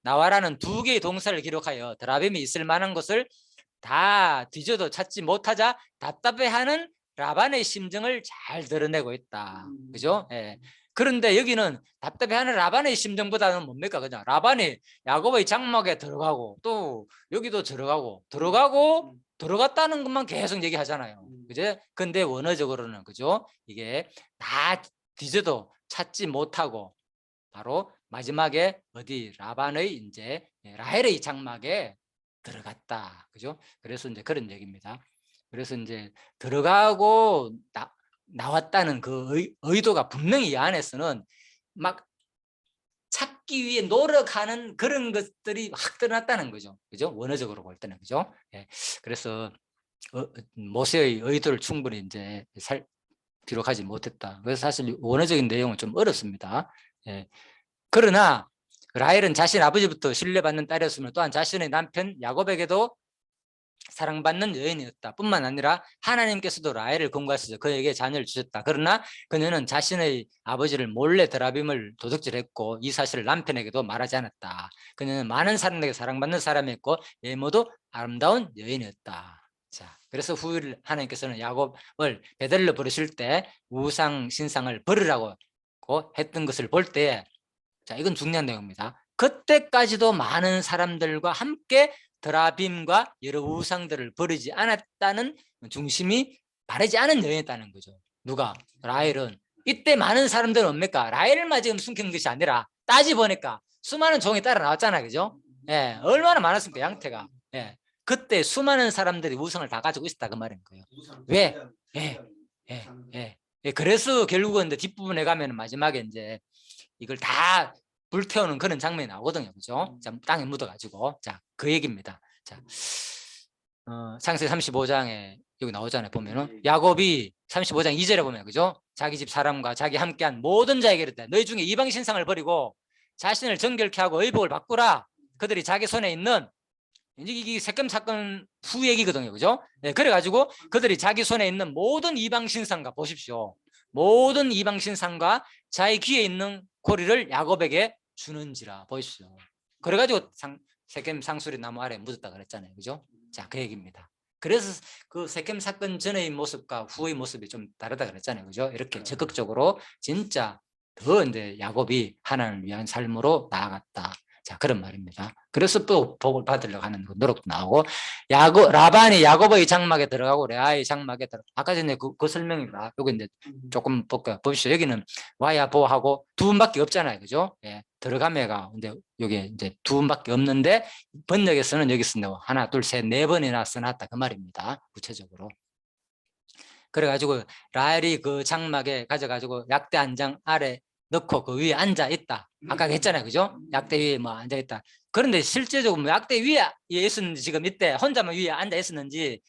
나와라는 2개의 동사를 기록하여 드라뱀이 있을 만한 것을 다 뒤져도 찾지 못하자 답답해하는 라반의 심정을 잘 드러내고 있다. 그죠? 예. 그런데 여기는 답답해하는 라반의 심정보다는 뭡니까? 그냥 라반이 야곱의 장막에 들어가고 또 여기도 들어갔다는 것만 계속 얘기하잖아요. 그죠? 근데 원어적으로는 그죠? 이게 다 뒤져도 찾지 못하고 바로 마지막에 어디 라반의 이제 라헬의 장막에 들어갔다. 그죠? 그래서 이제 그런 얘기입니다. 그래서 이제 들어가고 나왔다는 그 의도가 분명히 이 안에서는 막 찾기 위해 노력하는 그런 것들이 확 드러났다는 거죠. 그죠? 원어적으로 볼 때는. 그죠? 예. 그래서 모세의 의도를 충분히 이제 기록하지 못했다. 그래서 사실 원어적인 내용은 좀 어렵습니다. 예. 그러나 라헬은 자신 아버지부터 신뢰받는 딸이었으며 또한 자신의 남편 야곱에게도 사랑받는 여인이었다. 뿐만 아니라 하나님께서도 라헬을 공고하셔서 그에게 자녀를 주셨다. 그러나 그녀는 자신의 아버지를 몰래 드라빔을 도둑질했고 이 사실을 남편에게도 말하지 않았다. 그녀는 많은 사람에게 사랑받는 사람이었고 외모도 아름다운 여인이었다. 자, 그래서 후일 하나님께서는 야곱을 베들레 부르실 때 우상 신상을 버리라고 했던 것을 볼 때, 자, 이건 중요한 내용입니다. 그때까지도 많은 사람들과 함께 드라빔과 여러 우상들을 버리지 않았다는 중심이 바르지 않은 여인이었다는 거죠. 누가? 라헬은. 이때 많은 사람들은 뭡니까? 라헬만 지금 숨긴 것이 아니라 따지보니까 수많은 종이 따라 나왔잖아요. 그죠? 예, 얼마나 많았습니까? 양태가. 예. 그때 수많은 사람들이 우상을 다 가지고 있었다 그 말인 거예요. 왜? 예. 그래서 결국은 뒷부분에 가면 마지막에 이제 이걸 다 불태우는 그런 장면이 나오거든요. 그죠? 자, 땅에 묻어가지고. 자, 그 얘기입니다. 자, 창세기 35장에 여기 나오잖아요. 보면은 야곱이 35장 2절에 보면, 그죠? 자기 집 사람과 자기 함께한 모든 자에게 이르되 너희 중에 이방 신상을 버리고 자신을 정결케 하고 의복을 바꾸라. 그들이 자기 손에 있는, 이게 세겜 사건 후 얘기거든요. 그죠? 네, 그래가지고 그들이 자기 손에 있는 모든 이방 신상과, 보십시오, 모든 이방 신상과 자기 귀에 있는 고리를 야곱에게 주는지라. 보십시오. 그래가지고 세겜 상수리 나무 아래 묻었다 그랬잖아요. 그죠? 자, 그 얘기입니다. 그래서 그 세겜 사건 전의 모습과 후의 모습이 좀 다르다 그랬잖아요. 그죠? 이렇게 적극적으로 진짜 더 이제 야곱이 하나님을 위한 삶으로 나아갔다. 자, 그런 말입니다. 그래서 또 복을 받으려고 하는 노력도 나오고, 라반이 야곱의 장막에 들어가고 레아의 장막에 들어가. 아까 전에 그 설명입니다. 여기 이제 조금 볼까요? 보십시오. 여기는 와야 보하고 두 분밖에 없잖아요. 그죠? 예. 들어가매가 이제 여기 이제 두 분밖에 없는데 번역에서는 여기서 하나, 둘, 셋, 네 번이나 써놨다 그 말입니다. 구체적으로. 그래가지고 라헬이 그 장막에 가져가지고 약대 안장 아래 넣고 그 위에 앉아 있다. 아까 했잖아요. 그죠? 약대 위에 뭐 앉아 있다. 그런데 실제적으로 뭐 약대 위에 있었는지, 지금 이때 혼자만 위에 앉아 있었는지,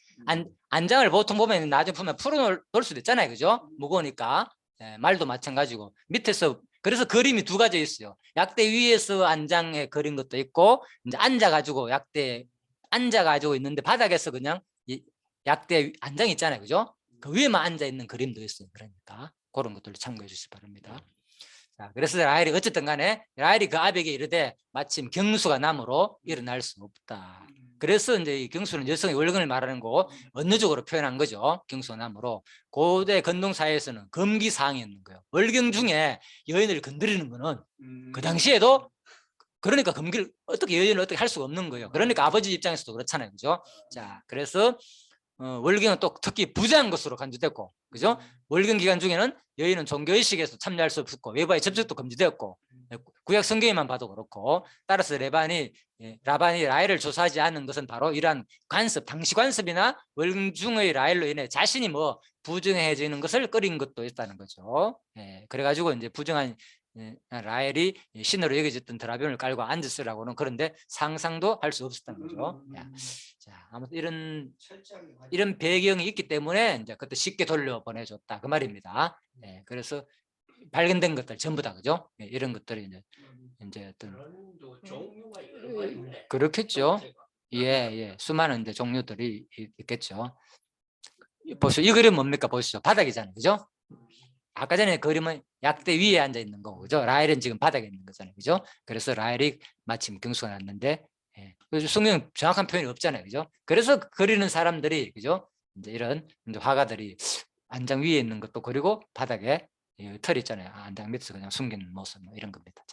안장을 보통 보면 나중에 보면 풀어놓을 수도 있잖아요. 그죠? 무거우니까. 예, 말도 마찬가지고 밑에서. 그래서 그림이 두 가지 있어요. 약대 위에서 안장에 그린 것도 있고, 이제 앉아가지고 약대 앉아가지고 있는데 바닥에서 그냥 약대 안장 있잖아요. 그죠? 그 위에만 앉아 있는 그림도 있어요. 그러니까 그런 것들을 참고해 주시기 바랍니다. 자, 그래서 라헬이 어쨌든 간에 라헬이 그 아비에게 이르되 마침 경수가 남으로 일어날 수 없다. 그래서 이제 이 경수는 여성의 월근을 말하는 거 언어적으로 표현한 거죠. 경수가 남으로. 고대 건동 사회에서는 금기 사항이었는 거예요. 월경 중에 여인을 건드리는 거는 그 당시에도, 그러니까 금기를 어떻게 여인을 어떻게 할 수가 없는 거예요. 그러니까 아버지 입장에서도 그렇잖아요. 그죠? 자, 그래서 월경은 또 특히 부재한 것으로 간주됐고, 그죠? 월경 기간 중에는 여인은 종교의식에서 참여할 수 없었고 외부와의 접촉도 금지되었고, 구약 성경에만 봐도 그렇고, 따라서 라반이 라헬을 조사하지 않은 것은 바로 이러한 관습, 당시 관습이나 월경중의 라헬로 인해 자신이 뭐 부정해지는 것을 꺼린 것도 있다는 거죠. 그래가지고 이제 부정한 라헬이 신으로 여겨졌던 드라빔을 깔고 앉았으라고는, 그런데 상상도 할 수 없었다는 거죠. 자, 아무튼 이런 배경이 있기 때문에 이제 그때 쉽게 돌려보내줬다 그 말입니다. 그래서 발견된 것들 전부 다, 그죠? 이런 것들이 이제 어떤 그렇겠죠. 예, 수많은 이제 종류들이 있겠죠. 보시죠. 이 그림 뭡니까? 보시죠. 바닥이잖아요, 그죠? 아까 전에 그림은 약대 위에 앉아 있는 거고, 그죠? 라헬은 지금 바닥에 있는 거잖아요, 그죠? 그래서 라헬이 마침 경수가 났는데, 성경 정확한 표현이 없잖아요, 그죠? 그래서 그리는 사람들이, 그죠? 이제 이런 이제 화가들이 안장 위에 있는 것도 그리고 바닥에 털 있잖아요. 안장 밑에서 그냥 숨기는 모습, 뭐 이런 겁니다.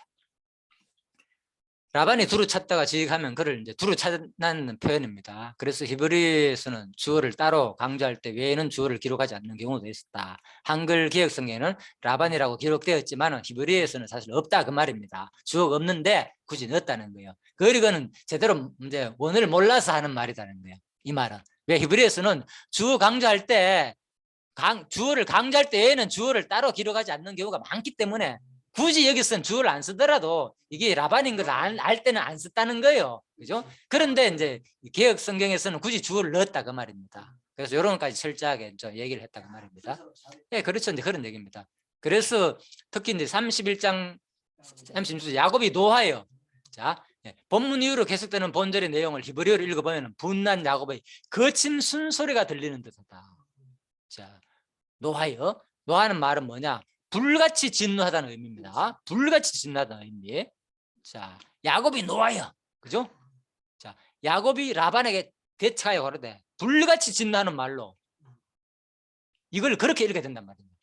라반이 두루 찾다가 지익하면 그를 이제 두루 찾는 표현입니다. 그래서 히브리에서는 주어를 따로 강조할 때 외에는 주어를 기록하지 않는 경우도 있었다. 한글 개역성경에는 라반이라고 기록되었지만 히브리에서는 사실 없다 그 말입니다. 주어가 없는데 굳이 넣었다는 거예요. 그리고는 제대로 이제 원어를 몰라서 하는 말이라는 거예요. 이 말은 왜 히브리에서는 주어 강조할 때 주어를 강조할 때에는 주어를 따로 기록하지 않는 경우가 많기 때문에 굳이 여기서는 주어를 안 쓰더라도 이게 라반인 것을 알 때는 안 썼다는 거예요. 그죠? 그런데 이제 개혁 성경에서는 굳이 주어를 넣었다 그 말입니다. 그래서 이런 것까지 철저하게 좀 얘기를 했다 그 말입니다. 예, 그렇죠. 이제 그런 얘기입니다. 그래서 특히 이제 31장 36절 야곱이 노하여 자, 본문 이후로 계속되는 본절의 내용을 히브리어로 읽어보면 분난 야곱의 거친 순소리가 들리는 듯하다. 자, 노하여 노하는 말은 뭐냐? 불같이 진노하다는 의미입니다. 불같이 진노하다는 의미. 자, 야곱이 노하여, 그죠? 자, 야곱이 라반에게 대처하여 가로되 불같이 진노하는 말로 이걸 그렇게 읽어야 된단 말입니다.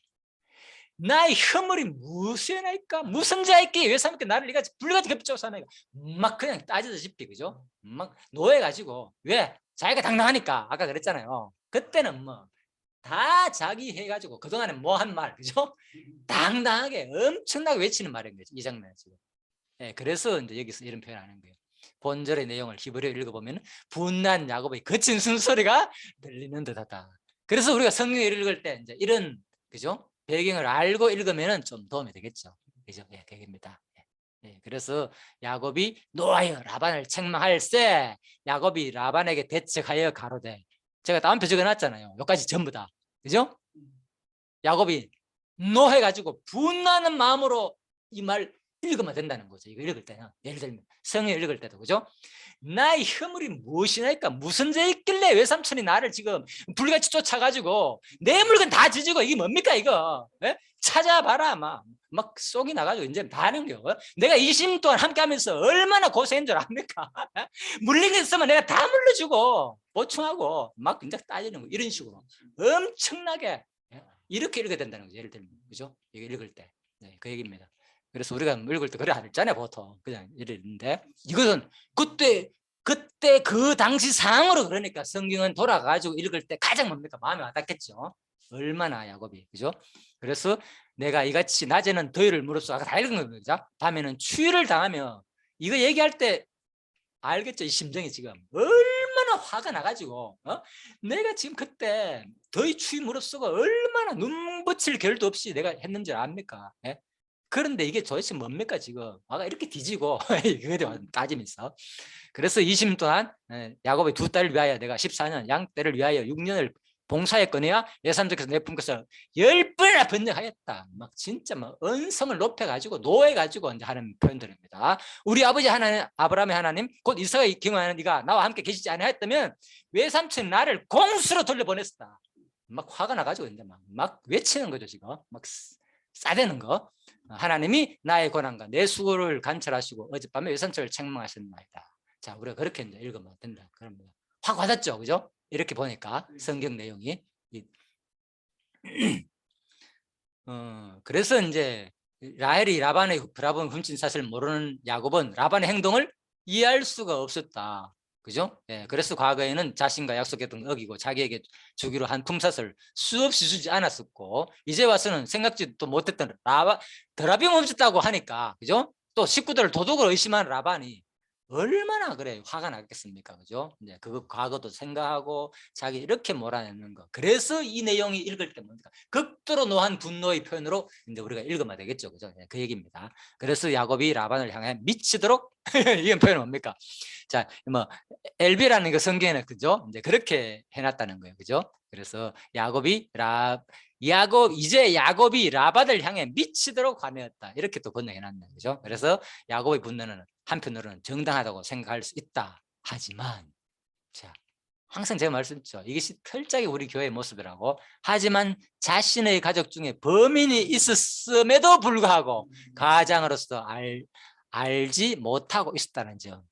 나의 허물이 무엇이나이까? 무슨 자이께 왜 삼게 나를 네가 불같이 겹쳐서나이까? 막 그냥 따지다시피, 그죠? 막 노해가지고 왜? 자기가 당당하니까 아까 그랬잖아요. 그때는 뭐 다 자기 해가지고 그동안에 뭐 한 말, 그죠? 당당하게 엄청나게 외치는 말인 거죠. 이 장면에 지금. 예, 그래서 이제 여기서 이런 표현을 하는 거예요. 본절의 내용을 히브리어로 읽어보면 분난 야곱의 거친 숨소리가 들리는 듯하다. 그래서 우리가 성경을 읽을 때 이제 이런, 그죠? 배경을 알고 읽으면 좀 도움이 되겠죠. 그죠? 예, 그입니다. 예, 그래서 야곱이 노하여 라반을 책망할세 야곱이 라반에게 대책하여 가로되 제가 다운표 적어놨잖아요. 여기까지 전부 다. 그죠? 야곱이 노해가지고 분노하는 마음으로 이 말 읽으면 된다는 거죠. 이거 읽을 때는. 예를 들면 성경 읽을 때도. 그죠? 나의 허물이 무엇이나니까 무슨 죄 있길래 외삼촌이 나를 지금 불같이 쫓아가지고 내 물건 다 뒤지고 이게 뭡니까 이거. 예? 찾아봐라. 막 쏙이 나가지고 이제 다 하는 거예요. 내가 20년 동안 함께 하면서 얼마나 고생한 줄 압니까? 물린 게 있으면 내가 다 물려주고 보충하고 막 이제 따지는 거 이런 식으로 엄청나게 이렇게 읽어야 된다는 거죠. 예를 들면. 그죠? 이거 읽을 때. 네, 그 얘기입니다. 그래서 우리가 읽을 때 그래 안 읽잖아요. 보통. 그냥 이랬는데 이것은 그때 그 당시 상황으로 그러니까 성경은 돌아가지고 읽을 때 가장 뭡니까? 마음에 와닿겠죠. 얼마나 야곱이. 그죠? 그래서 내가 이같이 낮에는 더위를 무릅쓰고 아까 다 읽은 겁니다. 밤에는 추위를 당하며 이거 얘기할 때 알겠죠? 이 심정이 지금 얼마나 화가 나가지고 내가 지금 그때 더위 추위 무릅쓰고 얼마나 눈붙일 겨를도 없이 내가 했는 줄 압니까? 예? 그런데 이게 도대체 뭡니까 지금 화가 이렇게 뒤지고 이거에 대한 따짐이 있어. 그래서 20년 동안 야곱의 두 딸을 위하여 내가 14년 양떼를 위하여 6년을 봉사했거니와 예산적에서 내품 것을 10번이나 번역하였다. 막 진짜 막 언성을 높여가지고 노해가지고 이제 하는 표현들입니다. 우리 아버지 하나님 아브라함의 하나님 곧 이삭의 경호하는 네가 나와 함께 계시지 아니하였다면 외삼촌 나를 공수로 돌려보냈다. 막 화가 나가지고 이제 막 외치는 거죠 지금 막 싸대는 거. 하나님이 나의 고난과 내 수고를 관찰하시고 어젯밤에 외삼촌을 책망하셨나이다. 자, 우리가 그렇게 이제 읽으면 된다. 그럽니다. 확 와닿죠, 그죠? 이렇게 보니까 성경 내용이 그래서 이제 라헬이 라반의 훔친 사실을 모르는 야곱은 라반의 행동을 이해할 수가 없었다. 그죠? 예, 그래서 과거에는 자신과 약속했던 걸 어기고 자기에게 주기로 한 품삯을 수없이 주지 않았었고 이제 와서는 생각지도 못했던 드라빔 훔쳤다고 하니까 그죠? 또 식구들을 도둑으로 의심하는 라반이 얼마나 그래 화가 나겠습니까? 그죠? 이제 그 과거도 생각하고 자기 이렇게 몰아내는 거. 그래서 이 내용이 읽을 때 뭡니까? 극도로 노한 분노의 표현으로 이제 우리가 읽으면 되겠죠. 그죠? 그 얘기입니다. 그래서 야곱이 라반을 향해 미치도록 이런 표현은 뭡니까? 자, 뭐 엘비라는 그 성경에는 그죠? 이제 그렇게 해놨다는 거예요. 그죠? 그래서 야곱이 라반을 향해 미치도록 화내었다. 이렇게 또 번역해놨네. 그죠? 그래서 야곱의 분노는 한편으로는 정당하다고 생각할 수 있다. 하지만 자, 항상 제가 말씀드렸죠. 이것이 철저하게 우리 교회의 모습이라고. 하지만 자신의 가족 중에 범인이 있었음에도 불구하고 가장으로서 알지 못하고 있었다는 점.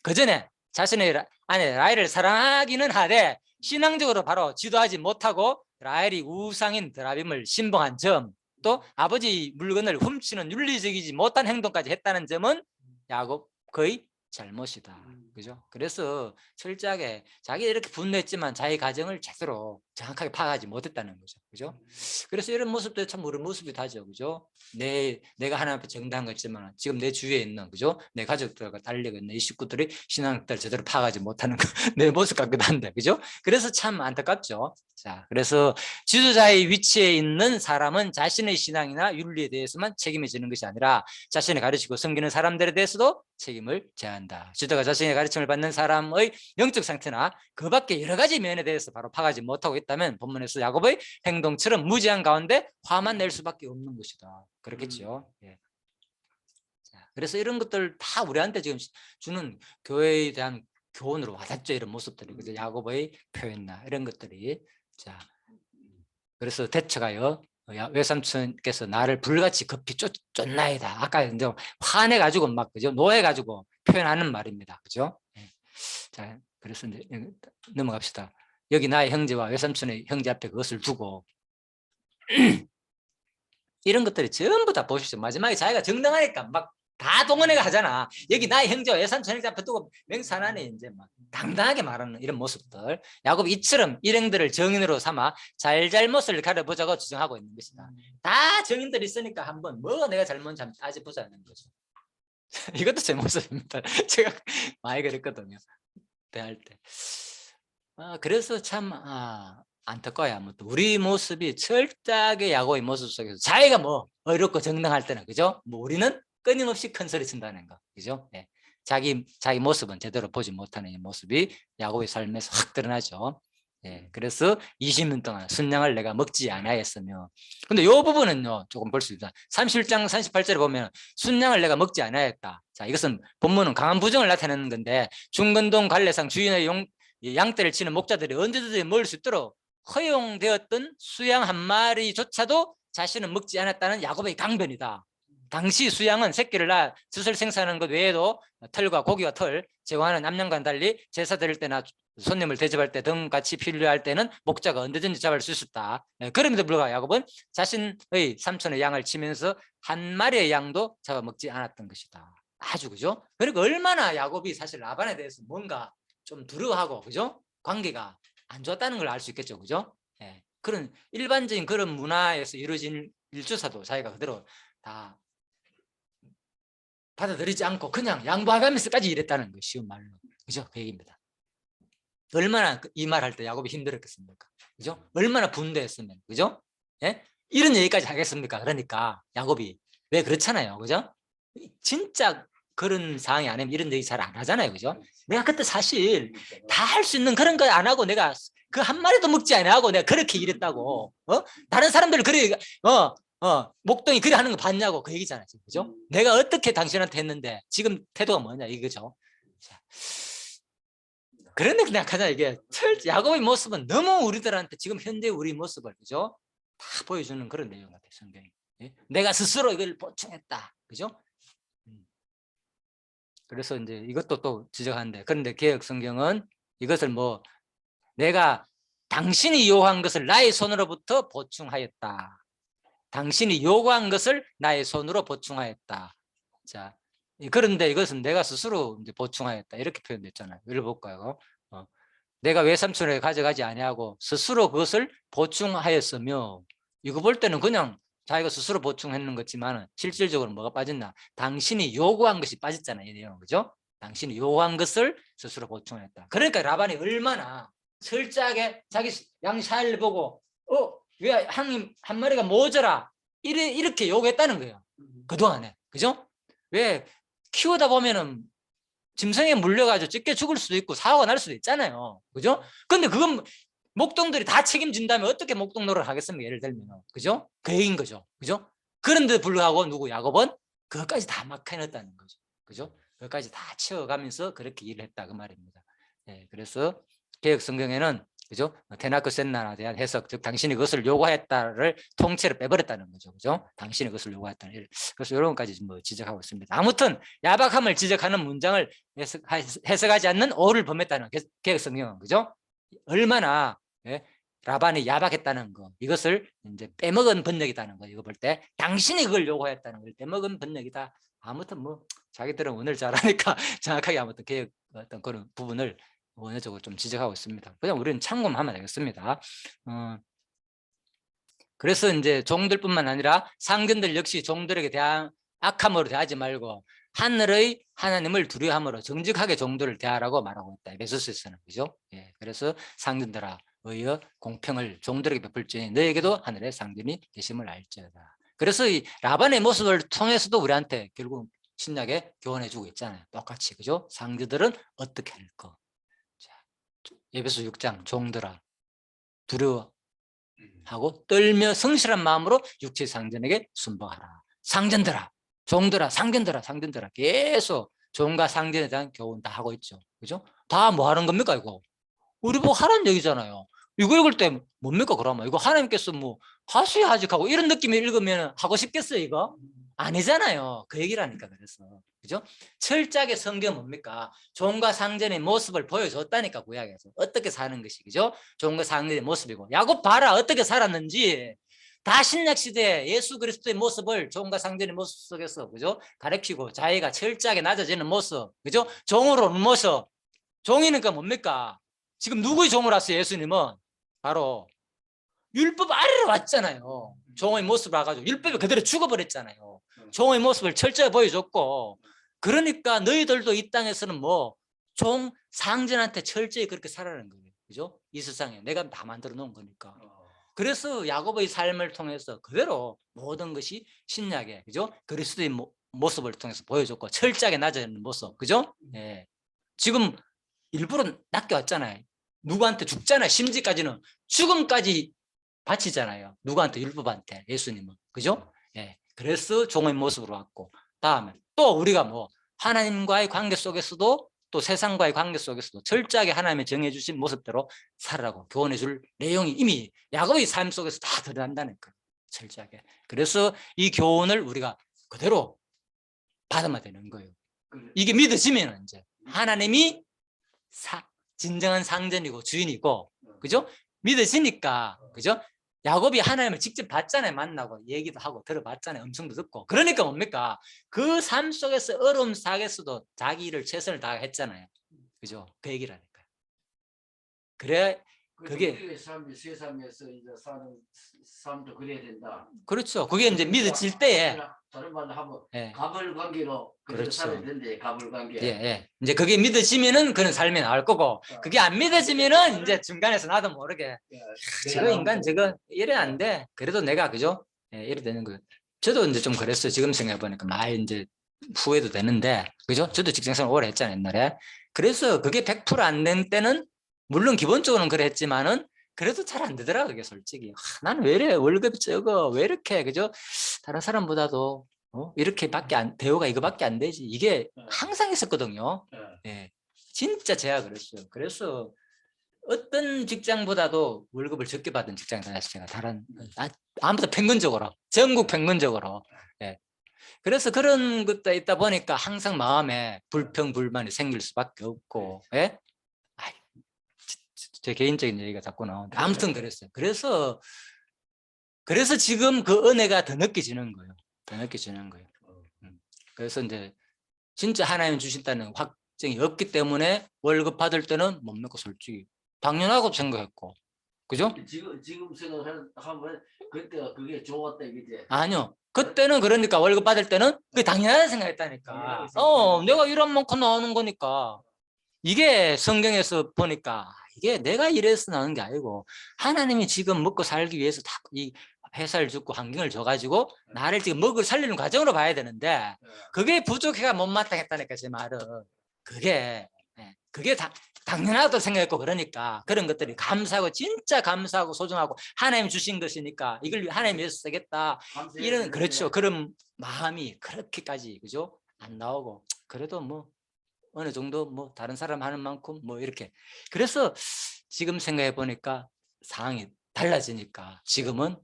그 전에 자신의 아내 라헬을 사랑하기는 하되 신앙적으로 바로 지도하지 못하고 라헬이 우상인 드라빔을 신봉한 점, 또 아버지 물건을 훔치는 윤리적이지 못한 행동까지 했다는 점은 야곱 거의 잘못이다. 그죠? 그래서 철저하게 자기 이렇게 분노했지만 자기 가정을 제대로 정확하게 파악하지 못했다는 거죠. 그죠? 그래서 이런 모습도 참 우리 모습이 다죠. 그죠? 내가 하나님 앞에 정당한 거지만 지금 내 주위에 있는, 그죠? 내 가족들과 달리고 있는 이 식구들이 신앙을 제대로 파악하지 못하는 거, 내 모습 같기도 한데. 그죠? 그래서 참 안타깝죠. 자, 그래서 지도자의 위치에 있는 사람은 자신의 신앙이나 윤리에 대해서만 책임을 지는 것이 아니라 자신이 가르치고 섬기는 사람들에 대해서도 책임을 져야 한다. 지도가 자신의 가르침을 받는 사람의 영적 상태나 그 밖에 여러 가지 면에 대해서 바로 파악하지 못하고 있다면 본문에서 야곱의 행동처럼 무지한 가운데 화만 낼 수밖에 없는 것이다. 그렇겠죠. 예. 자, 그래서 이런 것들 다 우리한테 지금 주는 교회에 대한 교훈으로 와닿죠. 이런 모습들이. 그래서 야곱의 표현이나 이런 것들이. 자, 그래서 대처가요. 외삼촌께서 나를 불같이 급히 쫓나이다. 아까 이제 화내가지고 막, 그죠? 노해가지고 표현하는 말입니다. 그죠? 네. 자, 그래서 이제 넘어갑시다. 여기 나의 형제와 외삼촌의 형제 앞에 그것을 두고 이런 것들이 전부 다 보십시오. 마지막에 자기가 정당하니까 막 다 동원해가 하잖아. 여기 나의 형제와 외삼촌 형제 앞에 두고 맹산하네. 이제 막 당당하게 말하는 이런 모습들. 야곱이 이처럼 일행들을 정인으로 삼아 잘못을 가려보자고 주장하고 있는 것이다. 다 정인들이 있으니까 한번 뭐 내가 잘못인지 따져보자는 거죠. 이것도 제 모습입니다. 제가 많이 그랬거든요. 대할 때. 그래서 참 안타까워요. 아무튼 우리 모습이 철저하게 야곱의 모습 속에서 자기가 뭐 어렵고 정당할 때는, 그죠? 뭐 우리는 끊임없이 큰 소리 친다는 거, 그죠? 네. 자기 모습은 제대로 보지 못하는 이 모습이 야곱의 삶에서 확 드러나죠. 예, 그래서 20년 동안 순양을 내가 먹지 아니하였으며, 근데 이 부분은요 조금 볼 수 있다. 31장 38절에 보면 순양을 내가 먹지 아니하였다. 자, 이것은 본문은 강한 부정을 나타내는 건데, 중건동 갈래상 주인의 양떼를 치는 목자들이 언제든지 먹을 수 있도록 허용되었던 수양 한 마리조차도 자신은 먹지 않았다는 야곱의 강변이다. 당시 수양은 새끼를 낳아 젖을 생산하는 것 외에도 털과 고기와 털 제공하는 남녀과는 달리 제사 드릴 때나 손님을 대접할 때 등같이 필요할 때는 목자가 언제든지 잡을 수 있었다. 그럼에도 불구하고 야곱은 자신의 삼촌의 양을 치면서 한 마리의 양도 잡아먹지 않았던 것이다. 아주, 그죠? 그리고 얼마나 야곱이 사실 라반에 대해서 뭔가 좀 두려워하고, 그죠? 관계가 안 좋았다는 걸 알 수 있겠죠. 그죠? 예. 그런 일반적인 그런 문화에서 이루어진 일조사도 자기가 그대로 다 받아들이지 않고 그냥 양보하면서까지 이랬다는 거, 쉬운 말로. 그죠? 그 얘기입니다. 얼마나 이 말 할 때 야곱이 힘들었겠습니까? 그죠? 얼마나 분노했으면, 그죠? 예? 이런 얘기까지 하겠습니까? 그러니까 야곱이 왜 그렇잖아요. 그죠? 진짜 그런 상황이 아니면 이런 얘기 잘 안 하잖아요. 그죠? 내가 그때 사실 다 할 수 있는 그런 거 안 하고 내가 그 한 마리도 먹지 않고 내가 그렇게 일했다고. 다른 사람들 그래, 목동이 그래 하는 거 봤냐고 그 얘기잖아요. 그죠? 내가 어떻게 당신한테 했는데 지금 태도가 뭐냐 이거죠. 자, 그런데 그냥 가자 이게 야곱의 모습은 너무 우리들한테 지금 현재 우리 모습을, 그죠? 다 보여주는 그런 내용 같아요. 성경이. 예? 내가 스스로 이걸 보충했다. 그죠? 그래서 이제 이것도 또 지적하는데, 그런데 개역 성경은 이것을 뭐 내가 당신이 요구한 것을 나의 손으로부터 보충하였다. 당신이 요구한 것을 나의 손으로 보충하였다. 자, 그런데 이것은 내가 스스로 이제 보충하였다. 이렇게 표현됐잖아요. 읽어볼까요? 내가 외삼촌에게 가져가지 아니하고 스스로 그것을 보충하였으며, 이거 볼 때는 그냥 자기가 스스로 보충했는 거지만 실질적으로 뭐가 빠졌나? 당신이 요구한 것이 빠졌잖아요. 이 내용, 그죠? 당신이 요구한 것을 스스로 보충했다. 그러니까 라반이 얼마나 철저하게 자기 양 잘 보고 왜 한 마리가 모자라 이렇게 요구했다는 거예요. 그동안에, 그죠? 왜 키우다 보면은 짐승에 물려가지고 찢겨 죽을 수도 있고 사고가 날 수도 있잖아요. 그죠? 근데 그건 목동들이 다 책임진다면 어떻게 목동 노릇을 하겠습니까? 예를 들면, 그죠? 그 얘기인 거죠. 그죠? 그런데 불구하고 야곱은 그것까지 다 막 해냈다는 거죠. 그죠? 그것까지 다 채워가면서 그렇게 일을 했다 그 말입니다. 네, 그래서 개역 성경에는, 그죠? 테나크 센나에 대한 해석, 즉 당신이 그것을 요구했다를 통째로 빼버렸다는 거죠. 그죠? 당신이 그것을 요구했다는. 그래서 이런 것까지 뭐 지적하고 있습니다. 아무튼 야박함을 지적하는 문장을 해석하지 않는 오를 범했다는 개역 성경은, 그죠? 얼마나 라반이 야박했다는 거, 이것을 이제 빼먹은 번역이다는 거, 이거 볼 때 당신이 그걸 요구했다는 걸 빼먹은 번역이다. 아무튼 뭐 자기들은 오늘 잘하니까 정확하게 아무튼 개혁 어떤 그런 부분을 원어적으로 좀 지적하고 있습니다. 그냥 우리는 참고하면 되겠습니다. 그래서 이제 종들뿐만 아니라 상견들 역시 종들에게 대한 악함으로 대하지 말고 하늘의 하나님을 두려워함으로 정직하게 종들을 대하라고 말하고 있다. 에베소서에서는, 그죠? 예, 그래서 상견들아 의여 공평을 종들에게 베풀지니 너에게도 하늘의 상견이 계심을 알지어다. 그래서 이 라반의 모습을 통해서도 우리한테 결국 신약에 교훈해주고 있잖아요. 똑같이, 그죠? 상견들은 어떻게 할 거. 자, 에베소 6장 종들아 두려워하고 떨며 성실한 마음으로 육체의 상전에게 순복하라. 상전들아, 종들아, 상견들아, 상견들아, 계속 종과 상전에 대한 교훈 다 하고 있죠. 그죠? 다 뭐 하는 겁니까, 이거? 우리 보고 하라는 얘기잖아요. 이거 읽을 때 뭡니까, 그러면? 이거 하나님께서 뭐 하셔야지 하고 이런 느낌이 읽으면 하고 싶겠어요, 이거? 아니잖아요. 그 얘기라니까. 그래서, 그죠? 철저하게 성경 뭡니까? 종과 상전의 모습을 보여줬다니까, 구약에서. 어떻게 사는 것이, 그죠? 종과 상전의 모습이고. 야곱 봐라, 어떻게 살았는지. 다 신약 시대에 예수 그리스도의 모습을 종과 상전의 모습 속에서, 그죠? 가르치고 자기가 철저하게 낮아지는 모습, 그죠? 종으로 오는 모습. 종이니까 뭡니까? 지금 누구의 종을 왔어요, 예수님은? 바로 율법 아래로 왔잖아요. 종의 모습을 와가지고 율법이 그대로 죽어버렸잖아요. 종의 모습을 철저히 보여줬고, 그러니까 너희들도 이 땅에서는 뭐 종 상전한테 철저히 그렇게 살아라는 거예요. 그죠? 이 세상에 내가 다 만들어 놓은 거니까. 그래서 야곱의 삶을 통해서 그대로 모든 것이 신약에, 그죠? 그리스도의 모습을 통해서 보여줬고, 철저하게 낮아지는 모습, 그죠? 예. 지금 일부러 낮게 왔잖아요. 누구한테 죽잖아요. 심지까지는 죽음까지 바치잖아요. 누구한테? 율법한테, 예수님은. 그죠? 예. 그래서 종의 모습으로 왔고, 다음에 또 우리가 뭐 하나님과의 관계 속에서도 또 세상과의 관계 속에서도 철저하게 하나님이 정해주신 모습대로 살아라고 교훈해 줄 내용이 이미 야곱의 삶 속에서 다 드러난다는 거예요. 철저하게. 그래서 이 교훈을 우리가 그대로 받아야 되는 거예요. 이게 믿어지면 이제 하나님이 진정한 상전이고 주인이고, 그죠? 믿어지니까, 그죠? 야곱이 하나님을 직접 봤잖아요. 만나고 얘기도 하고 들어봤잖아요. 음성도 듣고. 그러니까 뭡니까? 그 삶 속에서 어려움 속에서도 자기 일을 최선을 다했잖아요. 그죠? 그 얘기라니까요. 그래, 그게 삶이 세상에서 이제 사는 삶도 그래야 된다. 그렇죠. 그게 이제 믿어질 때에, 다른 말로 하면 예. 갑을 관계로 그렇죠. 살아야 된대. 갑을 관계. 예, 예. 이제 그게 믿어지면은 그런 삶이 나올 거고, 그게 안 믿어지면은 이제 중간에서 나도 모르게 저거 인간 저거 이래 안 돼. 그래도 내가, 그죠? 예, 이래 되는 거예요. 저도 이제 좀 그랬어요. 지금 생각해 보니까 많이 이제 후회도 되는데, 그죠? 저도 직장생활 오래 했잖아요, 옛날에. 그래서 그게 100% 안 된 때는 물론 기본적으로는 그랬지만은 그래도 잘 안 되더라, 그게 솔직히. 나는 왜 이래, 월급이 적어, 왜 이렇게, 그죠? 다른 사람보다도 이렇게밖에 대우가 이거밖에 안 되지. 이게 항상 있었거든요. 예, 진짜 제가 그랬어요. 그래서 어떤 직장보다도 월급을 적게 받은 직장에 다녔어요. 제가 다른 아무튼 평균적으로, 전국 평균적으로. 예. 그래서 그런 것도 있다 보니까 항상 마음에 불평 불만이 생길 수밖에 없고, 예? 제 개인적인 얘기가 자꾸 나오는데 아무튼 그랬어요. 그래서 지금 그 은혜가 더 느껴지는 거예요. 더 느껴지는 거예요. 그래서 이제 진짜 하나님 주신다는 확증이 없기 때문에 월급 받을 때는 뭡니까, 솔직히 당연하고 생각했고, 그죠? 지금 생각하면 그때가 그게 좋았다 이거지. 아니요. 그때는 그러니까 월급 받을 때는 그게 당연하다 생각했다니까. 내가 일한 만큼 나오는 거니까. 이게 성경에서 보니까 이게 내가 이래서 나오는 게 아니고 하나님이 지금 먹고 살기 위해서 다 이 회사를 주고 환경을 줘가지고 나를 지금 먹을 살리는 과정으로 봐야 되는데 그게 부족해가 못마땅했다니까, 제 말은. 그게 당연하다고 생각했고, 그러니까 그런 것들이 감사하고 진짜 감사하고 소중하고 하나님 주신 것이니까 이걸 하나님 위해서 쓰겠다, 이런, 그렇죠, 그런 마음이 그렇게까지, 그죠? 안 나오고, 그래도 뭐 어느 정도 뭐 다른 사람 하는 만큼 뭐 이렇게. 그래서 지금 생각해 보니까 상황이 달라지니까 지금은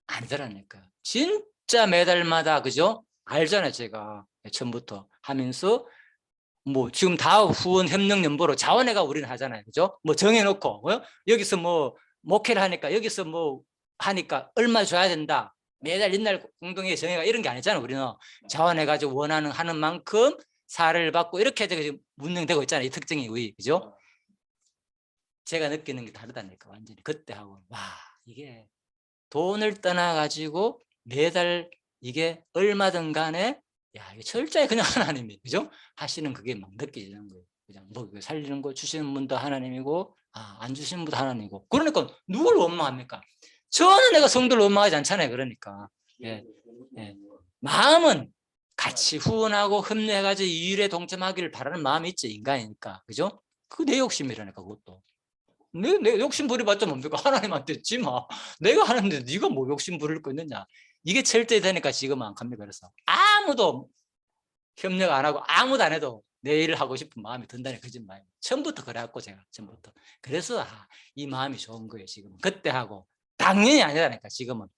아니더라니까요. 진짜 매달마다, 그죠? 알잖아요. 제가 처음부터 하면서 뭐 지금 다 후원 협력 연보로 자원회가 우리는 하잖아요. 그죠? 뭐 정해놓고 여기서 뭐 목회를 하니까 여기서 뭐 하니까 얼마 줘야 된다. 매달 옛날 공동회 정해가 이런 게 아니잖아. 우리는 자원해가지고 원하는 하는 만큼 사를 받고 이렇게 지금 운영되고 있잖아요. 이 특징이 우리 그죠? 제가 느끼는 게 다르다니까 완전히 그때하고 와 이게 돈을 떠나가지고 매달 이게 얼마든 간에 야 이게 철저히 그냥 하나님이 그죠? 하시는 그게 막 느껴지는 거예요. 그냥 뭐 살리는 거 주시는 분도 하나님이고 안 주시는 분도 하나님이고 그러니까 누굴 원망합니까? 저는 내가 성도를 원망하지 않잖아요. 그러니까 예. 마음은 같이 후원하고 협력해가지고 이 일에 동참하기를 바라는 마음이 있죠. 인간이니까 그죠? 그 내 욕심이라니까 그것도. 내 욕심 부려봤자 뭡니까? 하나님한테 했지 마. 내가 하는데 네가 뭐 욕심 부릴 거 있느냐. 이게 철저히 되니까 지금 안 갑니다. 그래서 아무도 협력 안 하고 아무도 안 해도 내 일을 하고 싶은 마음이 든다는 거짓말이에요. 처음부터 그래갖고 제가 처음부터. 그래서 이 마음이 좋은 거예요. 지금 그때 하고 당연히 아니라니까 지금은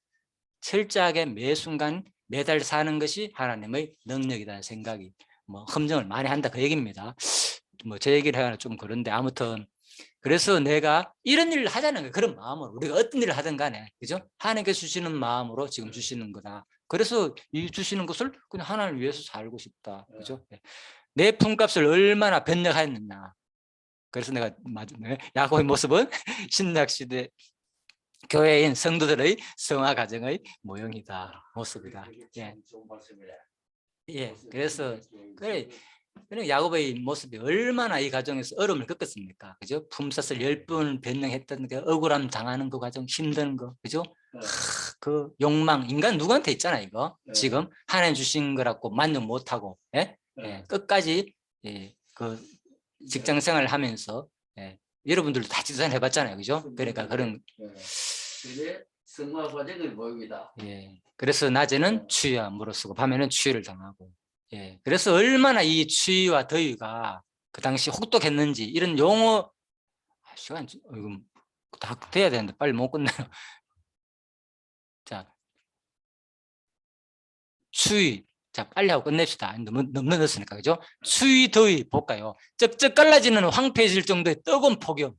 철저하게 매 순간 매달 사는 것이 하나님의 능력이라는 생각이 뭐 검증을 많이 한다 그 얘기입니다. 뭐 제 얘기를 하면 좀 그런데 아무튼 그래서 내가 이런 일을 하자는 거예요. 그런 마음으로 우리가 어떤 일을 하든 간에 그죠? 하나님께서 주시는 마음으로 지금 주시는 거다. 그래서 이 주시는 것을 그냥 하나님을 위해서 살고 싶다. 그죠? 내 품값을 얼마나 변력하였느냐. 그래서 내가 야곱의 모습은 신약시대 교회인 성도들의 성화 가정의 모형이다. 모습이다. 예. 예. 그래서 그래 야곱의 모습이 얼마나 이 가정에서 어려움을 겪었습니까? 그죠? 품삯을 10번 변형했던 그 억울함 당하는 그 과정 힘든 거 그죠? 그 욕망 인간 누구한테 있잖아 이거. 지금 하나님 주신 거라고 만족 못하고 예? 예. 끝까지 예. 그 직장 생활을 하면서 예. 여러분들도 다 직장을 해봤잖아요. 그죠? 그러니까 그런 성화 과정의 모형이다. 예. 그래서 낮에는 추위와 물어쓰고 밤에는 추위를 당하고 예. 그래서 얼마나 이 추위와 더위가 그 당시 혹독했는지 이런 용어 시간 이거 다 돼야 되는데 빨리 못 끝내요. 자, 추위. 자, 빨리 하고 끝냅시다. 너무 늦었으니까 그죠? 추위, 더위 볼까요? 쩍쩍 갈라지는 황폐해질 정도의 뜨거운 폭염.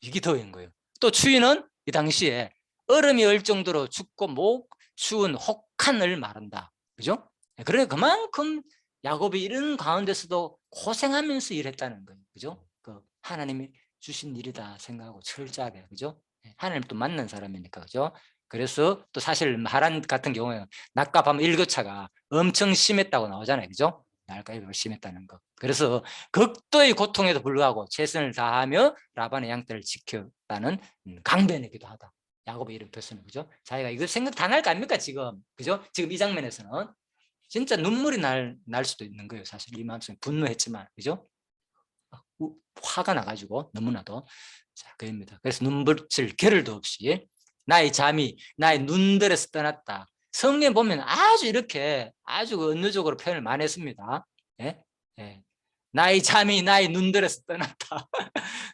이게 더위인 거예요. 또 추위는 이 당시에 얼음이 얼 정도로 춥고 목 추운 혹한을 말한다. 그죠? 그래 그만큼 야곱이 이런 가운데서도 고생하면서 일했다는 거예요. 그죠? 그 하나님이 주신 일이다 생각하고 철저하게 그죠? 하나님 또 만난 사람이니까 그죠? 그래서 또 사실 하란 같은 경우에 낮과 밤 일교차가 엄청 심했다고 나오잖아요. 그죠? 낮과 밤이 심했다는 거. 그래서 극도의 고통에도 불구하고 최선을 다하며 라반의 양떼를 지켰다는 강변이기도 하다. 야곱의 이름 표현은 그죠? 자기가 이거 생각 다 날 거 아닙니까 지금 그죠? 지금 이 장면에서는 진짜 눈물이 날 수도 있는 거예요. 사실 이 마음속에 분노했지만 그죠? 화가 나가지고 너무나도 자 그럽니다. 그래서 눈물칠 겨를도 없이 나의 잠이 나의 눈들에서 떠났다. 성경 보면 아주 이렇게 아주 은유적으로 표현을 많이 했습니다. 예? 예. 나의 잠이 나의 눈들에서 떠났다.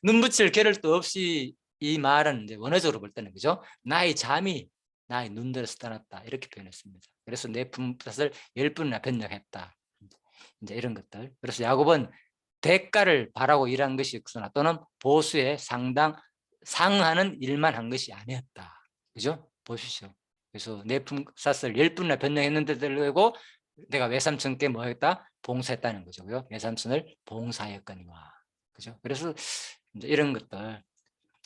눈 붙일 겨를도 없이 이 말은 이제 원어적으로 볼 때는 그죠? 나의 잠이 나의 눈들에서 떠났다 이렇게 표현했습니다. 그래서 내 품삯을 10번이나 변력했다. 이제 이런 것들. 그래서 야곱은 대가를 바라고 일한 것이 없으나 또는 보수에 상하는 일만 한 것이 아니었다. 그죠? 보십시오. 그래서 내 품삯을 10번이나 변경했는데도 불구하고 내가 외삼촌께 뭐 했다? 봉사했다는 거죠. 외삼촌을 봉사하였거니와. 그죠? 그래서 이제 이런 것들.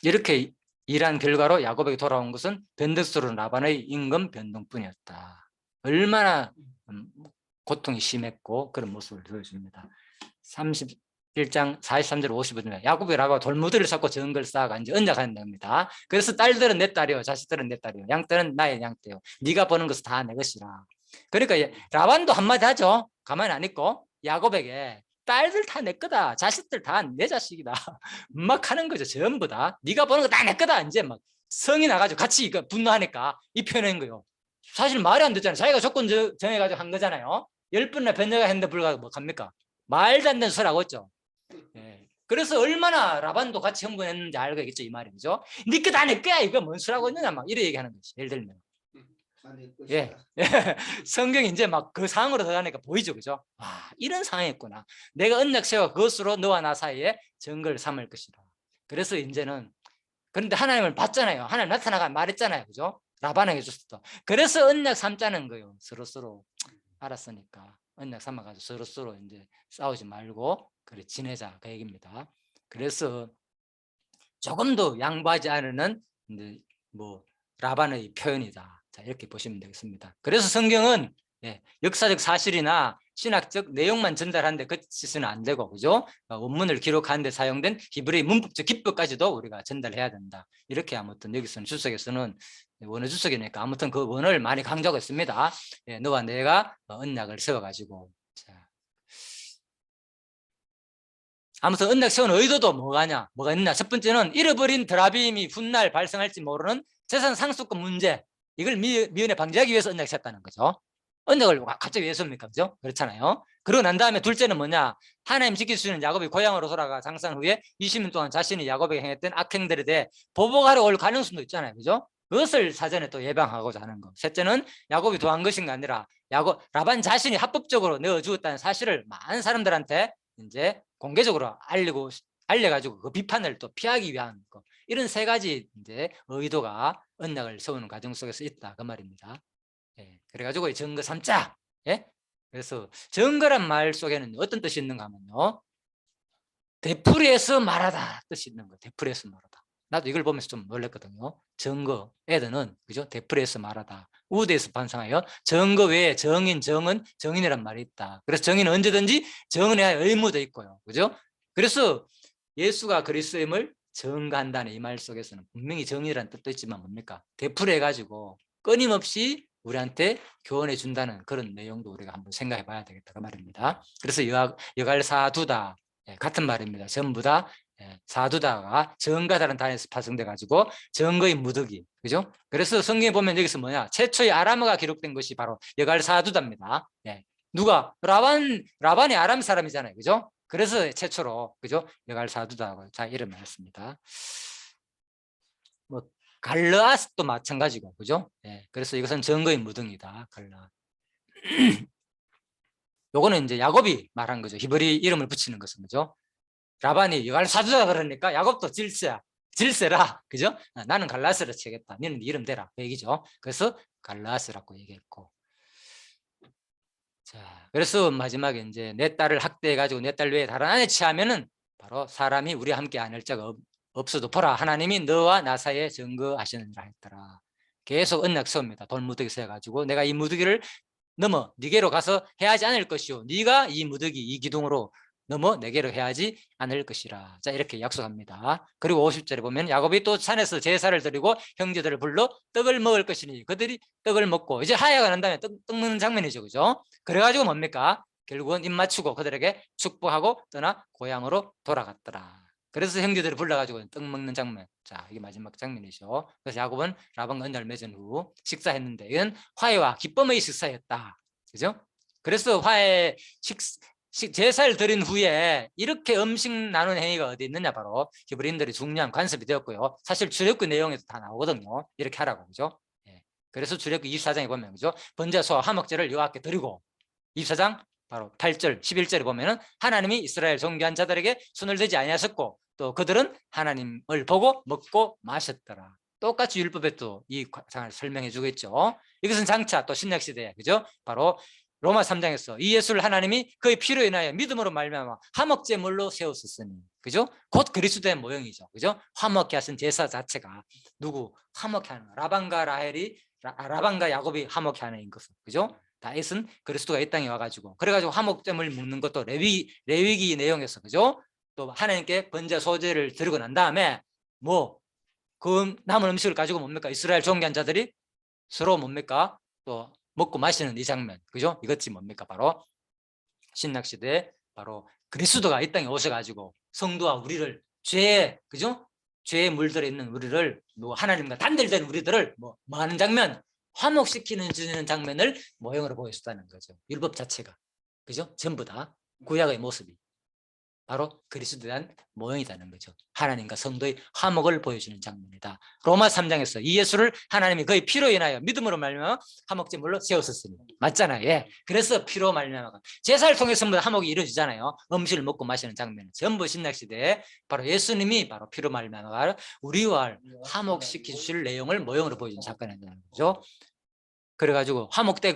이렇게 일한 결과로 야곱에게 돌아온 것은 변덕스러운 라반의 임금 변동뿐이었다. 얼마나 고통이 심했고 그런 모습을 보여줍니다. 31장 43절 55절 야곱이 라반과 돌무더기를 쌓고 정글 쌓아가 이제 언약하는 겁니다. 그래서 딸들은 내 딸이요 자식들은 내 딸이요 양떼는 나의 양떼요 네가 버는 것은 다 내 것이라. 그러니까 라반도 한마디 하죠. 가만히 안 있고 야곱에게 딸들 다 내 거다. 자식들 다 내 자식이다. 막 하는 거죠. 전부 다. 네가 버는 거 다 내 거다. 이제 막 성이 나가지고 같이 분노하니까 이 표현인 거예요. 사실 말이 안 되잖아요. 자기가 조건 정해가지고 한 거잖아요. 10번이나 변제가 했는데 불구하고 뭐 갑니까? 말도 안 되는 소리 하고 있죠. 예. 그래서 얼마나 라반도 같이 형분했는지 알겠죠. 이 말이죠. 네 거 다 내 거야. 이거 뭔 소리 하고 있느냐. 막 이래 얘기하는 거지. 예를 들면. 예. 성경이 이제 막 그 상황으로 들어가니까 보이죠. 그죠? 와, 이런 상황이었구나. 내가 언약 세워 그것으로 너와 나 사이에 정글 삼을 것이다. 그래서 이제는 그런데 하나님을 봤잖아요. 하나님 나타나가 말했잖아요. 그죠? 라반에게 줬어. 그래서 언약 삼자는 거예요. 서로서로 알았으니까 언약 삼아가지고 서로서로 이제 싸우지 말고 그래 지내자 그 얘기입니다. 그래서 조금도 양보하지 않으는 이제 뭐 라반의 표현이다. 자, 이렇게 보시면 되겠습니다. 그래서 성경은 역사적 사실이나 신학적 내용만 전달하는데 그치서는 안 되고, 그죠? 원문을 기록하는데 사용된 히브리 문법적 기법까지도 우리가 전달해야 된다. 이렇게 아무튼 여기서는 주석에서는 원어 주석이니까 아무튼 그 원어를 많이 강조하고 있습니다. 너와 내가 언약을 세워가지고. 자. 아무튼 언약 세운 의도도 뭐가 있냐? 첫 번째는 잃어버린 드라빔이 훗날 발생할지 모르는 재산 상속권 문제, 이걸 미연에 방지하기 위해서 언약 세웠다는 거죠. 언약을 갑자기 왜 세웁니까? 그죠? 그렇잖아요. 그러고 난 다음에 둘째는 뭐냐? 하나님 지킬 수 있는 야곱이 고향으로 돌아가 장사한 후에 20년 동안 자신이 야곱에게 행했던 악행들에 대해 보복하러 올 가능성도 있잖아요. 그죠? 그것을 사전에 또 예방하고자 하는 거. 셋째는 야곱이 도한 것인가 아니라 라반 자신이 합법적으로 내어주었다는 사실을 많은 사람들한테 이제 공개적으로 알려가지고 그 비판을 또 피하기 위한 거. 이런 세 가지 이제 의도가 언약을 세우는 과정 속에서 있다 그 말입니다. 그래가지고 증거 삼자. 그래서 증거란 말 속에는 어떤 뜻이 있는가 하면요, 되풀이해서 말하다 뜻이 있는 거예요. 되풀이해서 말하다. 나도 이걸 보면서 좀 놀랐거든요. 증거, 애들은 그죠? 되풀이해서 말하다. 우대에서 반성하여 증거 외에 정인, 정은, 정인이란 말이 있다. 그래서 정인은 언제든지 정은에 의무도 있고요. 그죠? 그래서 예수가 그리스도임을 증거한다는 이 말 속에서는 분명히 정인이라는 뜻도 있지만 뭡니까? 되풀이해가지고 끊임없이 우리한테 교훈해 준다는 그런 내용도 우리가 한번 생각해 봐야 되겠다 그 말입니다. 그래서 여갈사두다 같은 말입니다. 전부 다 사두다가 정가다라는 단에서 파생돼 가지고 정거의 무더기, 그죠? 그래서 성경에 보면 여기서 뭐냐, 최초의 아람어가 기록된 것이 바로 여갈사두다입니다. 누가 라반이 아람 사람이잖아요, 그죠? 그래서 최초로 그죠 여갈사두다고 자 이름을 했습니다. 뭐 갈르아스도 마찬가지고, 그죠? 그래서 이것은 정거의 무등이다. 갈라. 요거는 이제 야곱이 말한 거죠. 히브리 이름을 붙이는 것은, 그죠? 라반이 여갈사두다 그러니까 야곱도 질세라, 그죠? 나는 갈라스를 치겠다. 너는 네 이름 대라, 그 얘기죠. 그래서 갈라스라고 얘기했고. 자, 그래서 마지막에 이제 내 딸을 학대해가지고 내 딸 외에 다른 아내 취하면은 바로 사람이 우리와 함께 안을 자가 없어도 보라, 하나님이 너와 나 사이에 증거하시느니라 했더라. 계속 언약 세웁니다. 돌무더기 세워가지고 내가 이 무더기를 넘어 네게로 가서 해하지 않을 것이요, 네가 이 무더기 이 기둥으로 넘어 내게로 해하지 않을 것이라. 자, 이렇게 약속합니다. 그리고 50절에 보면 야곱이 또 산에서 제사를 드리고 형제들을 불러 떡을 먹을 것이니 그들이 떡을 먹고, 이제 하야가 난 다음에 떡 먹는 장면이죠, 그죠? 그래가지고 뭡니까? 결국은 입 맞추고 그들에게 축복하고 떠나 고향으로 돌아갔더라. 그래서 형제들을 불러가지고 떡 먹는 장면. 자, 이게 마지막 장면이죠. 그래서 야곱은 라반과 언약을 맺은 후 식사했는데 이건 화해와 기쁨의 식사였다, 그죠? 그래서 화해 제사를 드린 후에 이렇게 음식 나누는 행위가 어디 있느냐, 바로 히브리인들이 중요한 관습이 되었고요. 사실 출애굽기 내용에도 다 나오거든요. 이렇게 하라고, 그죠? 그래서 출애굽기 24장에 보면, 그죠? 번제소와 화목제를 여호와께 드리고, 24장 바로 8절 11절에 보면은 하나님이 이스라엘 종교한 자들에게 손을 대지 아니하셨고 또 그들은 하나님을 보고 먹고 마셨더라. 똑같이 율법에 또 이 과정을 설명해 주겠죠. 이것은 장차 또 신약 시대에, 그죠? 바로 로마 3장에서 이 예수를 하나님이 그의 피로 인하여 믿음으로 말미암아 화목제물로 세웠었으니, 그죠? 곧 그리스도의 모형이죠, 그죠? 화목케 하신 제사 자체가 누구 화목케 하는, 라반과 야곱이 화목케 하는 것은, 그죠? 다윗은 그리스도가 이 땅에 와가지고 그래가지고 화목제물 먹는 것도 레위기 내용에서, 그죠? 또 하나님께 번제 소제를 드리고 난 다음에 뭐 그 남은 음식을 가지고 뭡니까? 이스라엘 종교한 자들이 서로 뭡니까? 또 먹고 마시는 이 장면, 그죠? 이것이 뭡니까? 바로 신약 시대에 바로 그리스도가 이 땅에 오셔가지고 성도와 우리를 그죠? 죄에 물들어 있는 우리를, 뭐 하나님과 단절된 우리들을 뭐 하는 장면, 화목시키는 주는 장면을 모형으로 보여줬다는 거죠. 율법 자체가, 그죠? 전부 다 구약의 모습이. 바로 그리스도에 대한 모형이라는 거죠. 하나님과 성도의 화목을 보여주는 장면이다. 로마 3장에서 이 예수를 하나님이 그의 피로 인하여 믿음으로 말미암아 화목제물로 세웠었으니 맞잖아요. 예. 그래서 피로 말미암아 제사를 통해서 화목이 이루어지잖아요. 음식을 먹고 마시는 장면 전부 신약시대에 바로 예수님이 바로 피로 말미암아 우리와 화목시켜 주실 내용을 모형으로 보여주는 사건이라는 거죠. 그래가지고 화목의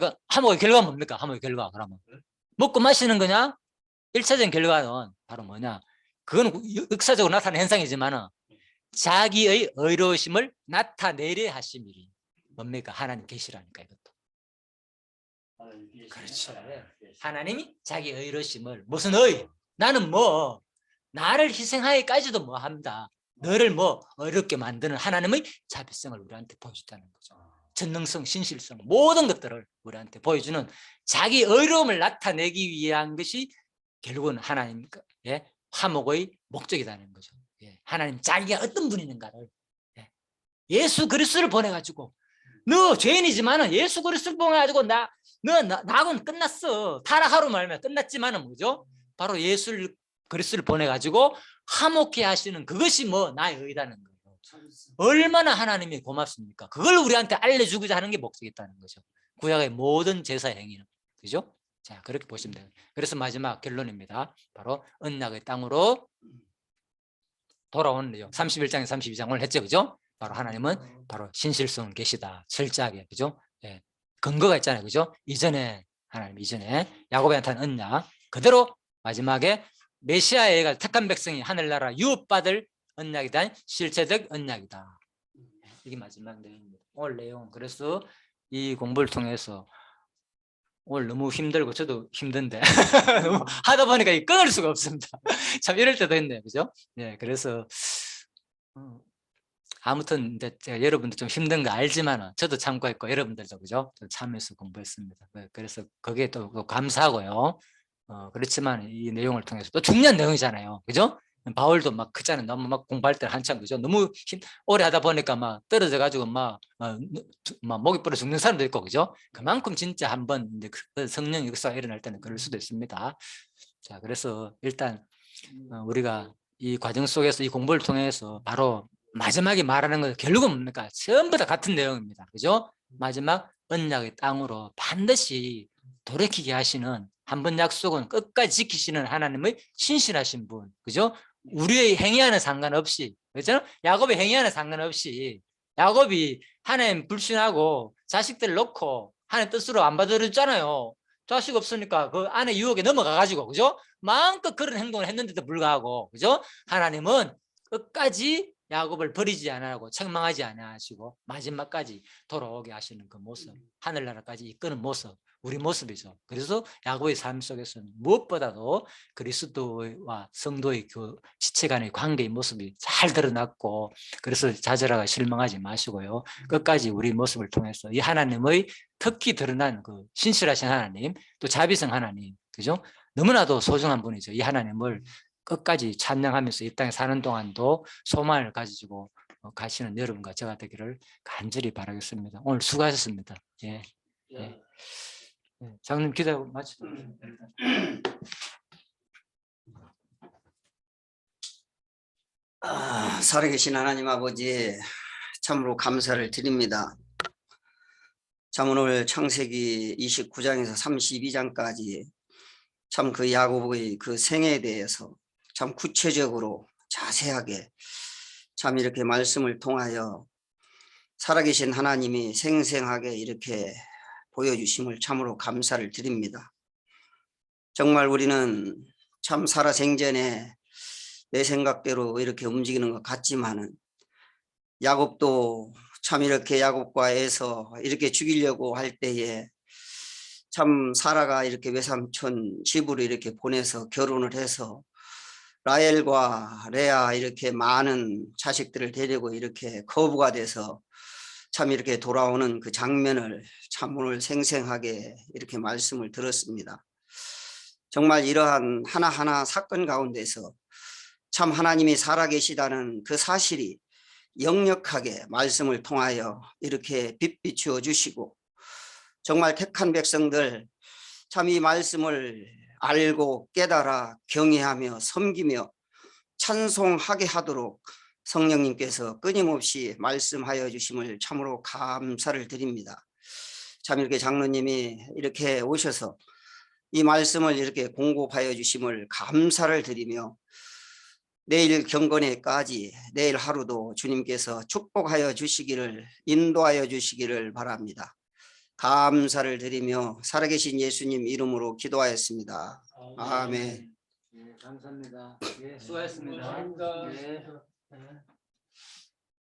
결과가 뭡니까? 화목의 결과 그러면 먹고 마시는 거냐? 1차적인 결과는 바로 뭐냐? 그건 역사적으로 나타나는 현상이지만 자기의 의로우심을 나타내려 하심이니 뭡니까? 하나님 계시라니까 이것도. 그렇죠. 하나님이 자기 의로우심을 무슨 의? 나는 뭐 나를 희생하기까지도 뭐 합니다. 너를 뭐 어렵게 만드는 하나님의 자비성을 우리한테 보여줬다는 거죠. 전능성, 신실성 모든 것들을 우리한테 보여주는 자기 의로움을 나타내기 위한 것이 결국은 하나님의 화목의 목적이라는 거죠. 하나님 자기가 어떤 분이는가를 예수 그리스도를 보내가지고 너 죄인이지만은 예수 그리스도를 보내가지고 나하고는 끝났어. 타락하로 말하면 끝났지만은 뭐죠? 바로 예수 그리스도를 보내가지고 화목해 하시는 그것이 뭐 나의 의라는 거예요. 얼마나 하나님이 고맙습니까? 그걸 우리한테 알려주고자 하는 게 목적이었다는 거죠. 구약의 모든 제사 행위는 그죠? 자, 그렇게 보시면 돼요. 그래서 마지막 결론입니다. 바로 언약의 땅으로 돌아오는 내용. 31장에 32장 오늘 했죠, 그죠? 바로 하나님은 바로 신실성은 계시다. 철저하게, 그죠? 예. 근거가 있잖아요, 그죠? 하나님 이전에 야곱한테 한 언약 그대로 마지막에 메시아에 가 택한 백성이 하늘나라 유업받을 언약에 대한 실체적 언약이다. 이게 마지막 내용입니다. 오늘 내용. 그래서 이 공부를 통해서 오늘 너무 힘들고 저도 힘든데 너무 하다 보니까 끊을 수가 없습니다. 참 이럴 때도 있네요, 그죠? 네, 그래서 아무튼 이제 제가 여러분들 좀 힘든 거 알지만 저도 참고했고 여러분들도 그죠? 참여해서 공부했습니다. 그래서 거기에 또 감사하고요. 그렇지만 이 내용을 통해서 또 중요한 내용이잖아요, 그죠? 바울도 막 크잖아요. 너무 막 공부할 때 한참 그죠? 너무 오래 하다 보니까 막 떨어져 가지고 막 목이 부러 죽는 사람도 있고 그죠? 그만큼 진짜 한번 이제 성령 역사가 일어날 때는 그럴 수도 있습니다. 자, 그래서 일단 우리가 이 과정 속에서 이 공부를 통해서 바로 마지막에 말하는 건 결국은 뭡니까? 전부 다 같은 내용입니다. 그죠? 마지막 언약의 땅으로 반드시 돌이키게 하시는 한 번 약속은 끝까지 지키시는 하나님의 신실하신 분, 그죠? 우리의 행위와는 상관없이, 그죠? 야곱의 행위와는 상관없이 야곱이 하나님 불신하고 자식들 놓고 하나님 뜻으로 안 받아들였잖아요. 자식 없으니까 그 안에 유혹에 넘어가가지고, 그죠? 마음껏 그런 행동을 했는데도 불구하고, 그죠? 하나님은 끝까지 야곱을 버리지 않으라고 책망하지 않으시고 마지막까지 돌아오게 하시는 그 모습, 하늘나라까지 이끄는 모습, 우리 모습이죠. 그래서 야곱의 삶 속에서는 무엇보다도 그리스도와 성도의 지체 간의 관계의 모습이 잘 드러났고, 그래서 좌절하고 실망하지 마시고요. 끝까지 우리 모습을 통해서 이 하나님의 특히 드러난 그 신실하신 하나님, 또 자비성 하나님, 그죠? 너무나도 소중한 분이죠. 이 하나님을 끝까지 찬양하면서 이 땅에 사는 동안도 소망을 가지고 가시는 여러분과 제가 되기를 간절히 바라겠습니다. 오늘 수고하셨습니다. 예. 예. 장님 기도하고 마치도록 하겠습니다. 살아계신 하나님 아버지, 참으로 감사를 드립니다. 참 오늘 창세기 29장에서 32장까지 참 그 야곱의 그 생애에 대해서 참 구체적으로 자세하게 참 이렇게 말씀을 통하여 살아계신 하나님이 생생하게 이렇게 보여주심을 참으로 감사를 드립니다. 정말 우리는 참 살아생전에 내 생각대로 이렇게 움직이는 것 같지만은 야곱도 참 이렇게 야곱과 에서 이렇게 죽이려고 할 때에 참 사라가 이렇게 외삼촌 집으로 이렇게 보내서 결혼을 해서 라헬과 레아 이렇게 많은 자식들을 데리고 이렇게 거부가 돼서 참 이렇게 돌아오는 그 장면을 참 오늘 생생하게 이렇게 말씀을 들었습니다. 정말 이러한 하나하나 사건 가운데서 참 하나님이 살아계시다는 그 사실이 역력하게 말씀을 통하여 이렇게 빛비추어 주시고, 정말 택한 백성들 참 이 말씀을 알고 깨달아 경외하며 섬기며 찬송하게 하도록 성령님께서 끊임없이 말씀하여 주심을 참으로 감사를 드립니다. 참 이렇게 장로님이 이렇게 오셔서 이 말씀을 이렇게 공급하여 주심을 감사를 드리며 내일 경건회까지 내일 하루도 주님께서 축복하여 주시기를 인도하여 주시기를 바랍니다. 감사를 드리며 살아계신 예수님 이름으로 기도하였습니다. 아멘. 네, 감사합니다. 예, 수고하셨습니다. 감사합니다. 네.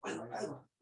아이고, 아이고.